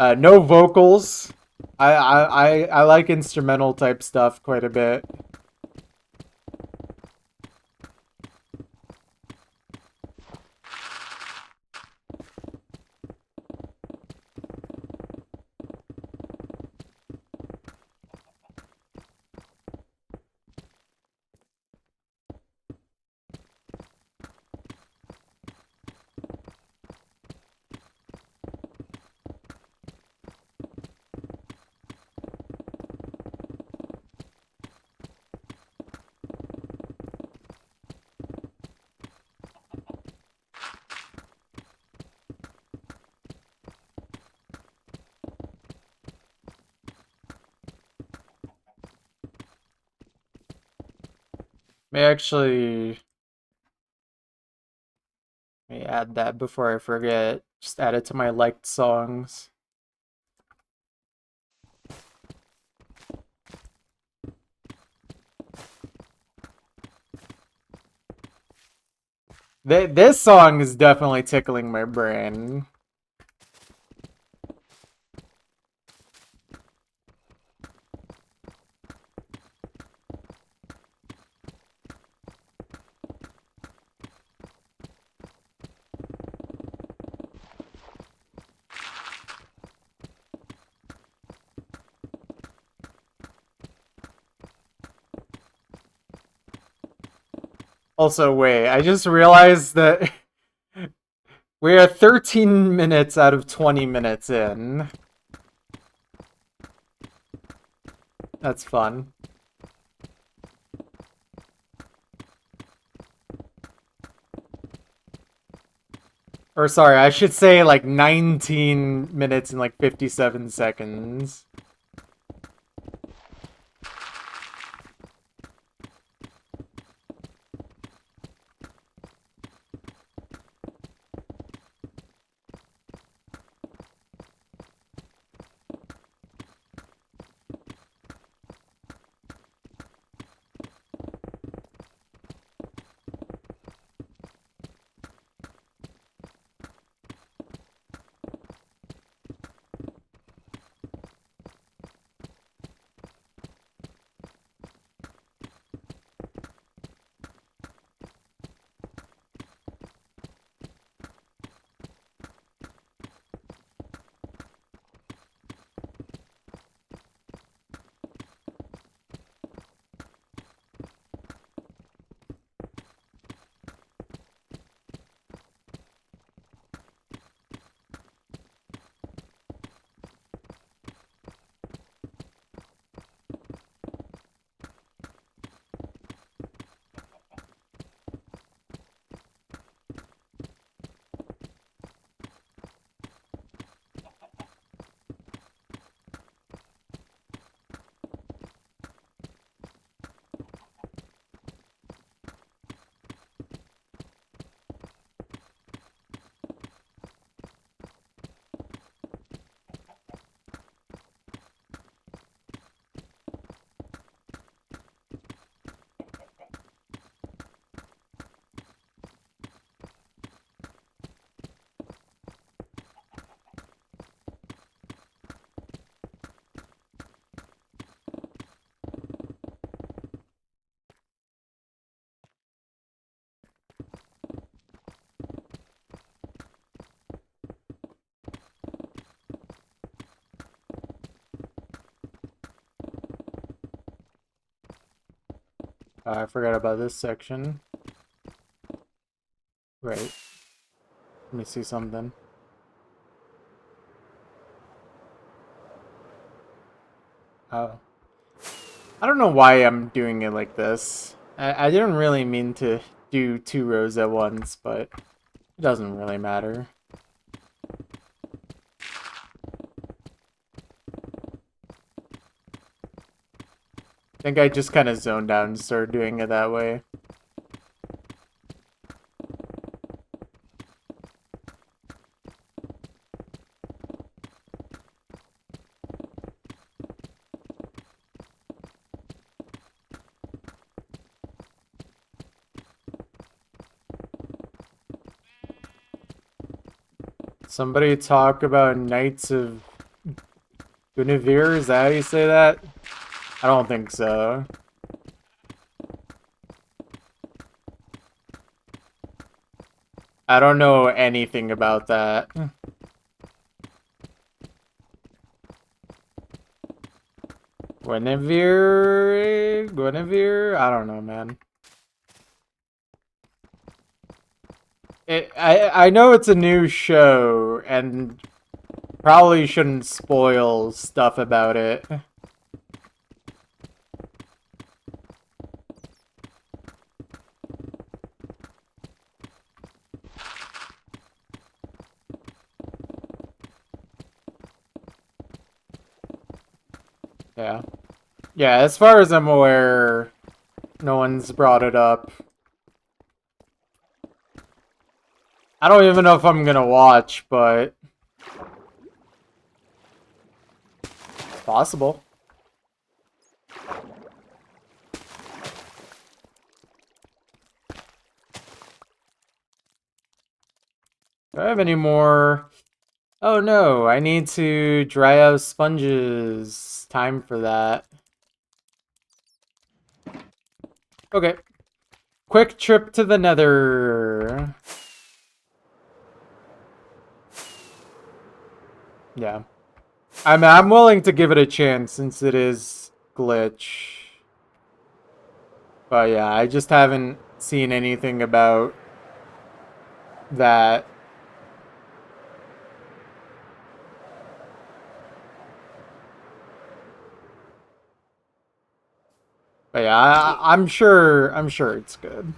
No vocals. I like instrumental type stuff quite a bit. May actually let me add that before I forget. Just add it to my liked songs. This song is definitely tickling my brain. Also, wait, I just realized that we are 13 minutes out of 20 minutes in. That's fun. Or sorry, I should say like 19 minutes and like 57 seconds. I forgot about this section. Right. Let me see something. Oh. I don't know why I'm doing it like this. I didn't really mean to do 2 rows at once, but it doesn't really matter. I think I just kind of zoned out and started doing it that way. Somebody talk about Knights of Guinevere? Is that how you say that? I don't think so. I don't know anything about that. Guinevere? I don't know, man. I know it's a new show, and probably shouldn't spoil stuff about it. Yeah. Yeah, as far as I'm aware, no one's brought it up. I don't even know if I'm gonna watch, but it's possible. Do I have any more? Oh no, I need to dry out sponges. Time for that. Okay. Quick trip to the nether. Yeah. I'm willing to give it a chance since it is glitch. But yeah, I just haven't seen anything about that. But yeah, I'm sure it's good.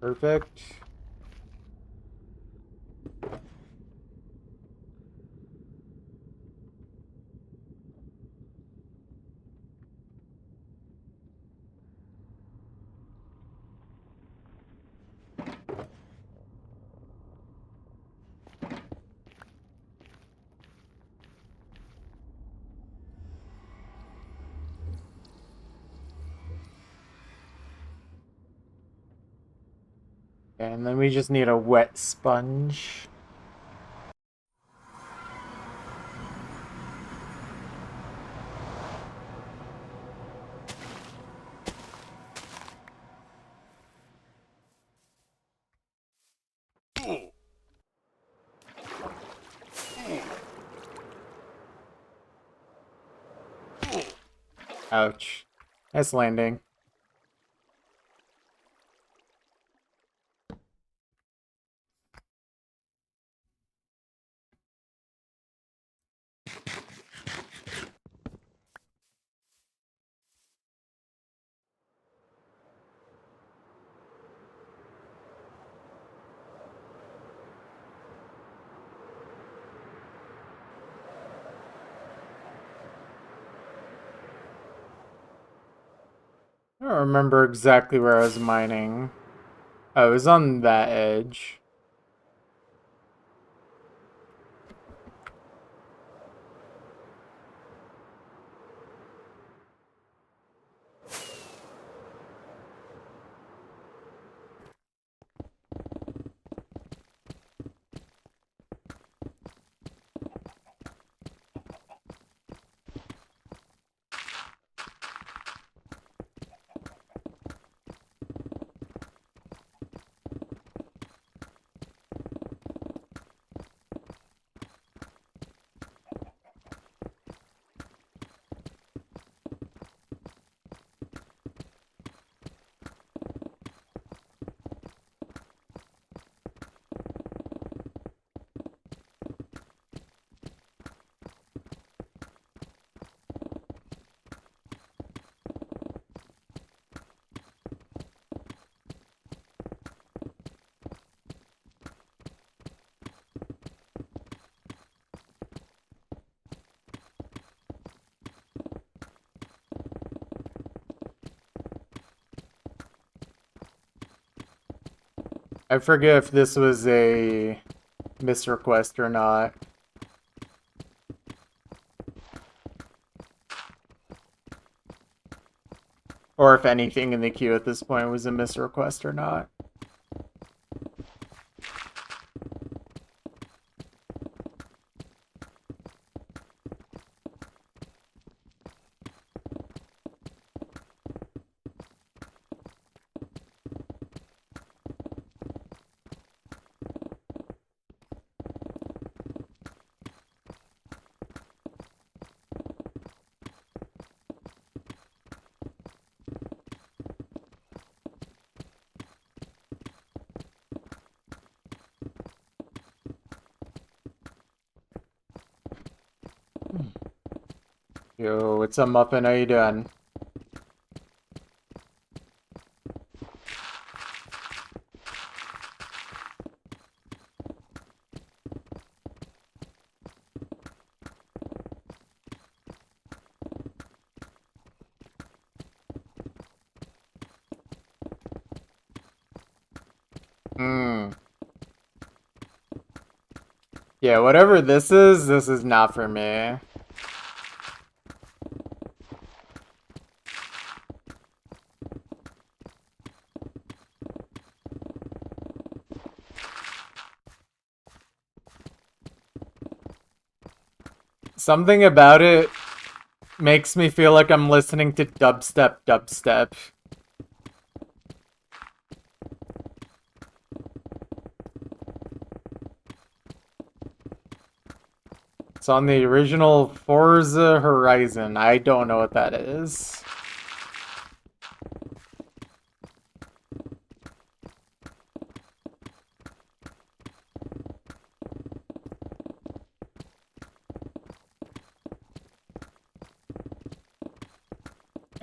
Perfect. And then we just need a wet sponge. Ouch. Nice landing. I don't remember exactly where I was mining. Oh, it was on that edge. I forget if this was a misrequest or not. Or if anything in the queue at this point was a misrequest or not. Yo, what's up, Muffin? How you doing? Hmm. Yeah, whatever this is not for me. Something about it makes me feel like I'm listening to dubstep. It's on the original Forza Horizon. I don't know what that is.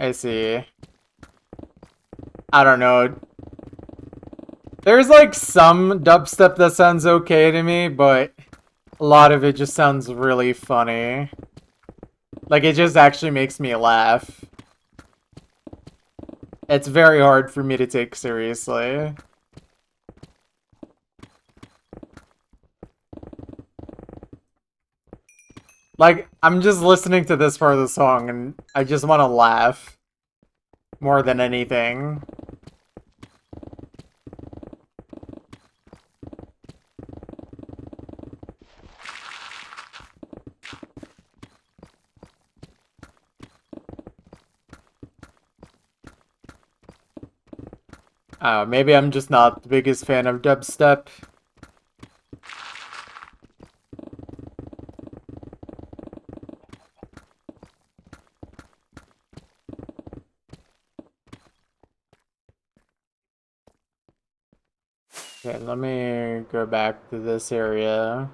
I see. I don't know. There's like some dubstep that sounds okay to me, but a lot of it just sounds really funny. Like it just actually makes me laugh. It's very hard for me to take seriously. Like, I'm just listening to this part of the song and I just want to laugh more than anything. Maybe I'm just not the biggest fan of dubstep. Okay, let me go back to this area.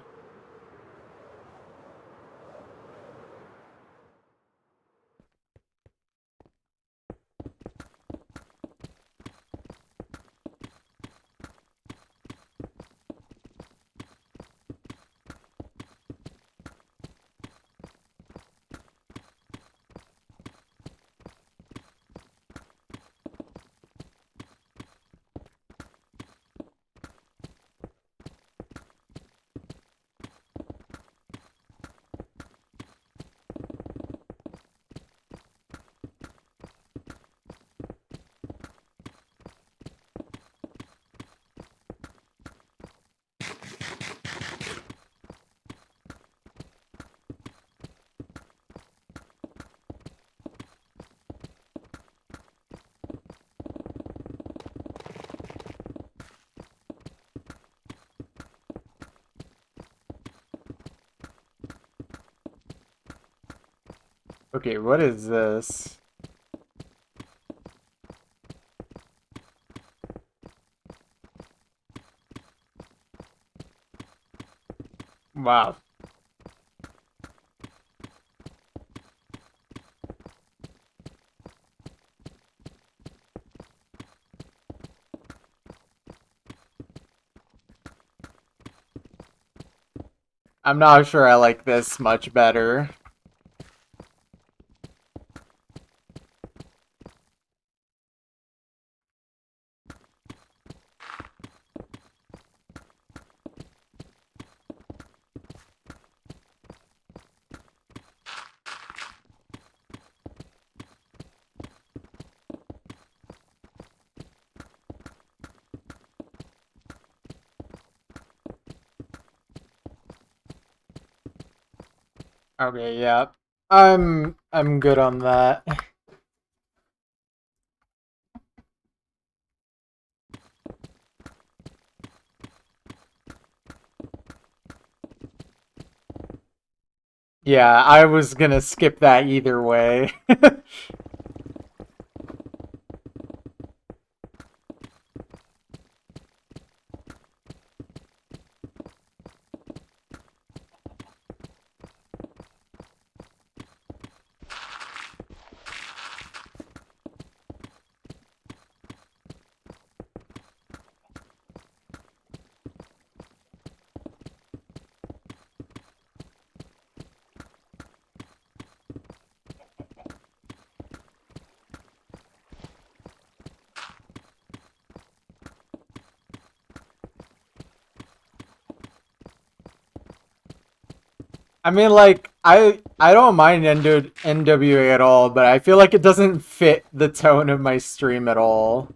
Okay, what is this? Wow. I'm not sure I like this much better. Okay, yeah. I'm good on that. Yeah, I was gonna skip that either way. I mean, like, I don't mind NWA at all, but I feel like it doesn't fit the tone of my stream at all.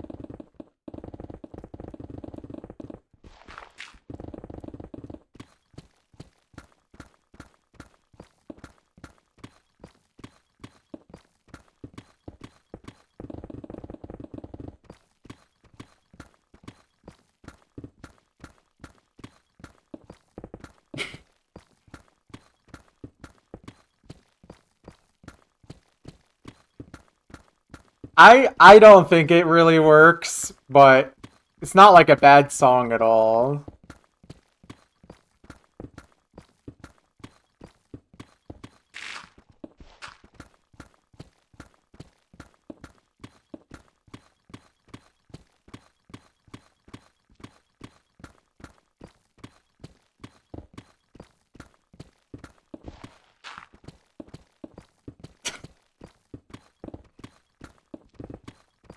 I don't think it really works, but it's not like a bad song at all.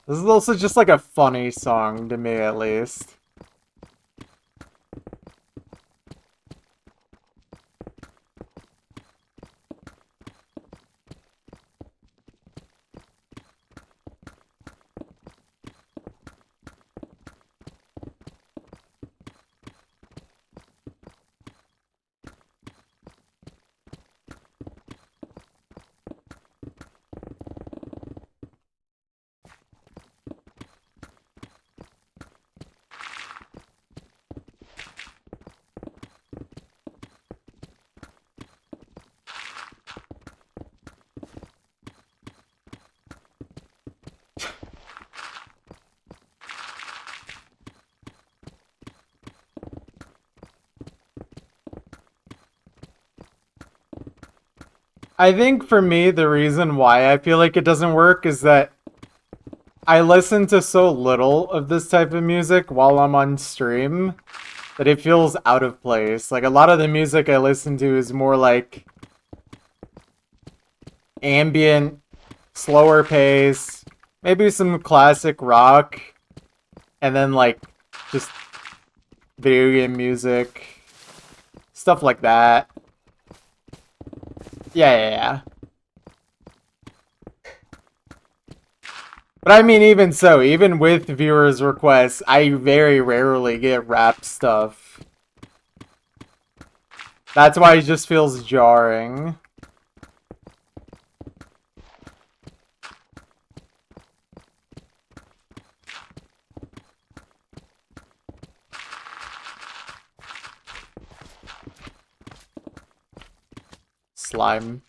This is also just like a funny song to me, at least. I think for me, the reason why I feel like it doesn't work is that I listen to so little of this type of music while I'm on stream that it feels out of place. Like a lot of the music I listen to is more like ambient, slower pace, maybe some classic rock, and then like just video game music, stuff like that. Yeah. But I mean, even so, even with viewers' requests, I very rarely get rap stuff. That's why it just feels jarring. Slime.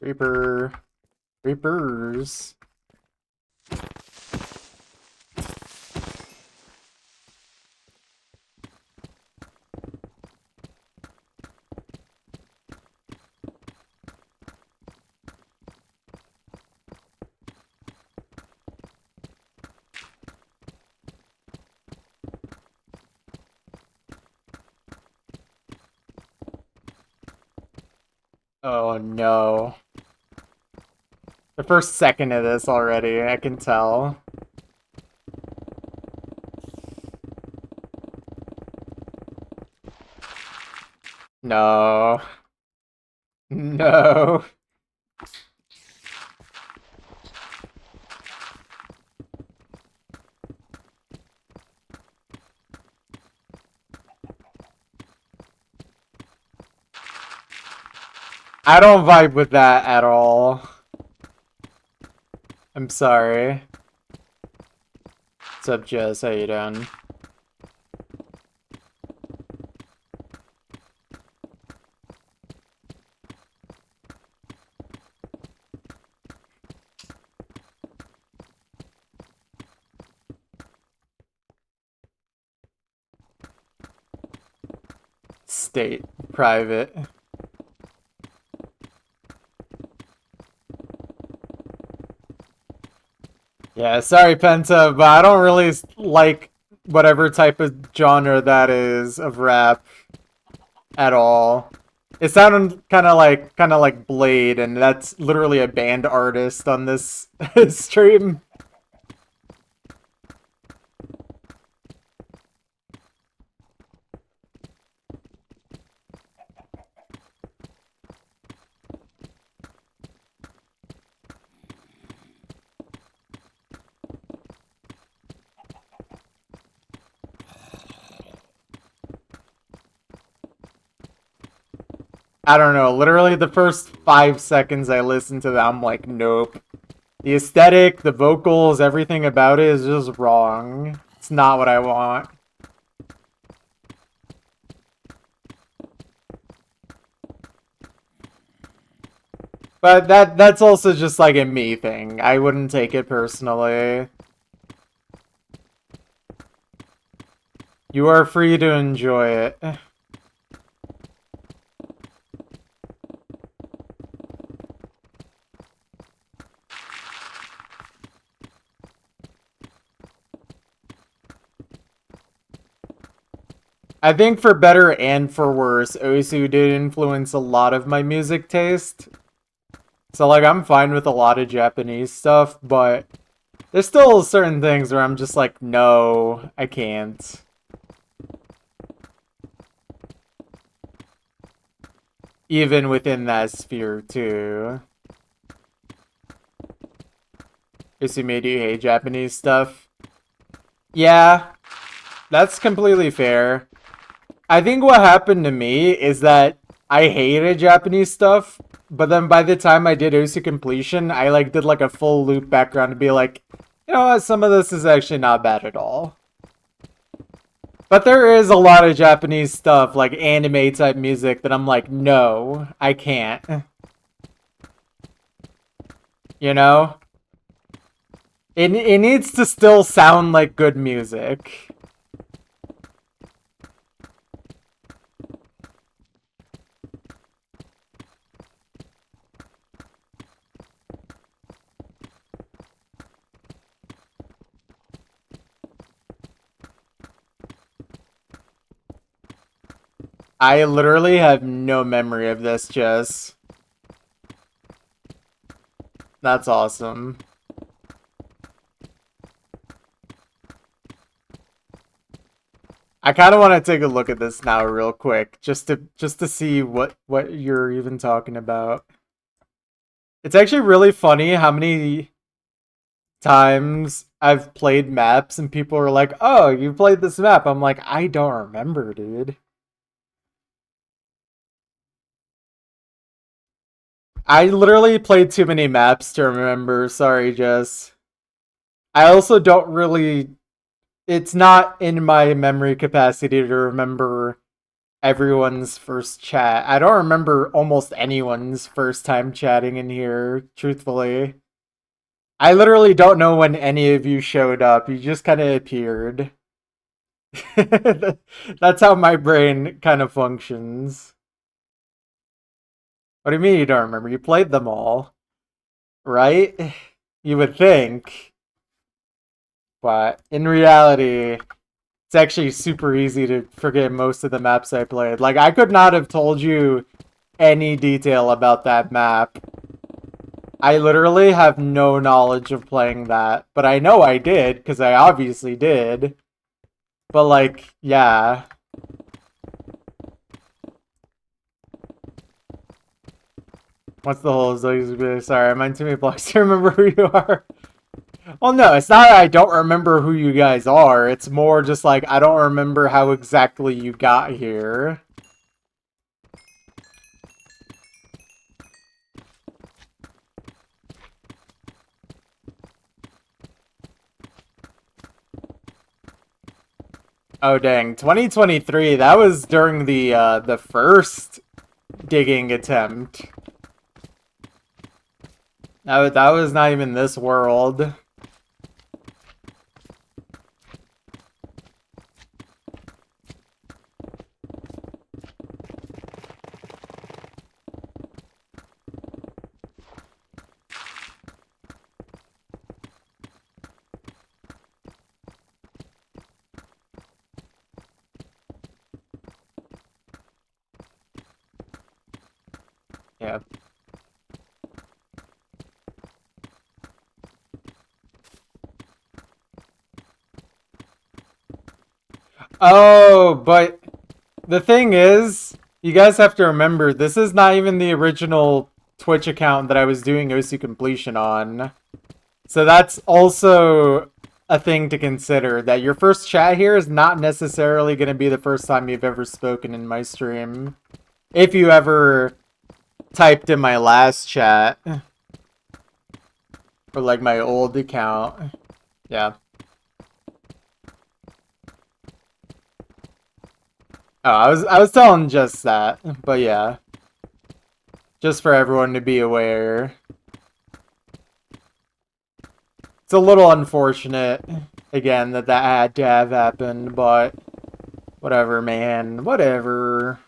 Reaper. Reapers. Oh no. The first second of this already, I can tell. No. No. I don't vibe with that at all. I'm sorry. What's up, Jess? How you doing? State. Private. Yeah, sorry, Penta, but I don't really like whatever type of genre that is of rap at all. It sounded kind of like Blade, and that's literally a band artist on this stream. I don't know. Literally, the first 5 seconds I listened to that, I'm like, nope. The aesthetic, the vocals, everything about it is just wrong. It's not what I want. But that's also just like a me thing. I wouldn't take it personally. You are free to enjoy it. I think for better and for worse, Osu did influence a lot of my music taste. So, like, I'm fine with a lot of Japanese stuff, but there's still certain things where I'm just like, no, I can't. Even within that sphere, too. Osu made you hate Japanese stuff? Yeah, that's completely fair. I think what happened to me is that I hated Japanese stuff, but then by the time I did Osu completion, I like did like a full loop background to be like, you know what, some of this is actually not bad at all. But there is a lot of Japanese stuff, like anime type music, that I'm like, no, I can't. You know? It needs to still sound like good music. I literally have no memory of this, Jess. That's awesome. I kind of want to take a look at this now real quick, just to see what you're even talking about. It's actually really funny how many times I've played maps and people are like, "Oh, you played this map." I'm like, "I don't remember, dude." I literally played too many maps to remember. Sorry, Jess. I also don't really. It's not in my memory capacity to remember everyone's first chat. I don't remember almost anyone's first time chatting in here, truthfully. I literally don't know when any of you showed up. You just kind of appeared. That's how my brain kind of functions. What do you mean you don't remember? You played them all, right? You would think. But in reality, it's actually super easy to forget most of the maps I played. Like, I could not have told you any detail about that map. I literally have no knowledge of playing that, but I know I did, because I obviously did. But, like, yeah. What's the whole sorry, I'm on too many blocks to remember who you are. Well, no, it's not that I don't remember who you guys are. It's more just like I don't remember how exactly you got here. Oh dang, 2023. That was during the first digging attempt. That was not even this world. Yeah. Oh, but the thing is, you guys have to remember, this is not even the original Twitch account that I was doing OC completion on. So that's also a thing to consider, that your first chat here is not necessarily going to be the first time you've ever spoken in my stream. If you ever typed in my last chat. Or like my old account. Yeah. Oh, I was telling just that, but yeah. Just for everyone to be aware. It's a little unfortunate, again, that had to have happened, but whatever, man. Whatever.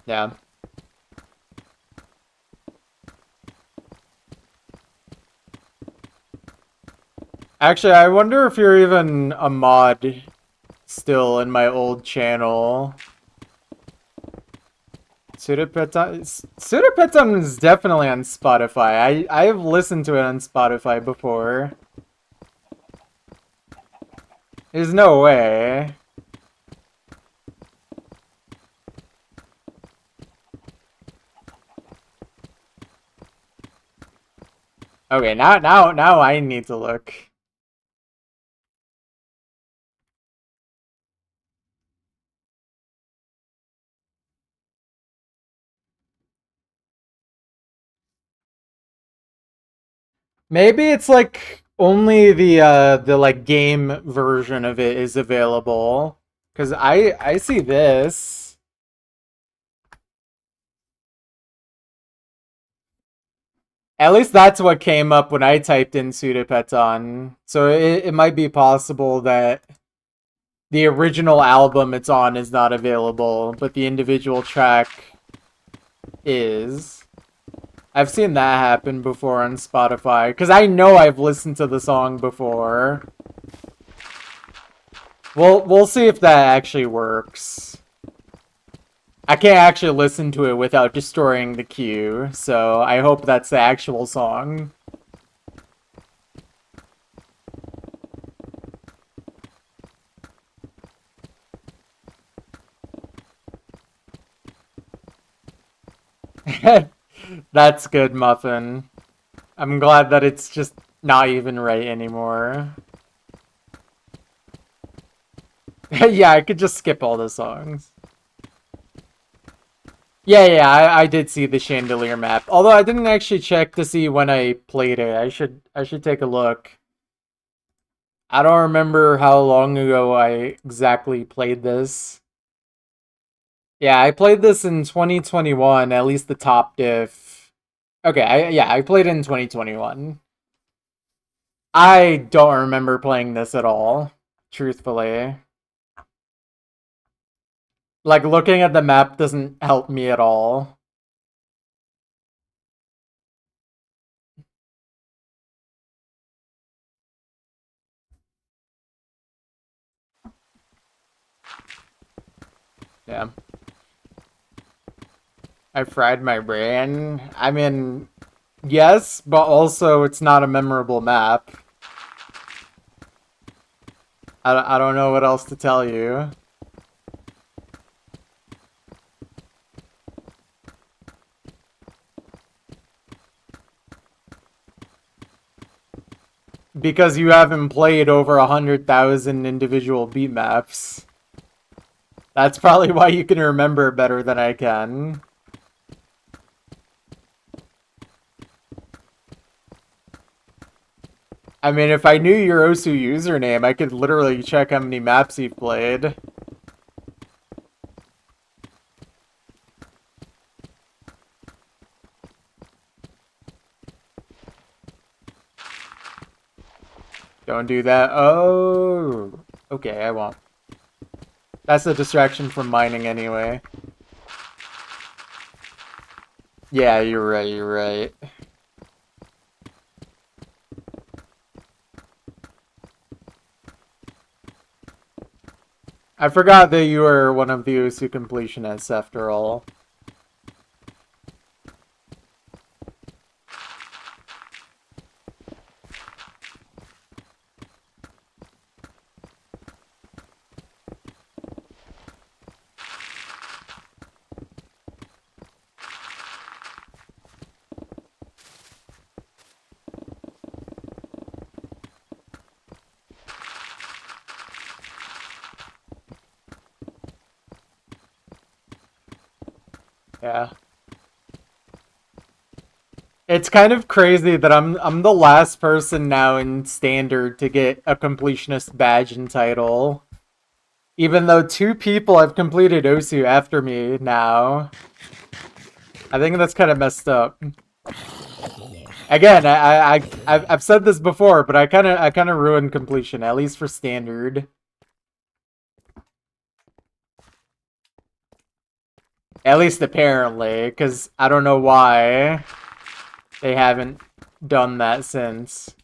Yeah. Actually, I wonder if you're even a mod still in my old channel. Pseudopeton is definitely on Spotify. I have listened to it on Spotify before. There's no way. Okay, now I need to look. Maybe it's like only the like game version of it is available. 'Cause I see this. At least that's what came up when I typed in Pseudopeton. So it might be possible that the original album it's on is not available, but the individual track is. I've seen that happen before on Spotify, because I know I've listened to the song before. We'll see if that actually works. I can't actually listen to it without destroying the queue, so I hope that's the actual song. That's good, Muffin. I'm glad that it's just not even right anymore. Yeah, I could just skip all the songs. Yeah, I did see the Chandelier map. Although I didn't actually check to see when I played it. I should take a look. I don't remember how long ago I exactly played this. Yeah, I played this in 2021, at least the top diff. Okay, I played it in 2021. I don't remember playing this at all, truthfully. Like, looking at the map doesn't help me at all. Yeah. I fried my brain. I mean, yes, but also it's not a memorable map. I don't know what else to tell you. Because you haven't played over 100,000 individual beat maps. That's probably why you can remember better than I can. I mean, if I knew your Osu username, I could literally check how many maps you've played. Don't do that. Oh, okay, I won't. That's a distraction from mining anyway. Yeah, you're right, you're right. I forgot that you were one of the Osu completionists after all. Yeah. It's kind of crazy that I'm the last person now in standard to get a completionist badge and title. Even though 2 people have completed Osu after me now. I think that's kind of messed up. Again, I've said this before, but I kind of ruined completion, at least for standard. At least apparently, because I don't know why they haven't done that since.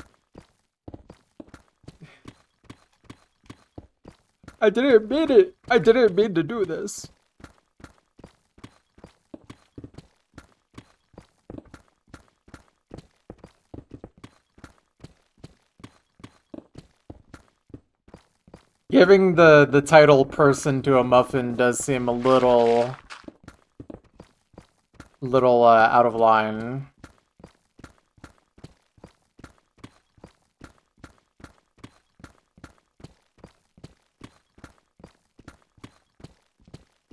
I didn't mean it. I didn't mean to do this. Giving the title person to a muffin does seem a little out of line.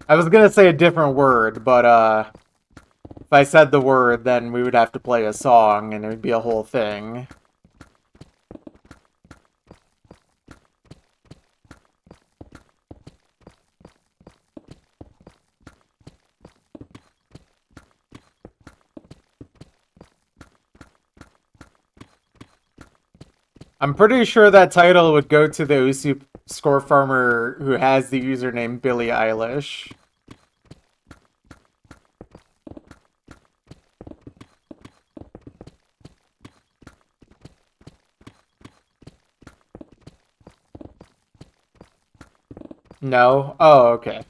I was gonna say a different word, but if I said the word, then we would have to play a song, and it would be a whole thing. I'm pretty sure that title would go to the Osu score farmer who has the username Billie Eilish. No? Oh, okay.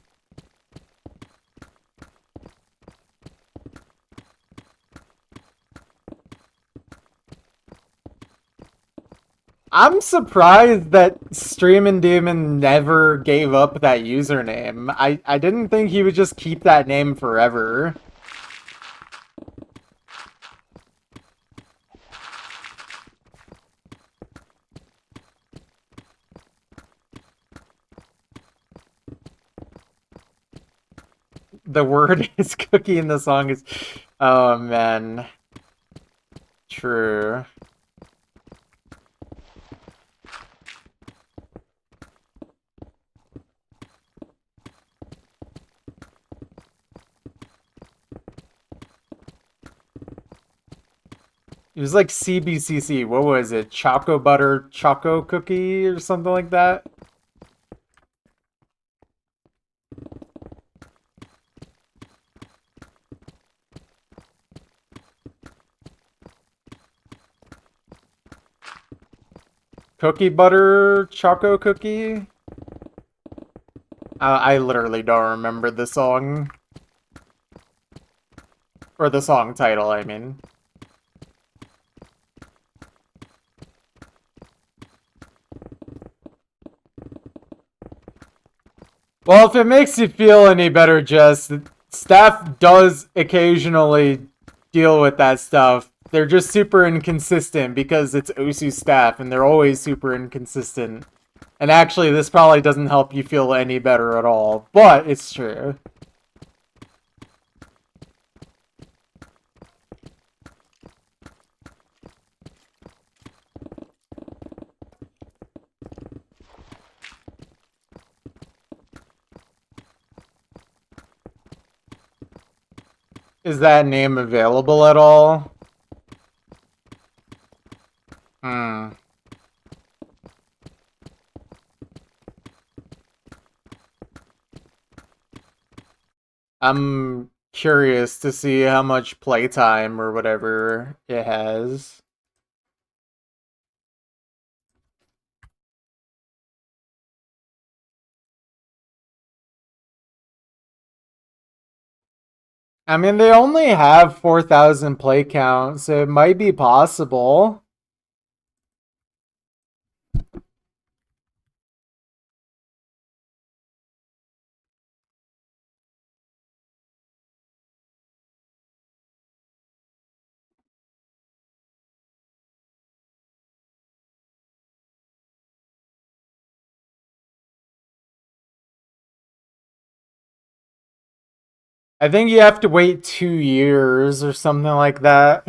I'm surprised that Streamin' Demon never gave up that username. I didn't think he would just keep that name forever. The word is cookie and the song is... Oh, man. True. It was like CBCC. What was it? Choco Butter Choco Cookie or something like that? Cookie Butter Choco Cookie? I literally don't remember the song. Or the song title, I mean. Well, if it makes you feel any better, Jess, staff does occasionally deal with that stuff. They're just super inconsistent because it's Osu staff, and they're always super inconsistent. And actually, this probably doesn't help you feel any better at all, but it's true. Is that name available at all? Hmm. I'm curious to see how much playtime or whatever it has. I mean, they only have 4,000 play count, so it might be possible. I think you have to wait 2 years or something like that.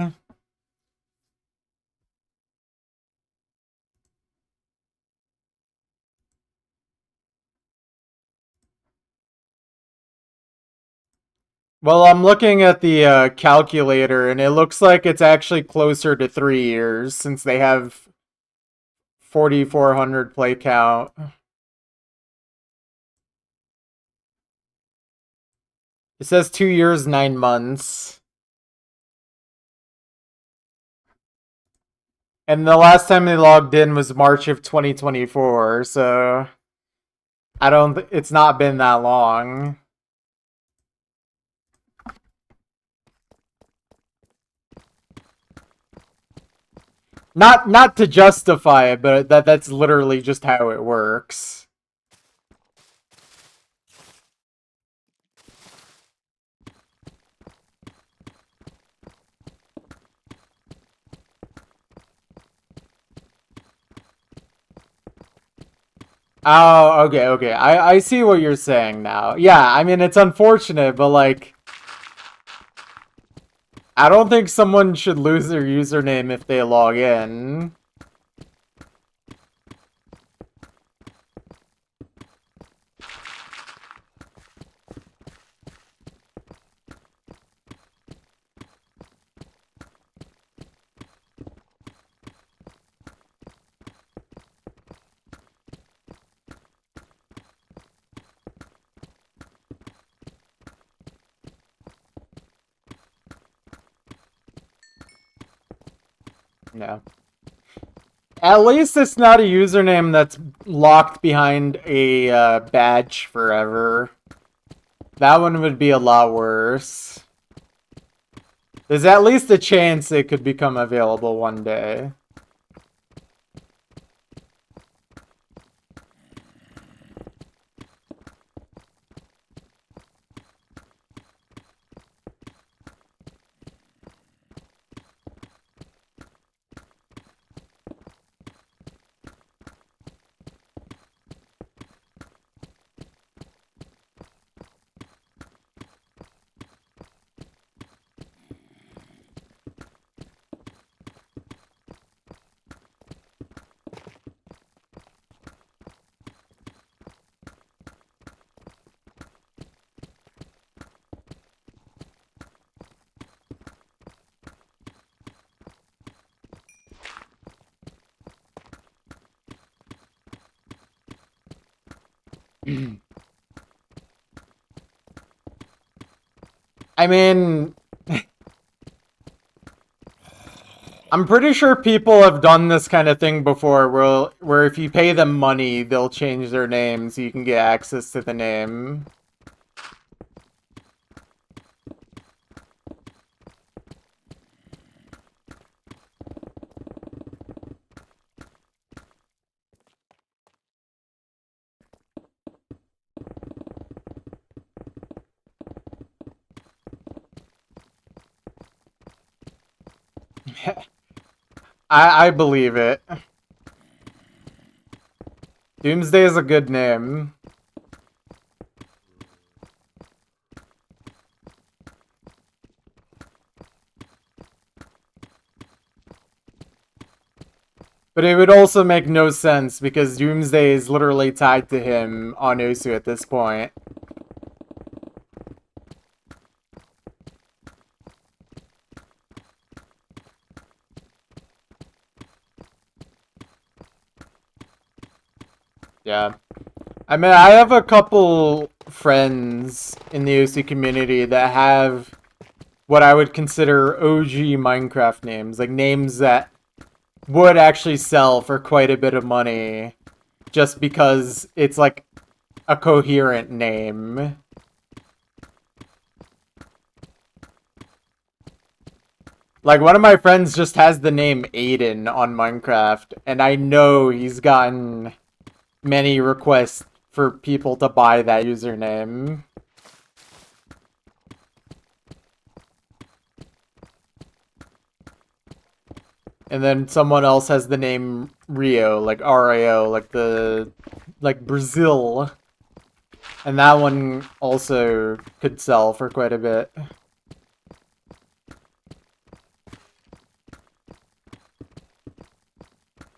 Well, I'm looking at the calculator, and it looks like it's actually closer to 3 years since they have 4,400 play count. It says 2 years, 9 months. And the last time they logged in was March of 2024, so I don't. It's not been that long. Not to justify it, but that's literally just how it works. Oh, okay, okay. I see what you're saying now. Yeah, I mean it's unfortunate, but like I don't think someone should lose their username if they log in. No. At least it's not a username that's locked behind a badge forever. That one would be a lot worse. There's at least a chance it could become available one day. I mean, I'm pretty sure people have done this kind of thing before, where if you pay them money, they'll change their name so you can get access to the name. I believe it. Doomsday is a good name. But it would also make no sense because Doomsday is literally tied to him on Osu at this point. Yeah. I mean, I have a couple friends in the OC community that have what I would consider OG Minecraft names, like names that would actually sell for quite a bit of money just because it's like a coherent name. Like one of my friends just has the name Aiden on Minecraft, and I know he's gotten many requests for people to buy that username. And then someone else has the name Rio, like RIO, like Brazil. And that one also could sell for quite a bit.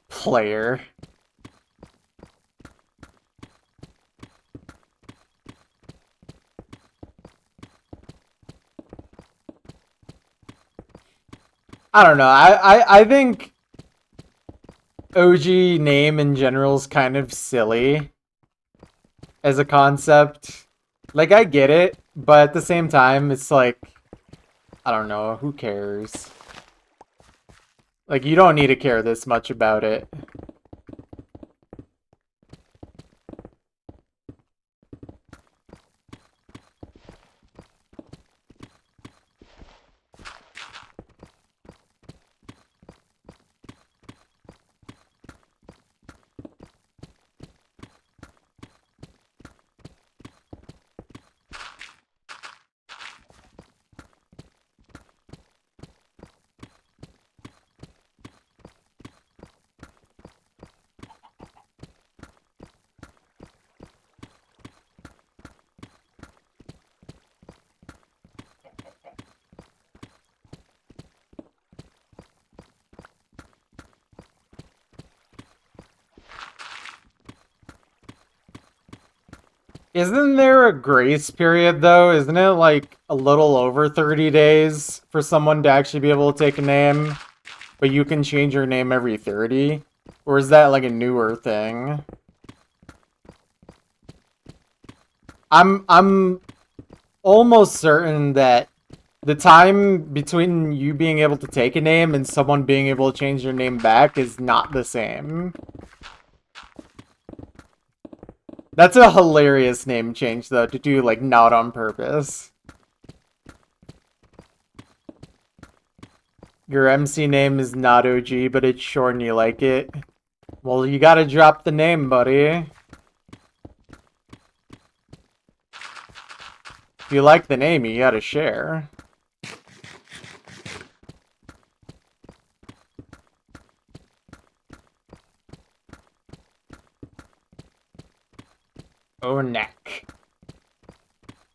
Player. I don't know. I think OG name in general is kind of silly as a concept. Like, I get it, but at the same time, it's like, I don't know, who cares? Like, you don't need to care this much about it. Isn't there a grace period though? Isn't it like a little over 30 days for someone to actually be able to take a name? But you can change your name every 30? Or is that like a newer thing? I'm almost certain that the time between you being able to take a name and someone being able to change their name back is not the same. That's a hilarious name change, though, to do, like, not on purpose. Your MC name is not OG, but it's short and you like it. Well, you gotta drop the name, buddy. If you like the name, you gotta share. Oh, neck.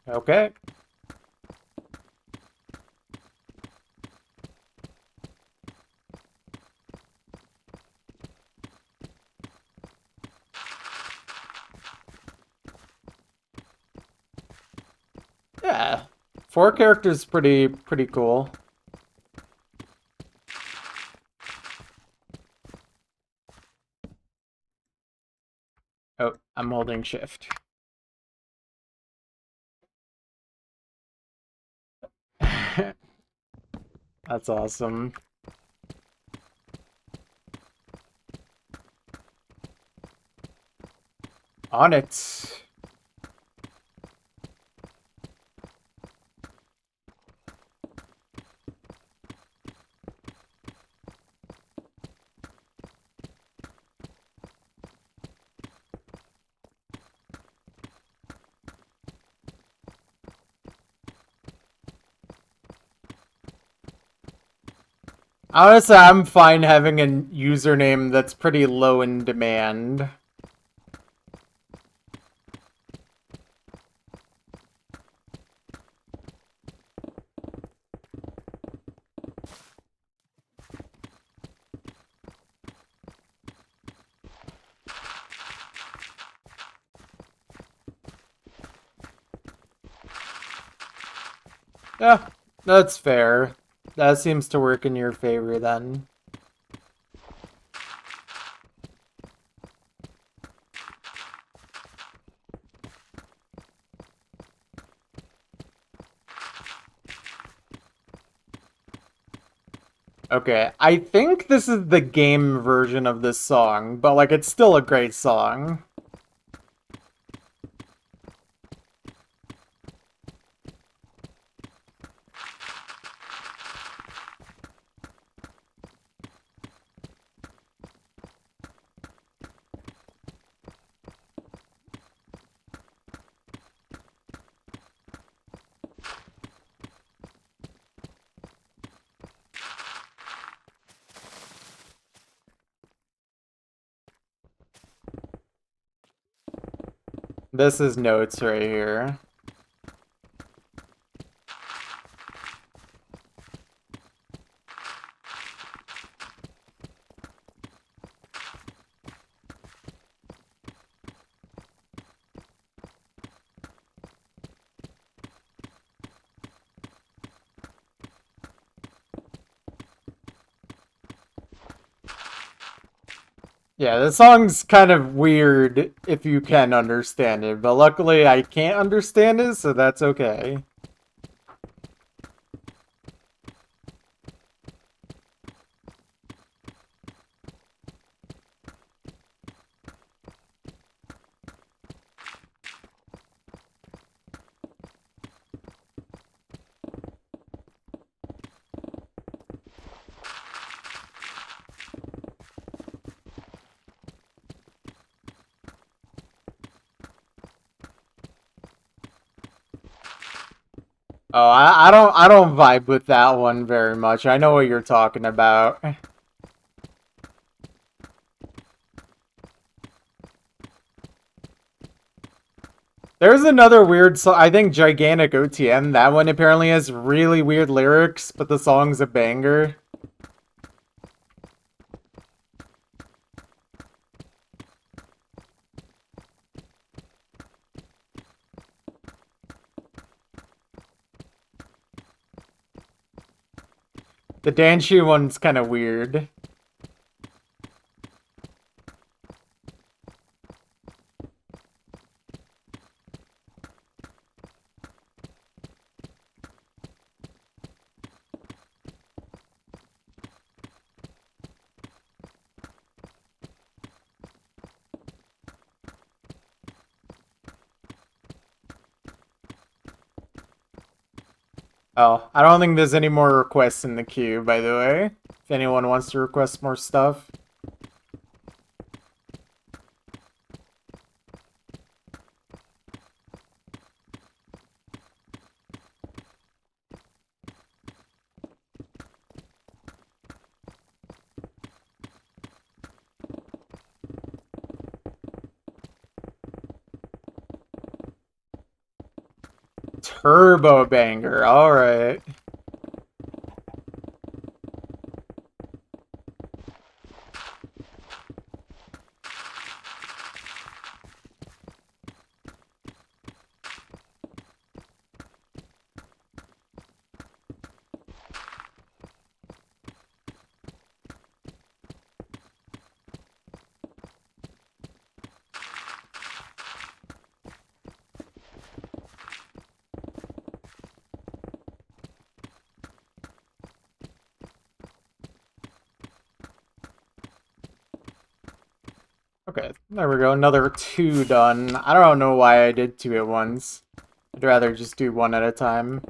Okay. Yeah. 4 characters pretty cool. Oh, I'm holding shift. That's awesome. On it. Honestly, I'm fine having a username that's pretty low in demand. Yeah, that's fair. That seems to work in your favor then. Okay, I think this is the game version of this song, but like it's still a great song. This is notes right here. Yeah, the song's kind of weird if you can understand it, but luckily I can't understand it, so that's okay. Oh, I don't vibe with that one very much. I know what you're talking about. There's another weird song, I think Gigantic OTM. That one apparently has really weird lyrics, but the song's a banger. The Danshi one's kind of weird. Oh, I don't think there's any more requests in the queue, by the way. If anyone wants to request more stuff. Turbo banger, alright. Okay, there we go. Another 2 done. I don't know why I did 2 at once. I'd rather just do 1 at a time.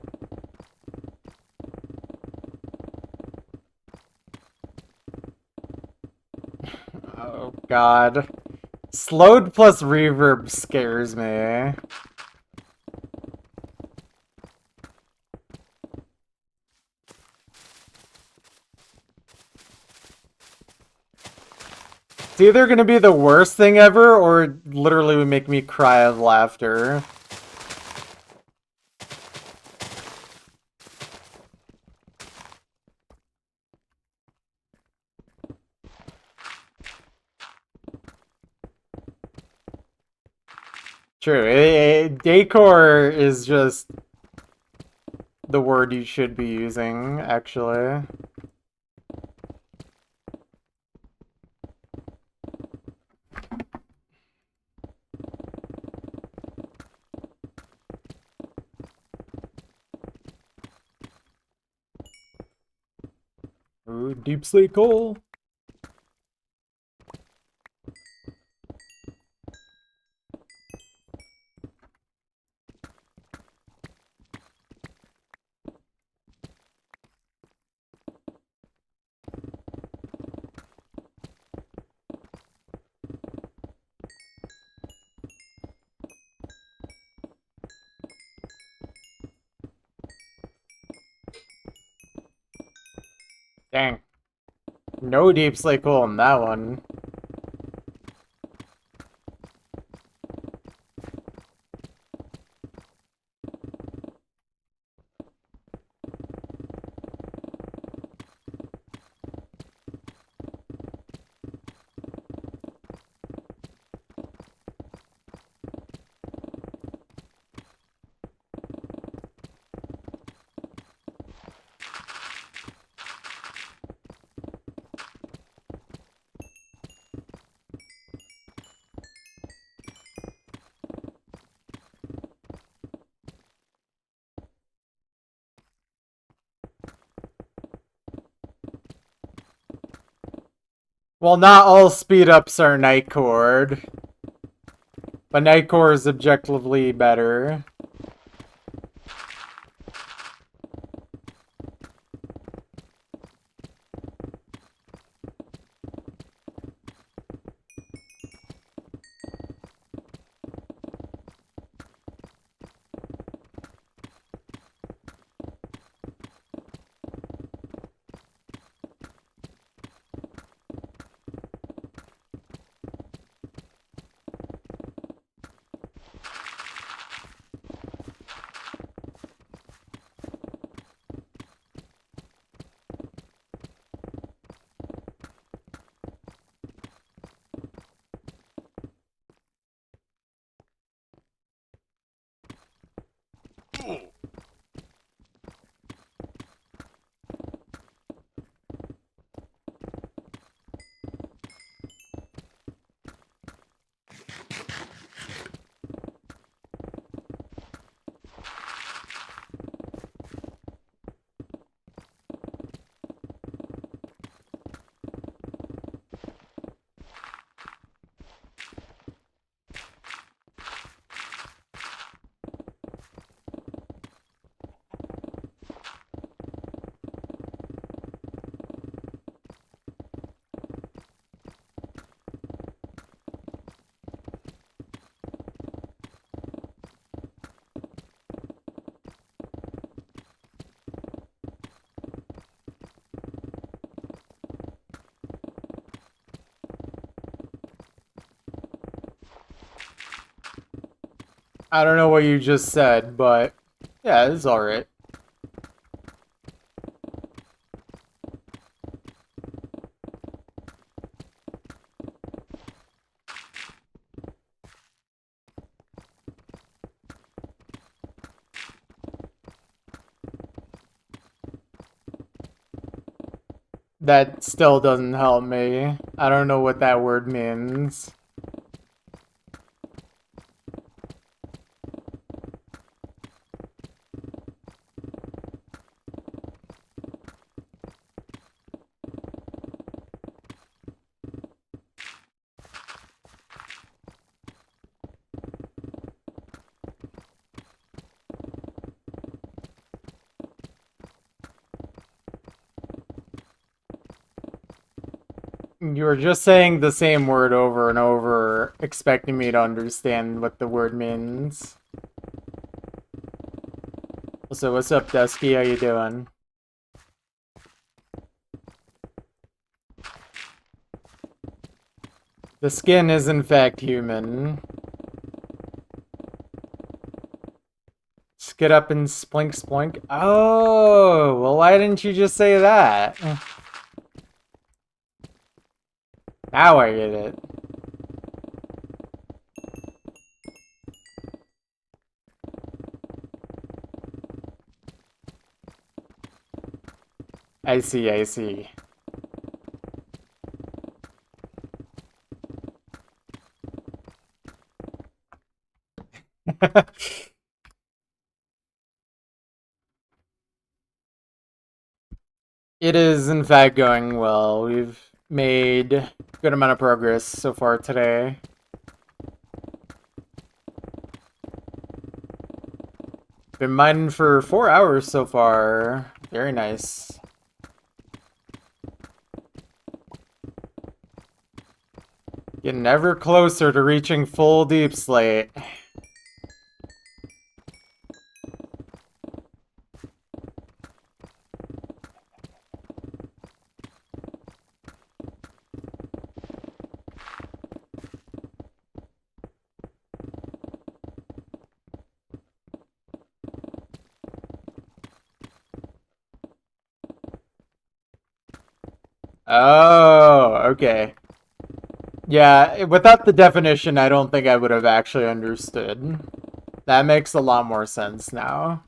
Oh god. Slowed plus reverb scares me. It's either gonna be the worst thing ever, or literally would make me cry of laughter. True, decor is just the word you should be using, actually. Ooh, Deep Slate Coal. Dang. No Deep Slate Coal in that one. Well, not all speed ups are Nightcore, but Nightcore is objectively better. I don't know what you just said, but yeah, it's alright. That still doesn't help me. I don't know what that word means. You were just saying the same word over and over, expecting me to understand what the word means. So what's up, Dusky? How you doing? The skin is in fact human. Just get up and splink splink. Oh, well why didn't you just say that? Now I get it. I see, I see. It is in fact going well. We've made a good amount of progress so far today. Been mining for 4 hours so far. Very nice. Getting ever closer to reaching full deep slate. Oh, okay. Yeah, without the definition, I don't think I would have actually understood. That makes a lot more sense now.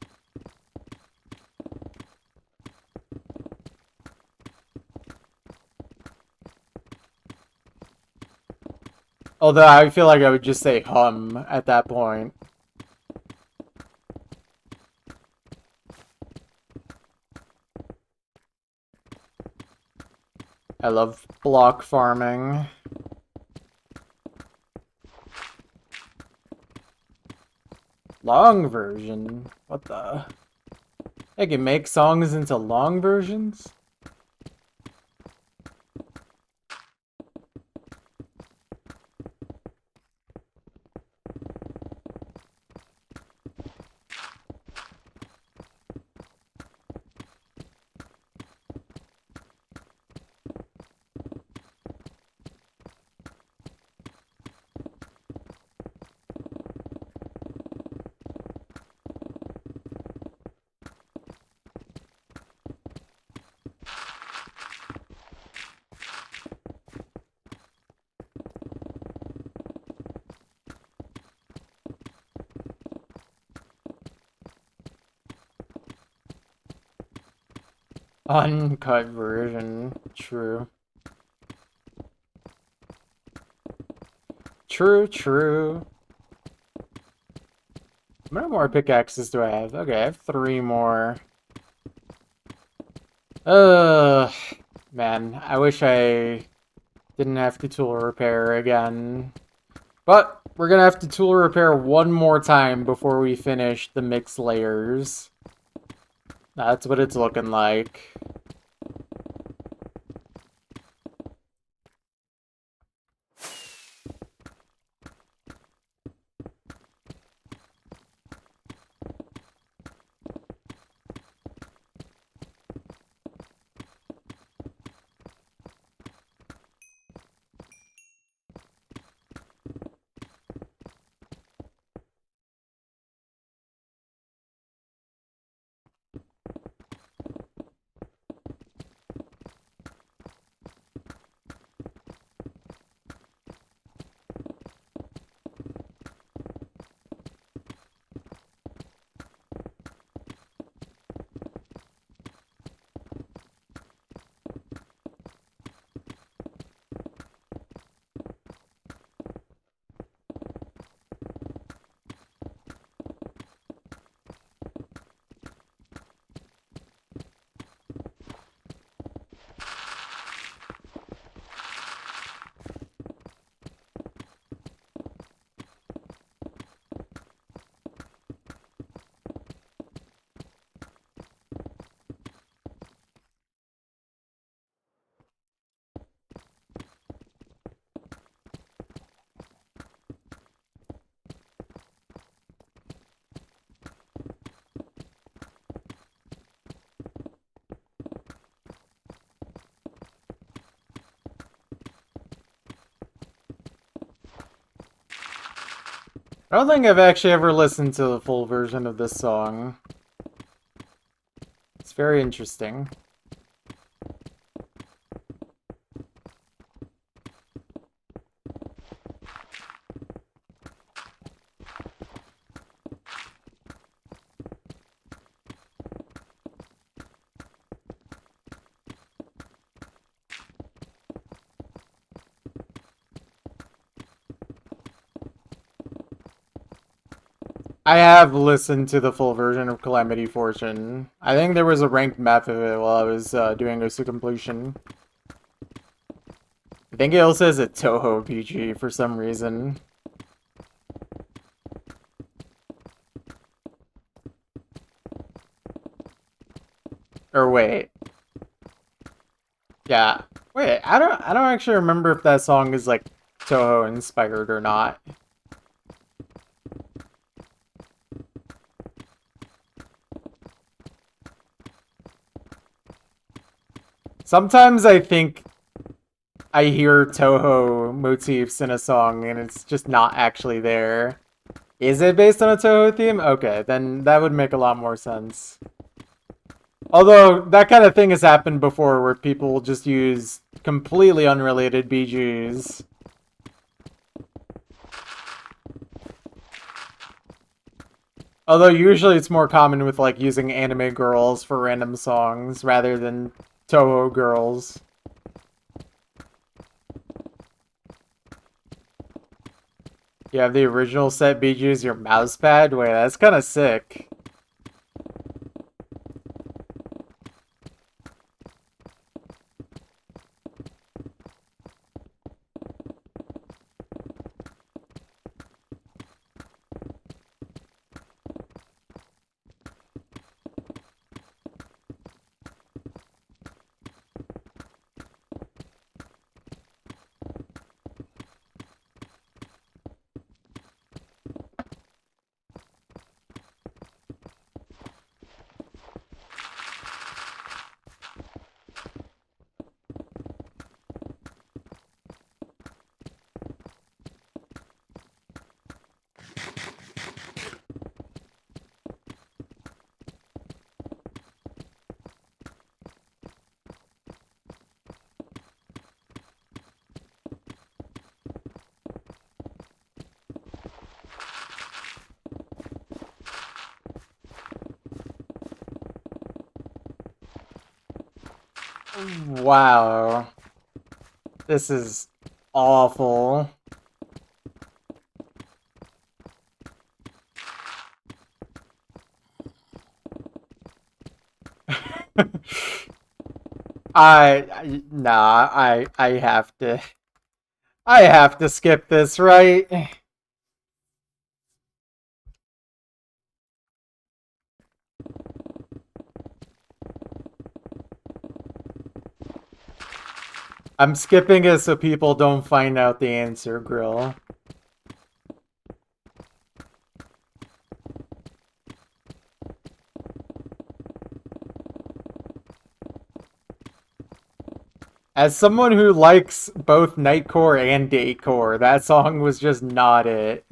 Although I feel like I would just say hum at that point. I love block farming. Long version? What the? I can make songs into long versions? Uncut version. True. True, true. How many more pickaxes do I have? Okay, I have 3 more. Ugh. Man, I wish I didn't have to tool repair again. But we're gonna have to tool repair one more time before we finish the mixed layers. That's what it's looking like. I don't think I've actually ever listened to the full version of this song. It's very interesting. I have listened to the full version of Calamity Fortune. I think there was a ranked map of it while I was doing Ghost to Completion. I think it also has a Toho PG for some reason. Or wait. Yeah. Wait, I don't actually remember if that song is like Toho inspired or not. Sometimes I think I hear Toho motifs in a song and it's just not actually there. Is it based on a Toho theme? Okay, then that would make a lot more sense. Although, that kind of thing has happened before where people will just use completely unrelated BGs. Although usually it's more common with like using anime girls for random songs rather than Toho girls. You have the original set BG as your mouse pad? Wait, that's kind of sick. Wow. This is awful. I have to skip this, right? I'm skipping it so people don't find out the answer, Grill. As someone who likes both Nightcore and Daycore, that song was just not it.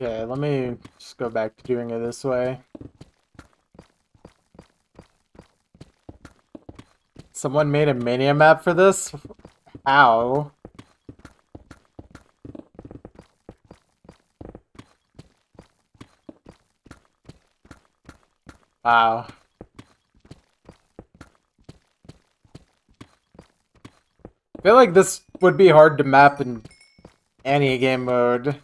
Okay, let me just go back to doing it this way. Someone made a mini map for this? How? Wow. I feel like this would be hard to map in any game mode.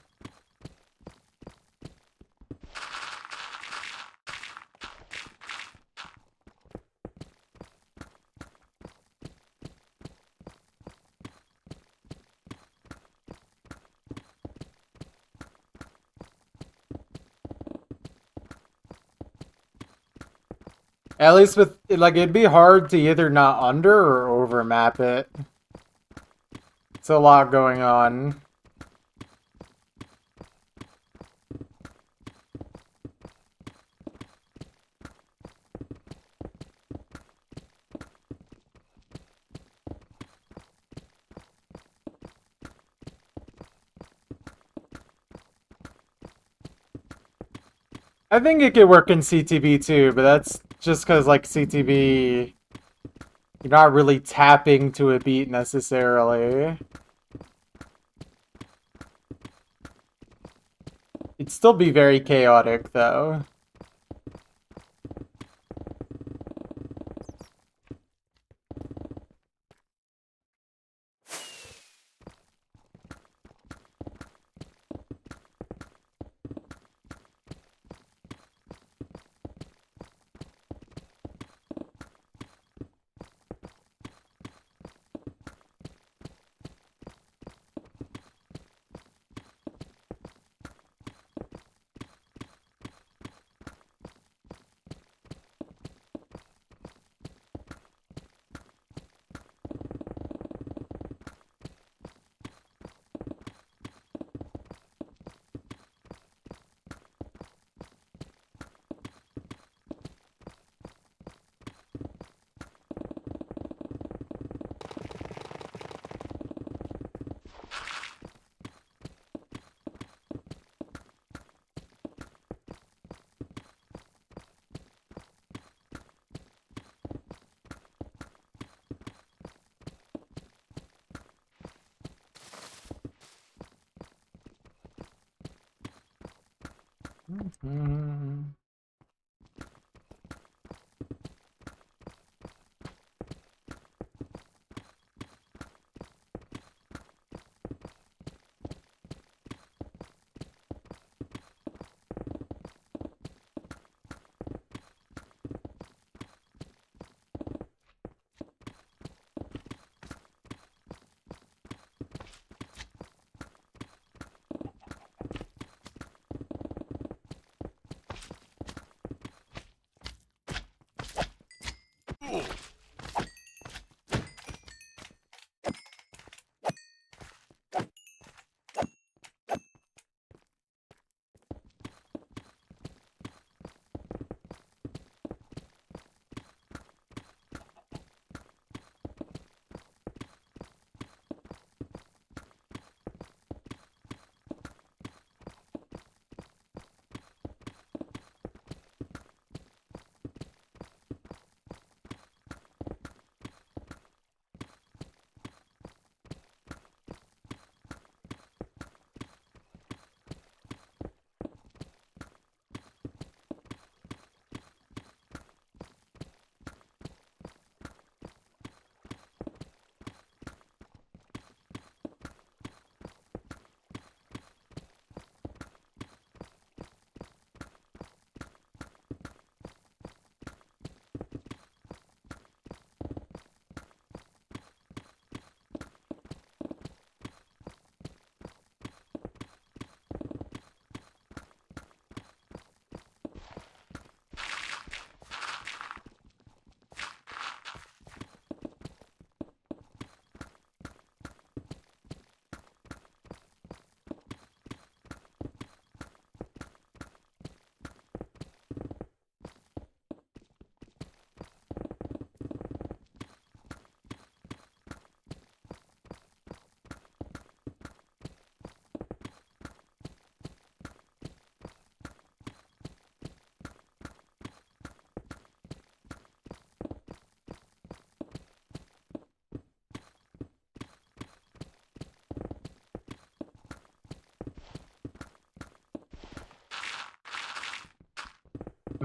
At least with, like, it'd be hard to either not under or over map it. It's a lot going on. I think it could work in CTB too, but that's just because, like, CTB, you're not really tapping to a beat necessarily. It'd still be very chaotic, though. Mhm.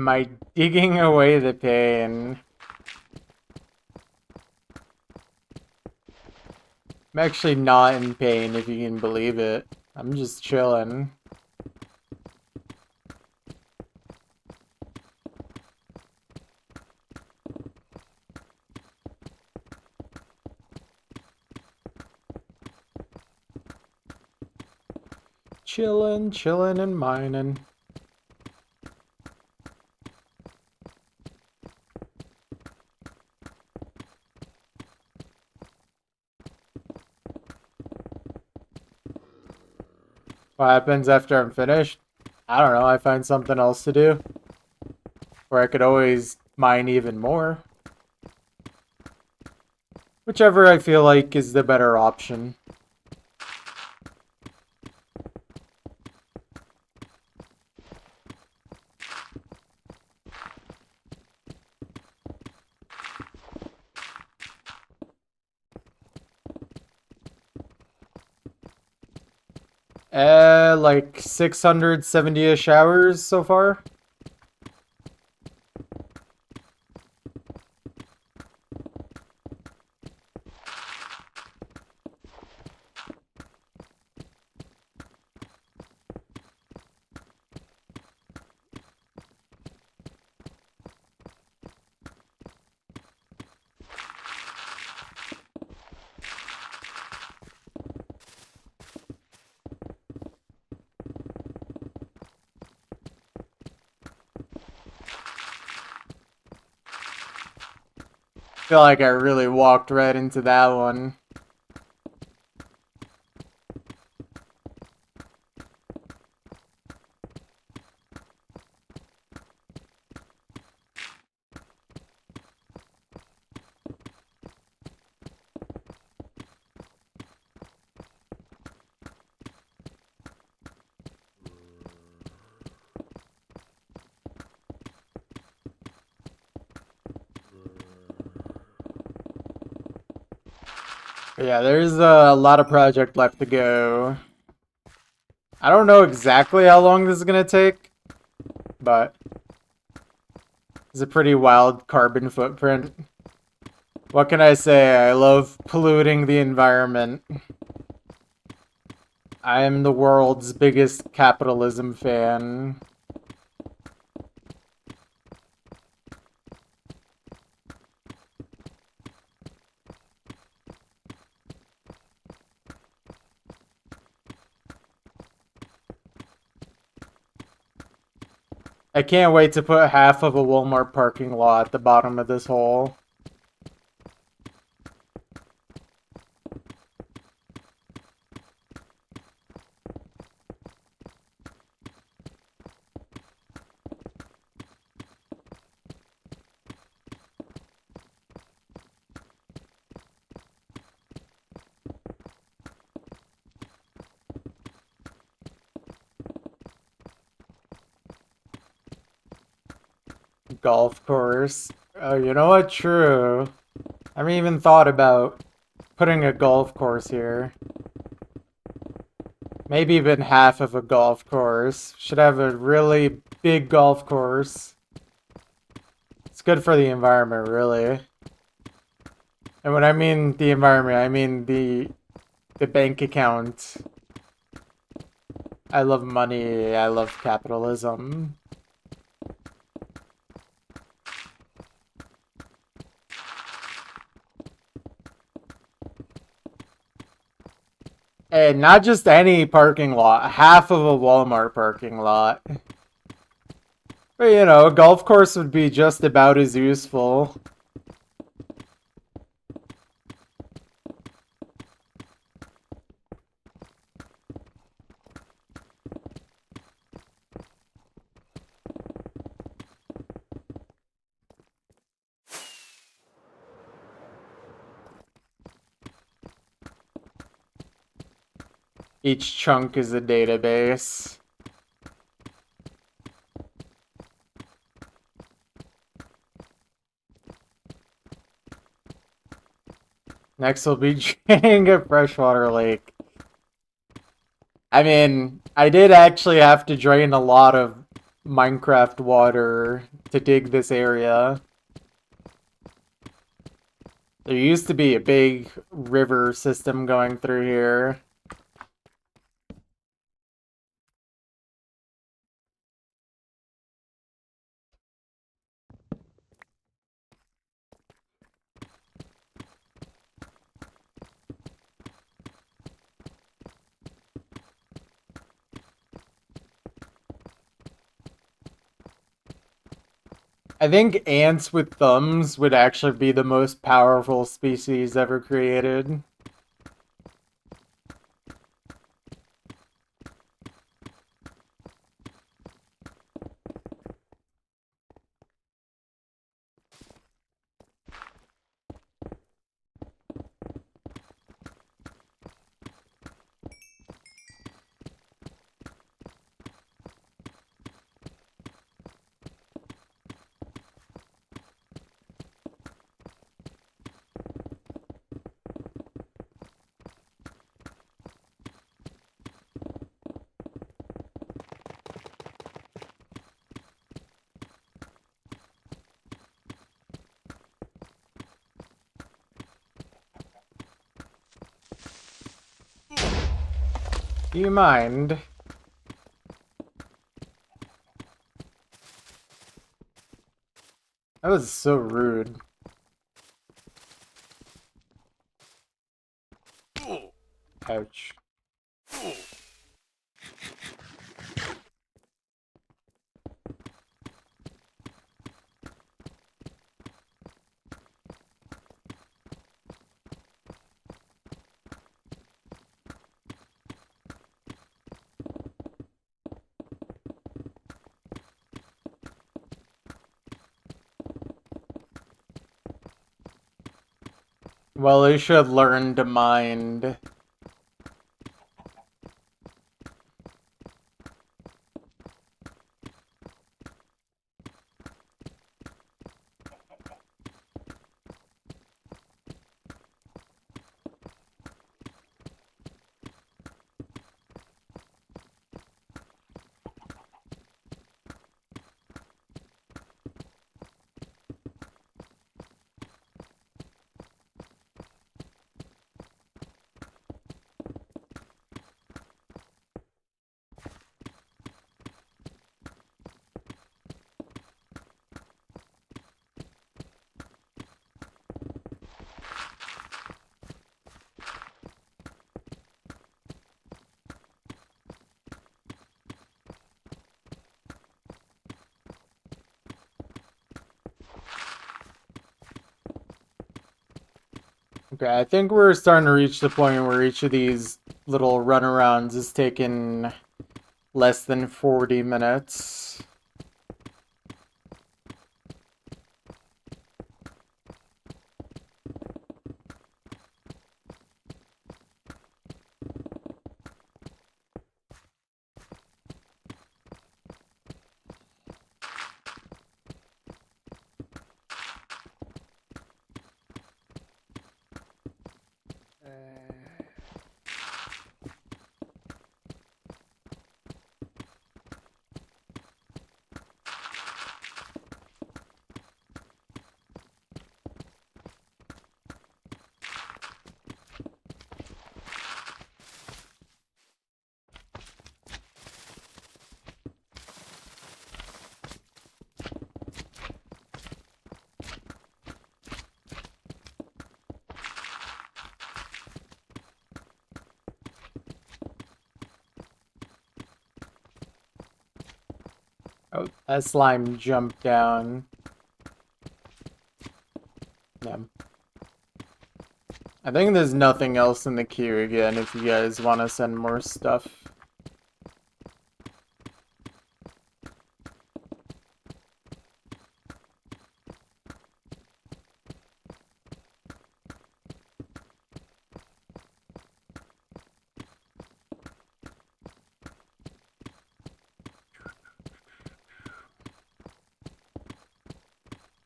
Am I digging away the pain? I'm actually not in pain, if you can believe it. I'm just chilling. Chillin' and mining. What happens after I'm finished? I don't know, I find something else to do. Or I could always mine even more. Whichever I feel like is the better option. Like 670-ish hours so far. Feel like I really walked right into that one. But yeah, there's a lot of project left to go. I don't know exactly how long this is gonna take, but it's a pretty wild carbon footprint. What can I say? I love polluting the environment. I am the world's biggest capitalism fan. I can't wait to put half of a Walmart parking lot at the bottom of this hole. Golf course. Oh, you know what? True. I haven't even thought about putting a golf course here. Maybe even half of a golf course. Should have a really big golf course. It's good for the environment, really. And when I mean the environment, I mean the bank account. I love money. I love capitalism. And not just any parking lot, half of a Walmart parking lot. But you know, a golf course would be just about as useful. Each chunk is a database. Next will be draining a freshwater lake. I mean, I did actually have to drain a lot of Minecraft water to dig this area. There used to be a big river system going through here. I think ants with thumbs would actually be the most powerful species ever created. Do you mind? That was so rude. Ouch. Well, they should learn to mind. Okay, I think we're starting to reach the point where each of these little runarounds is taking less than 40 minutes. Oh, that slime jumped down. Yeah. I think there's nothing else in the queue again if you guys want to send more stuff.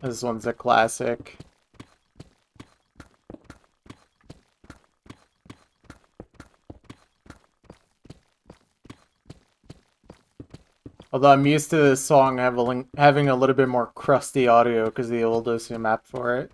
This one's a classic. Although I'm used to this song having a little bit more crusty audio because the old OC map for it.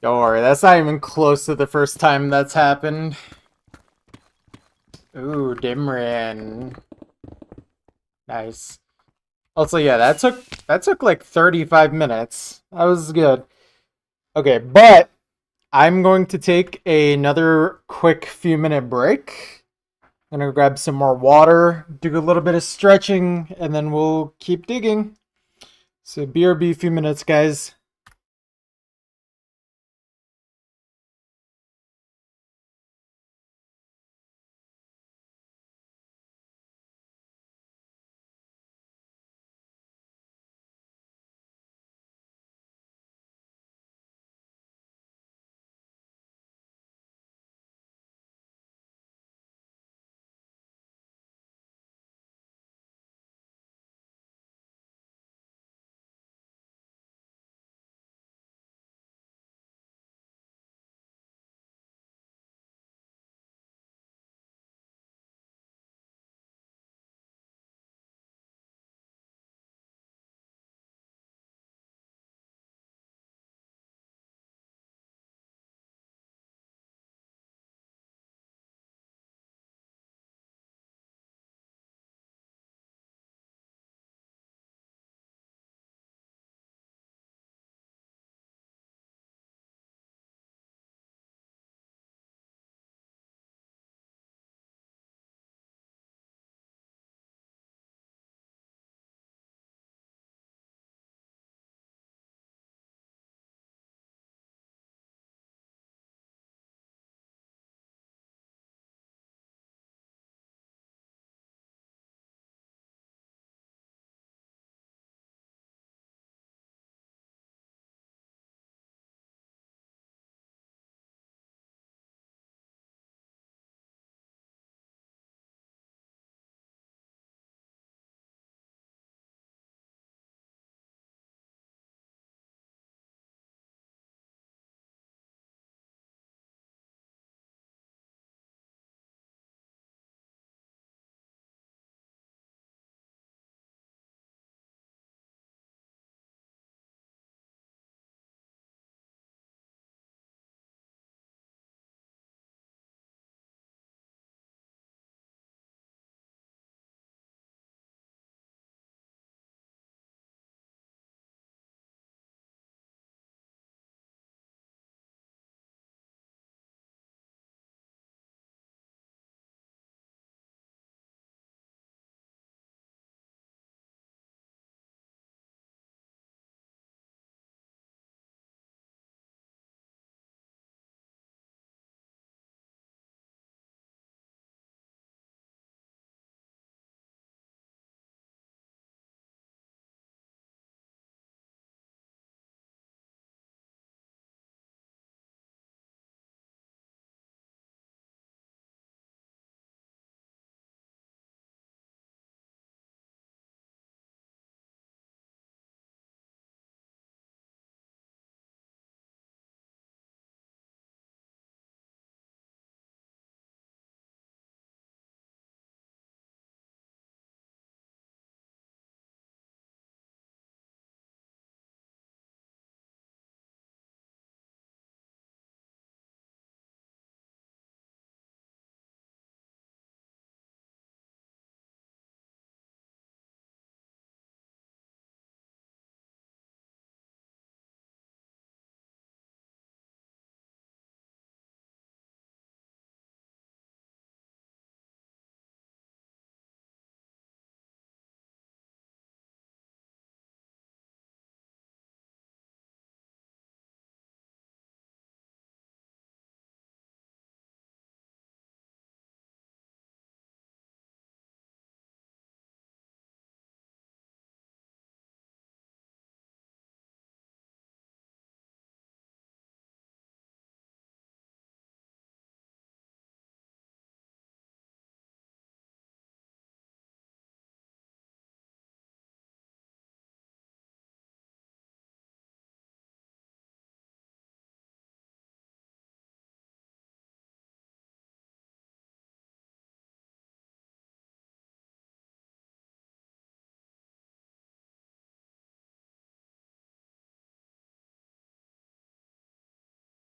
Don't worry, that's not even close to the first time that's happened. Ooh, Dimrin. Nice. Also, yeah, that took like 35 minutes. That was good. Okay, but I'm going to take another quick few minute break. I'm gonna grab some more water, do a little bit of stretching, and then we'll keep digging. So BRB few minutes, guys.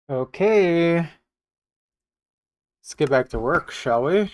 Okay. Let's get back to work, shall we?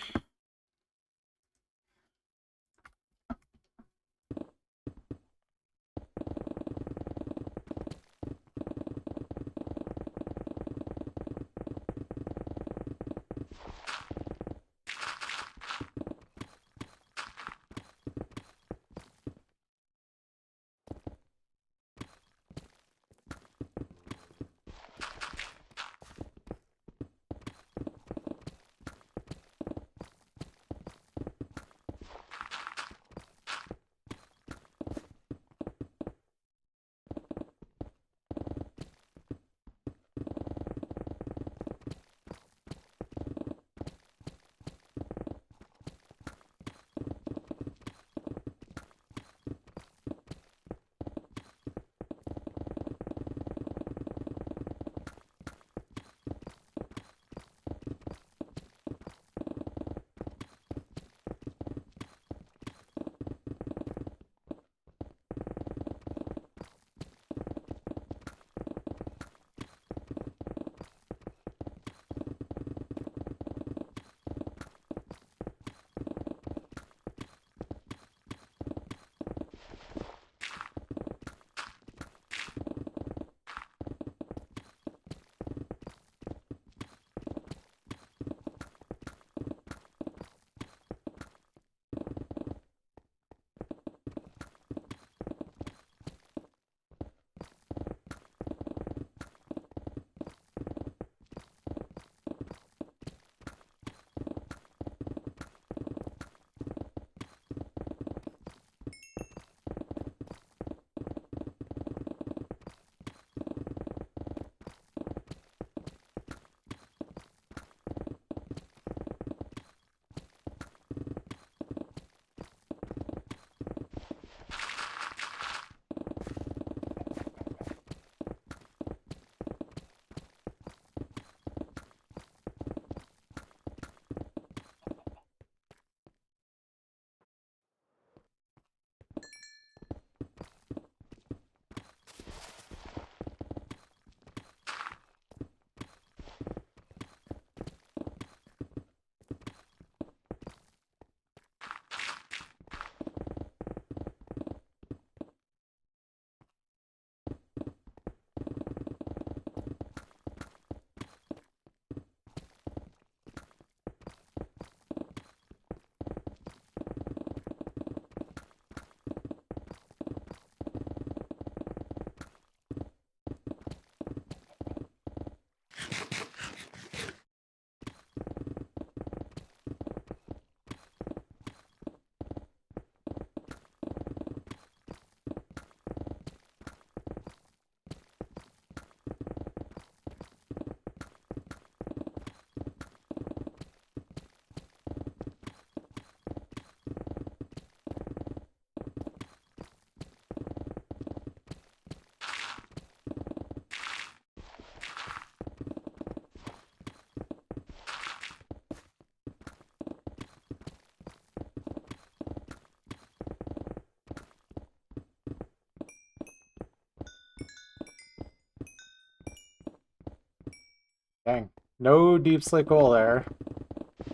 Dang. No deep slate goal there.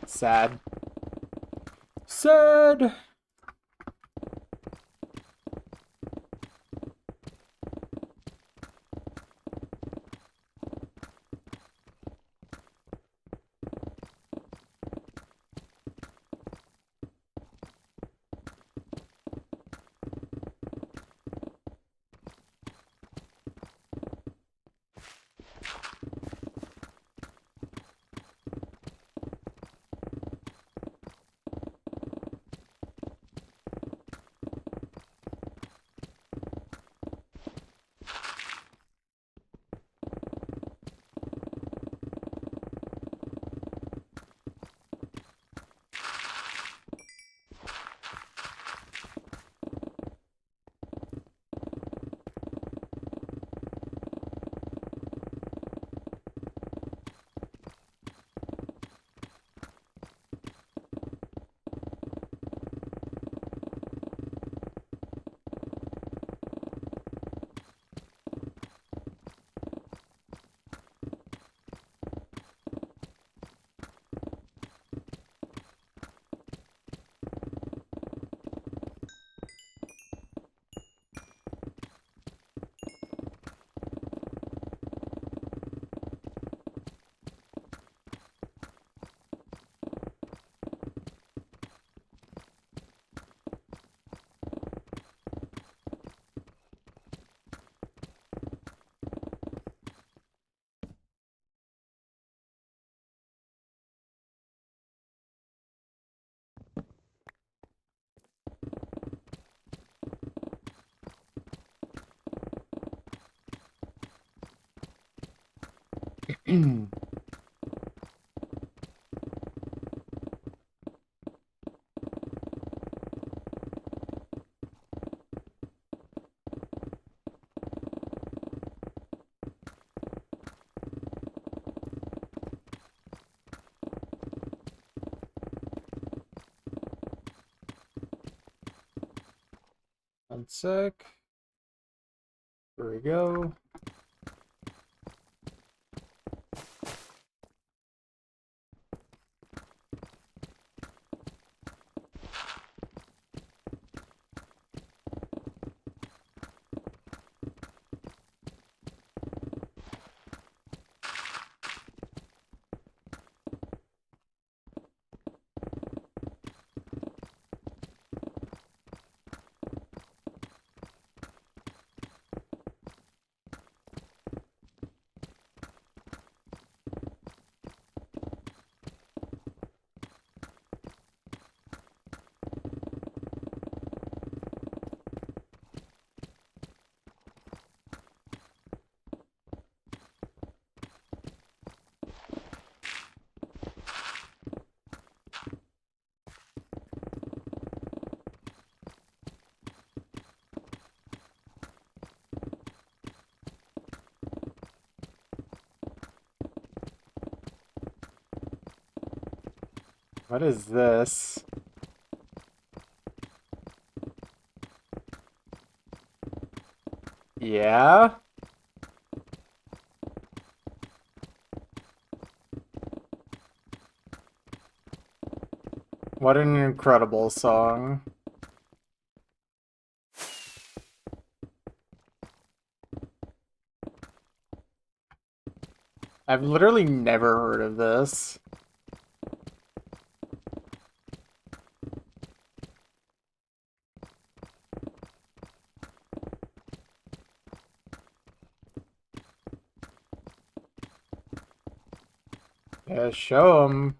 Sad. Sad! One sec. Here we go. What is this? Yeah? What an incredible song. I've literally never heard of this. Yeah, show 'em.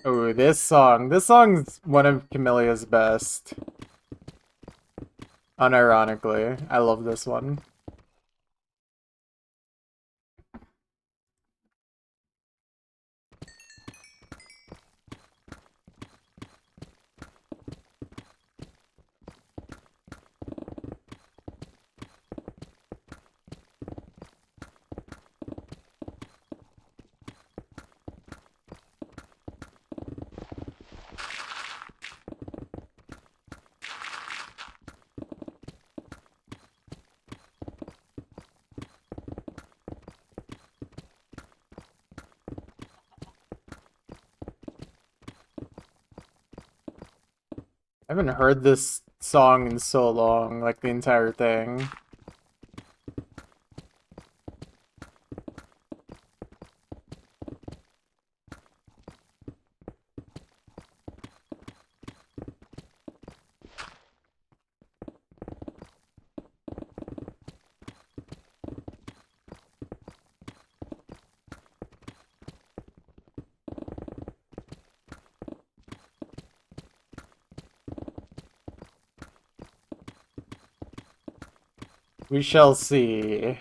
Oh, this song. This song's one of Camelia's best. Unironically. I love this one. I haven't heard this song in so long, like the entire thing. We shall see.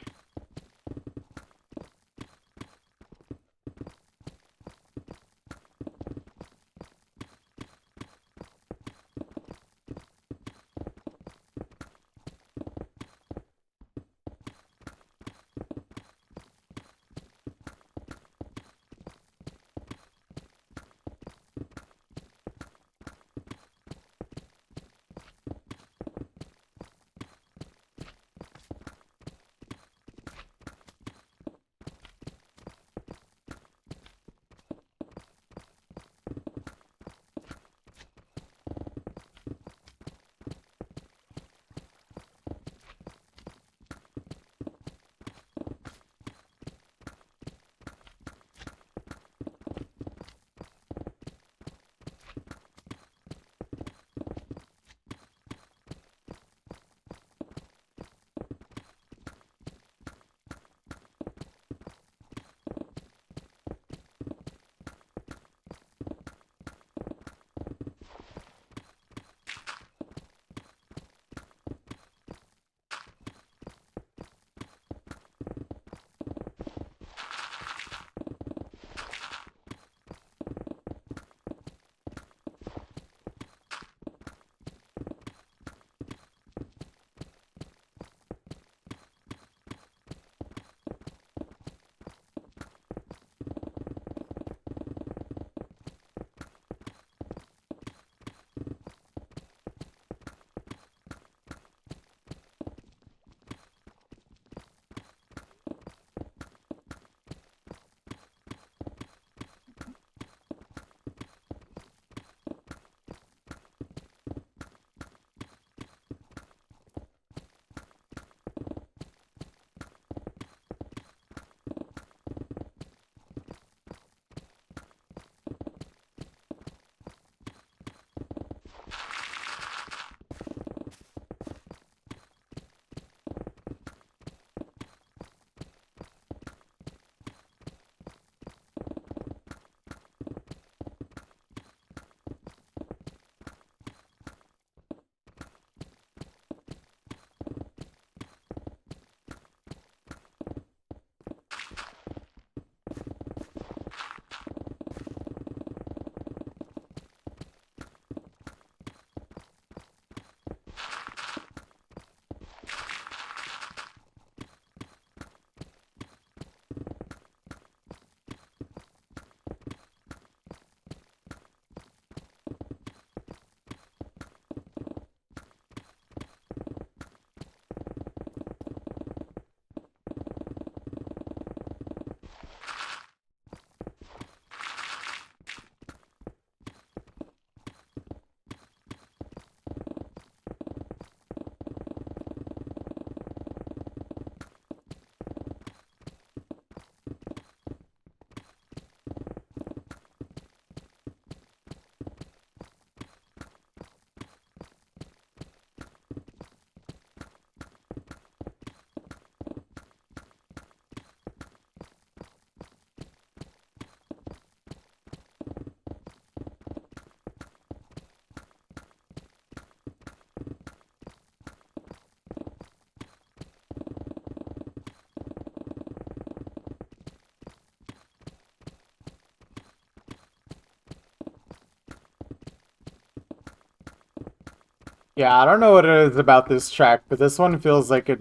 Yeah, I don't know what it is about this track, but this one feels like a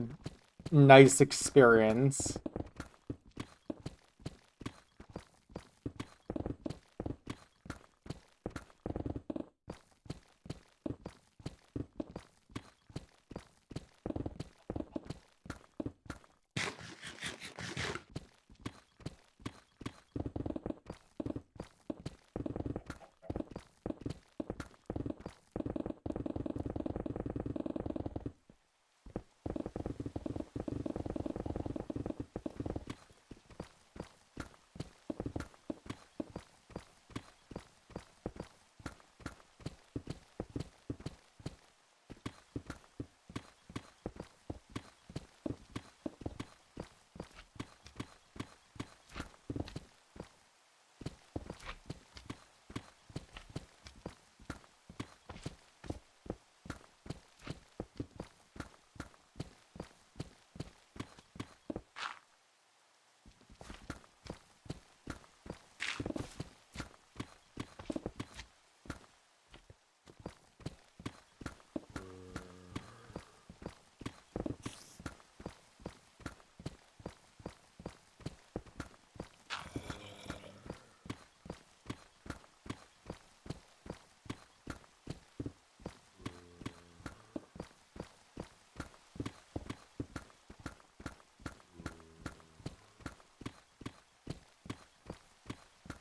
nice experience.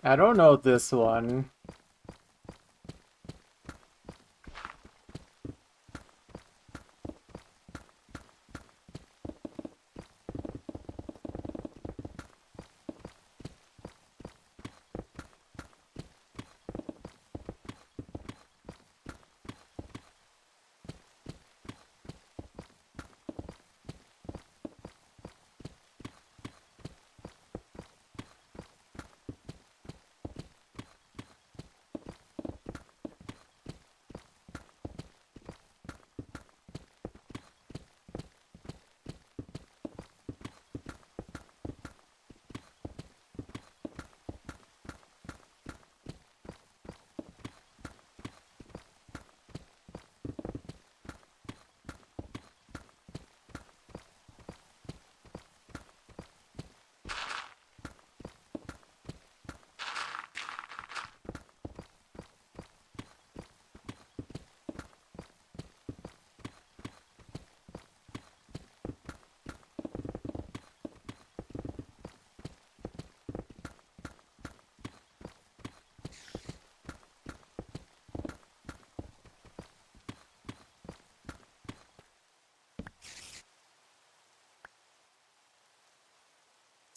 I don't know this one.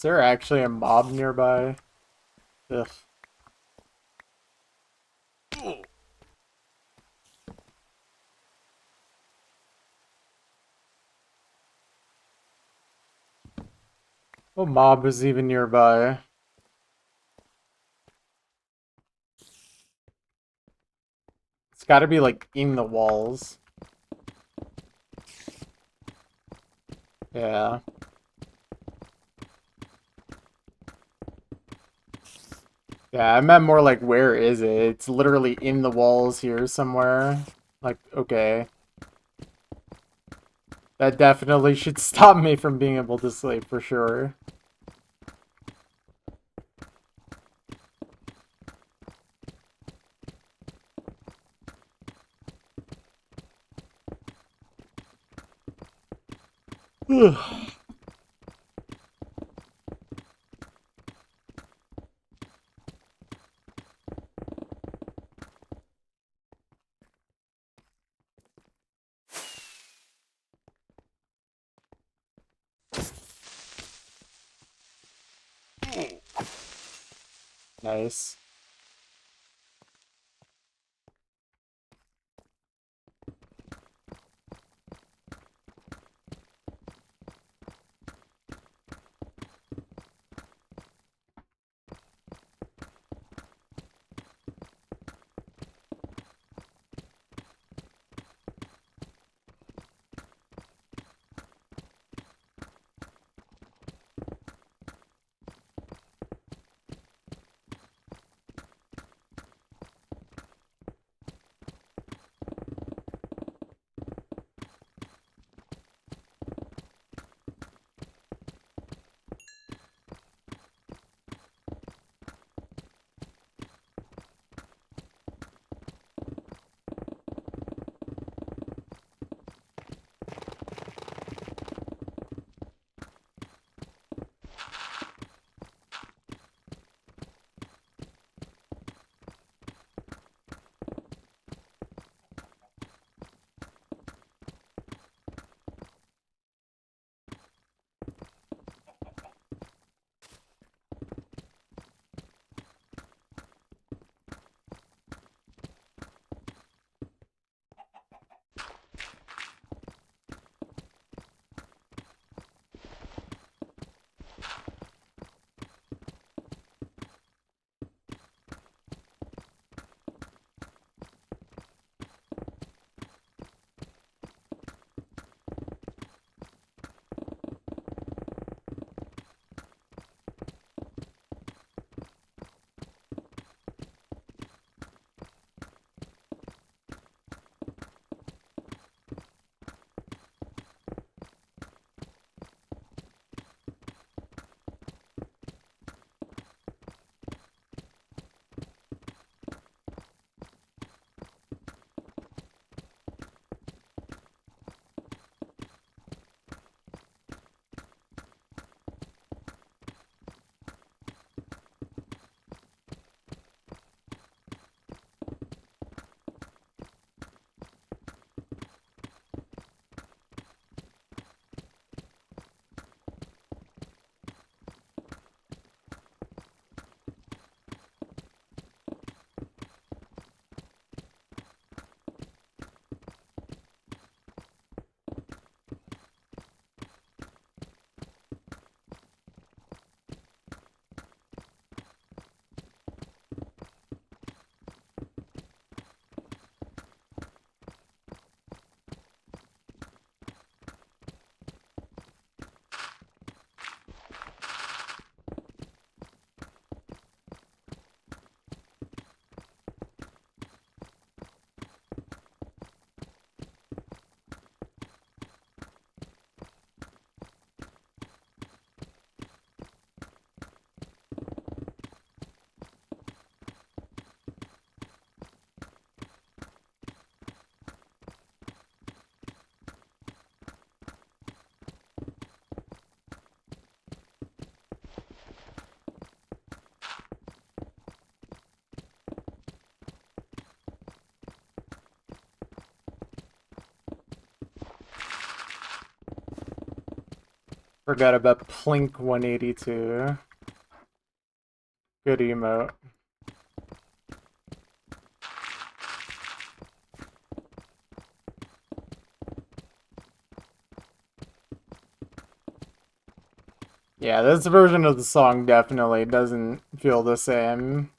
Is there actually a mob nearby? Ugh. What mob is even nearby? It's gotta be like in the walls. Yeah. Yeah, I meant more like where is it? It's literally in the walls here somewhere. Like, okay. That definitely should stop me from being able to sleep for sure. Nice. Forgot about Plink 182. Good emote. Yeah, this version of the song definitely doesn't feel the same.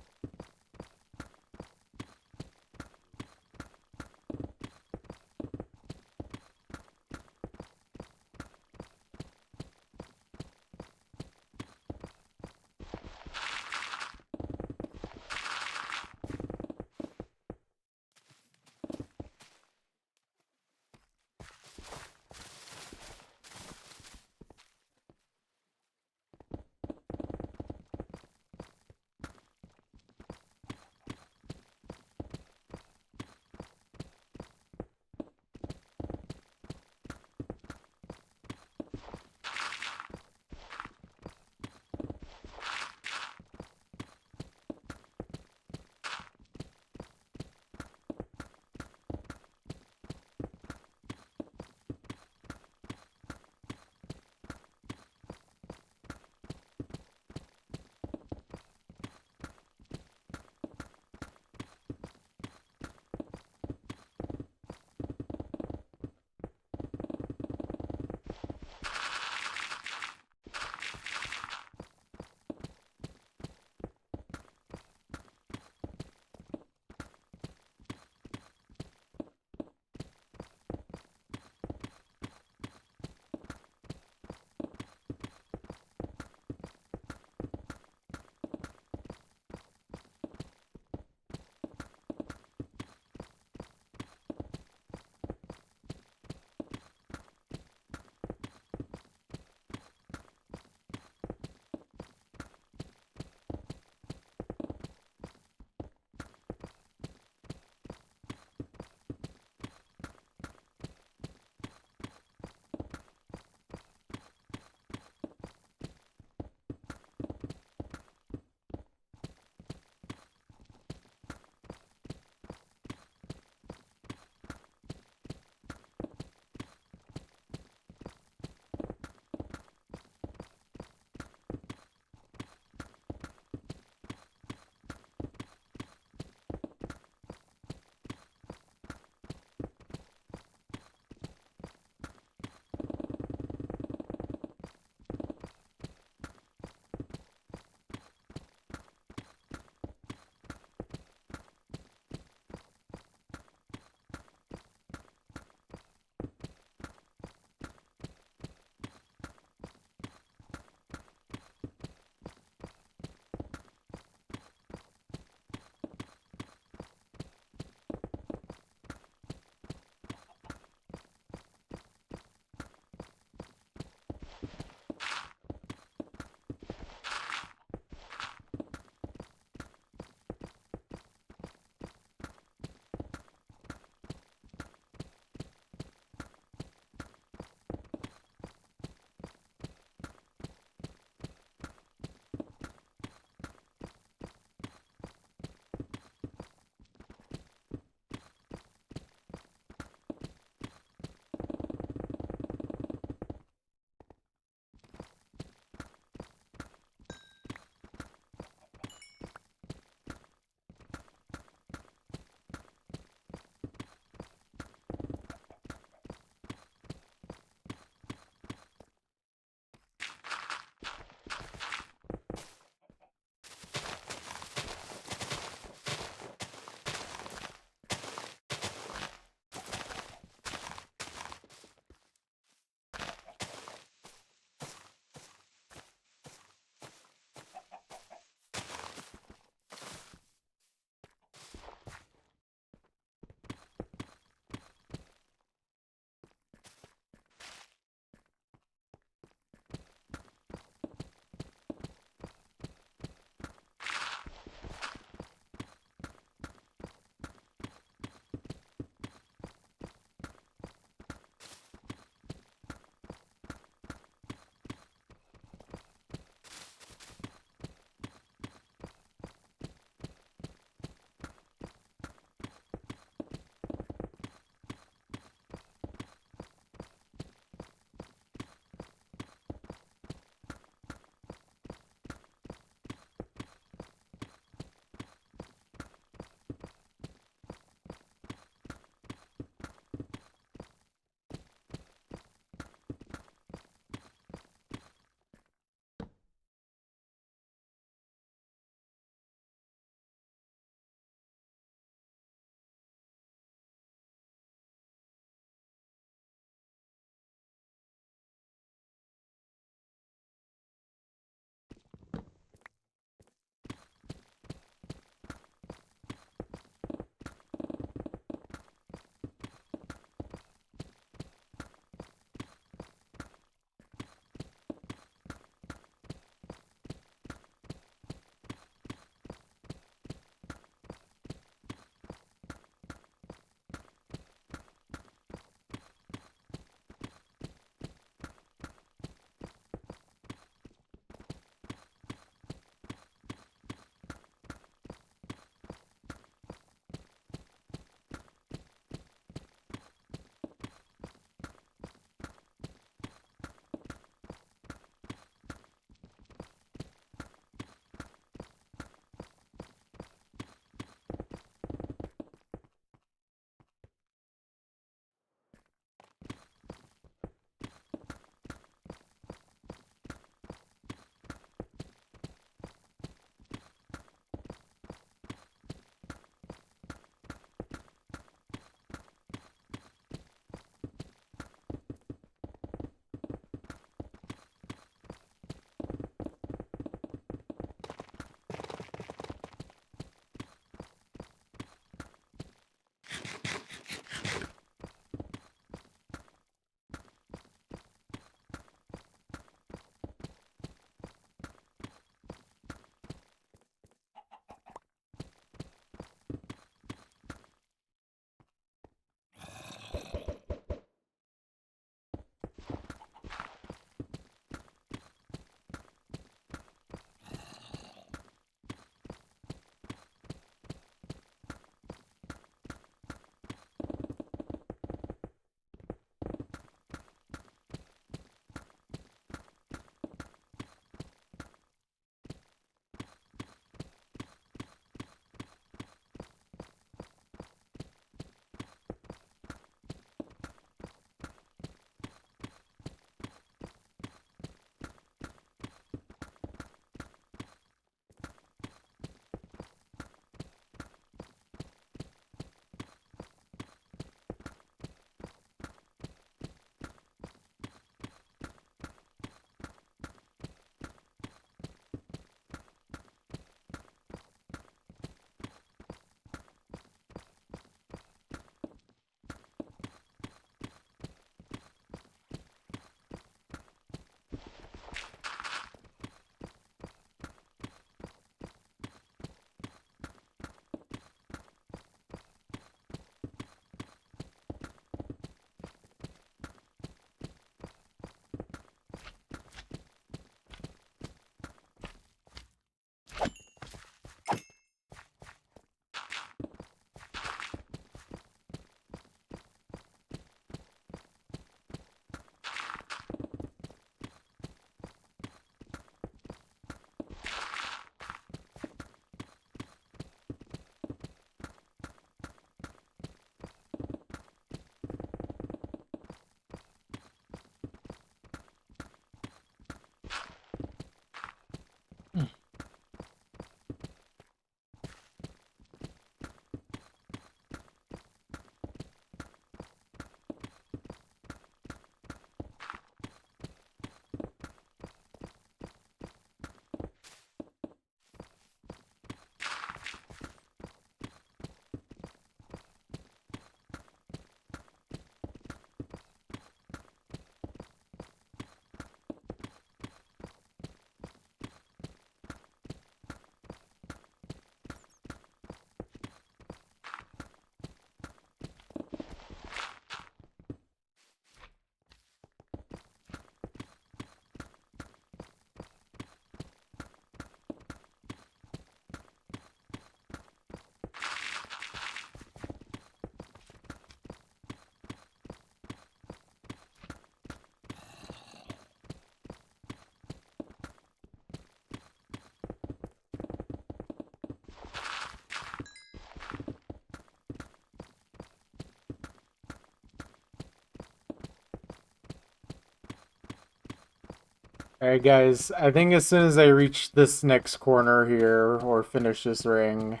Alright, guys, I think as soon as I reach this next corner here, or finish this ring,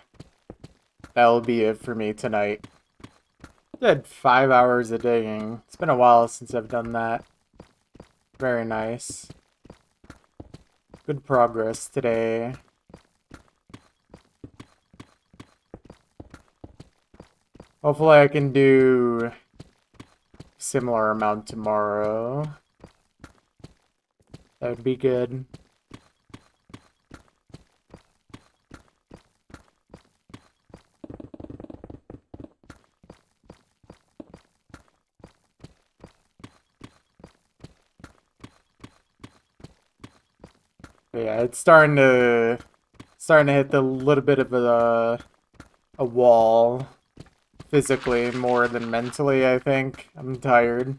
that'll be it for me tonight. Did 5 hours of digging. It's been a while since I've done that. Very nice. Good progress today. Hopefully I can do similar amount tomorrow. That would be good. But yeah, it's starting to hit the little bit of a wall physically more than mentally, I think. I'm tired.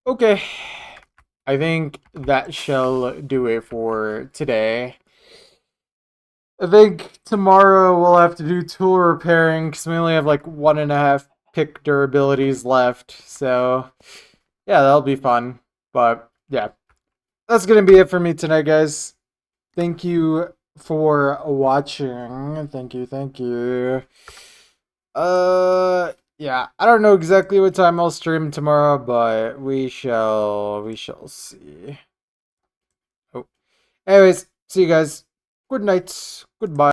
Okay. I think that shall do it for today. I think tomorrow we'll have to do tool repairing because we only have like 1.5 pick durabilities left. So, yeah, that'll be fun. But, yeah, that's going to be it for me tonight, guys. Thank you for watching. Thank you. Yeah, I don't know exactly what time I'll stream tomorrow, but we shall see. Oh. Anyways, see you guys. Good night. Goodbye.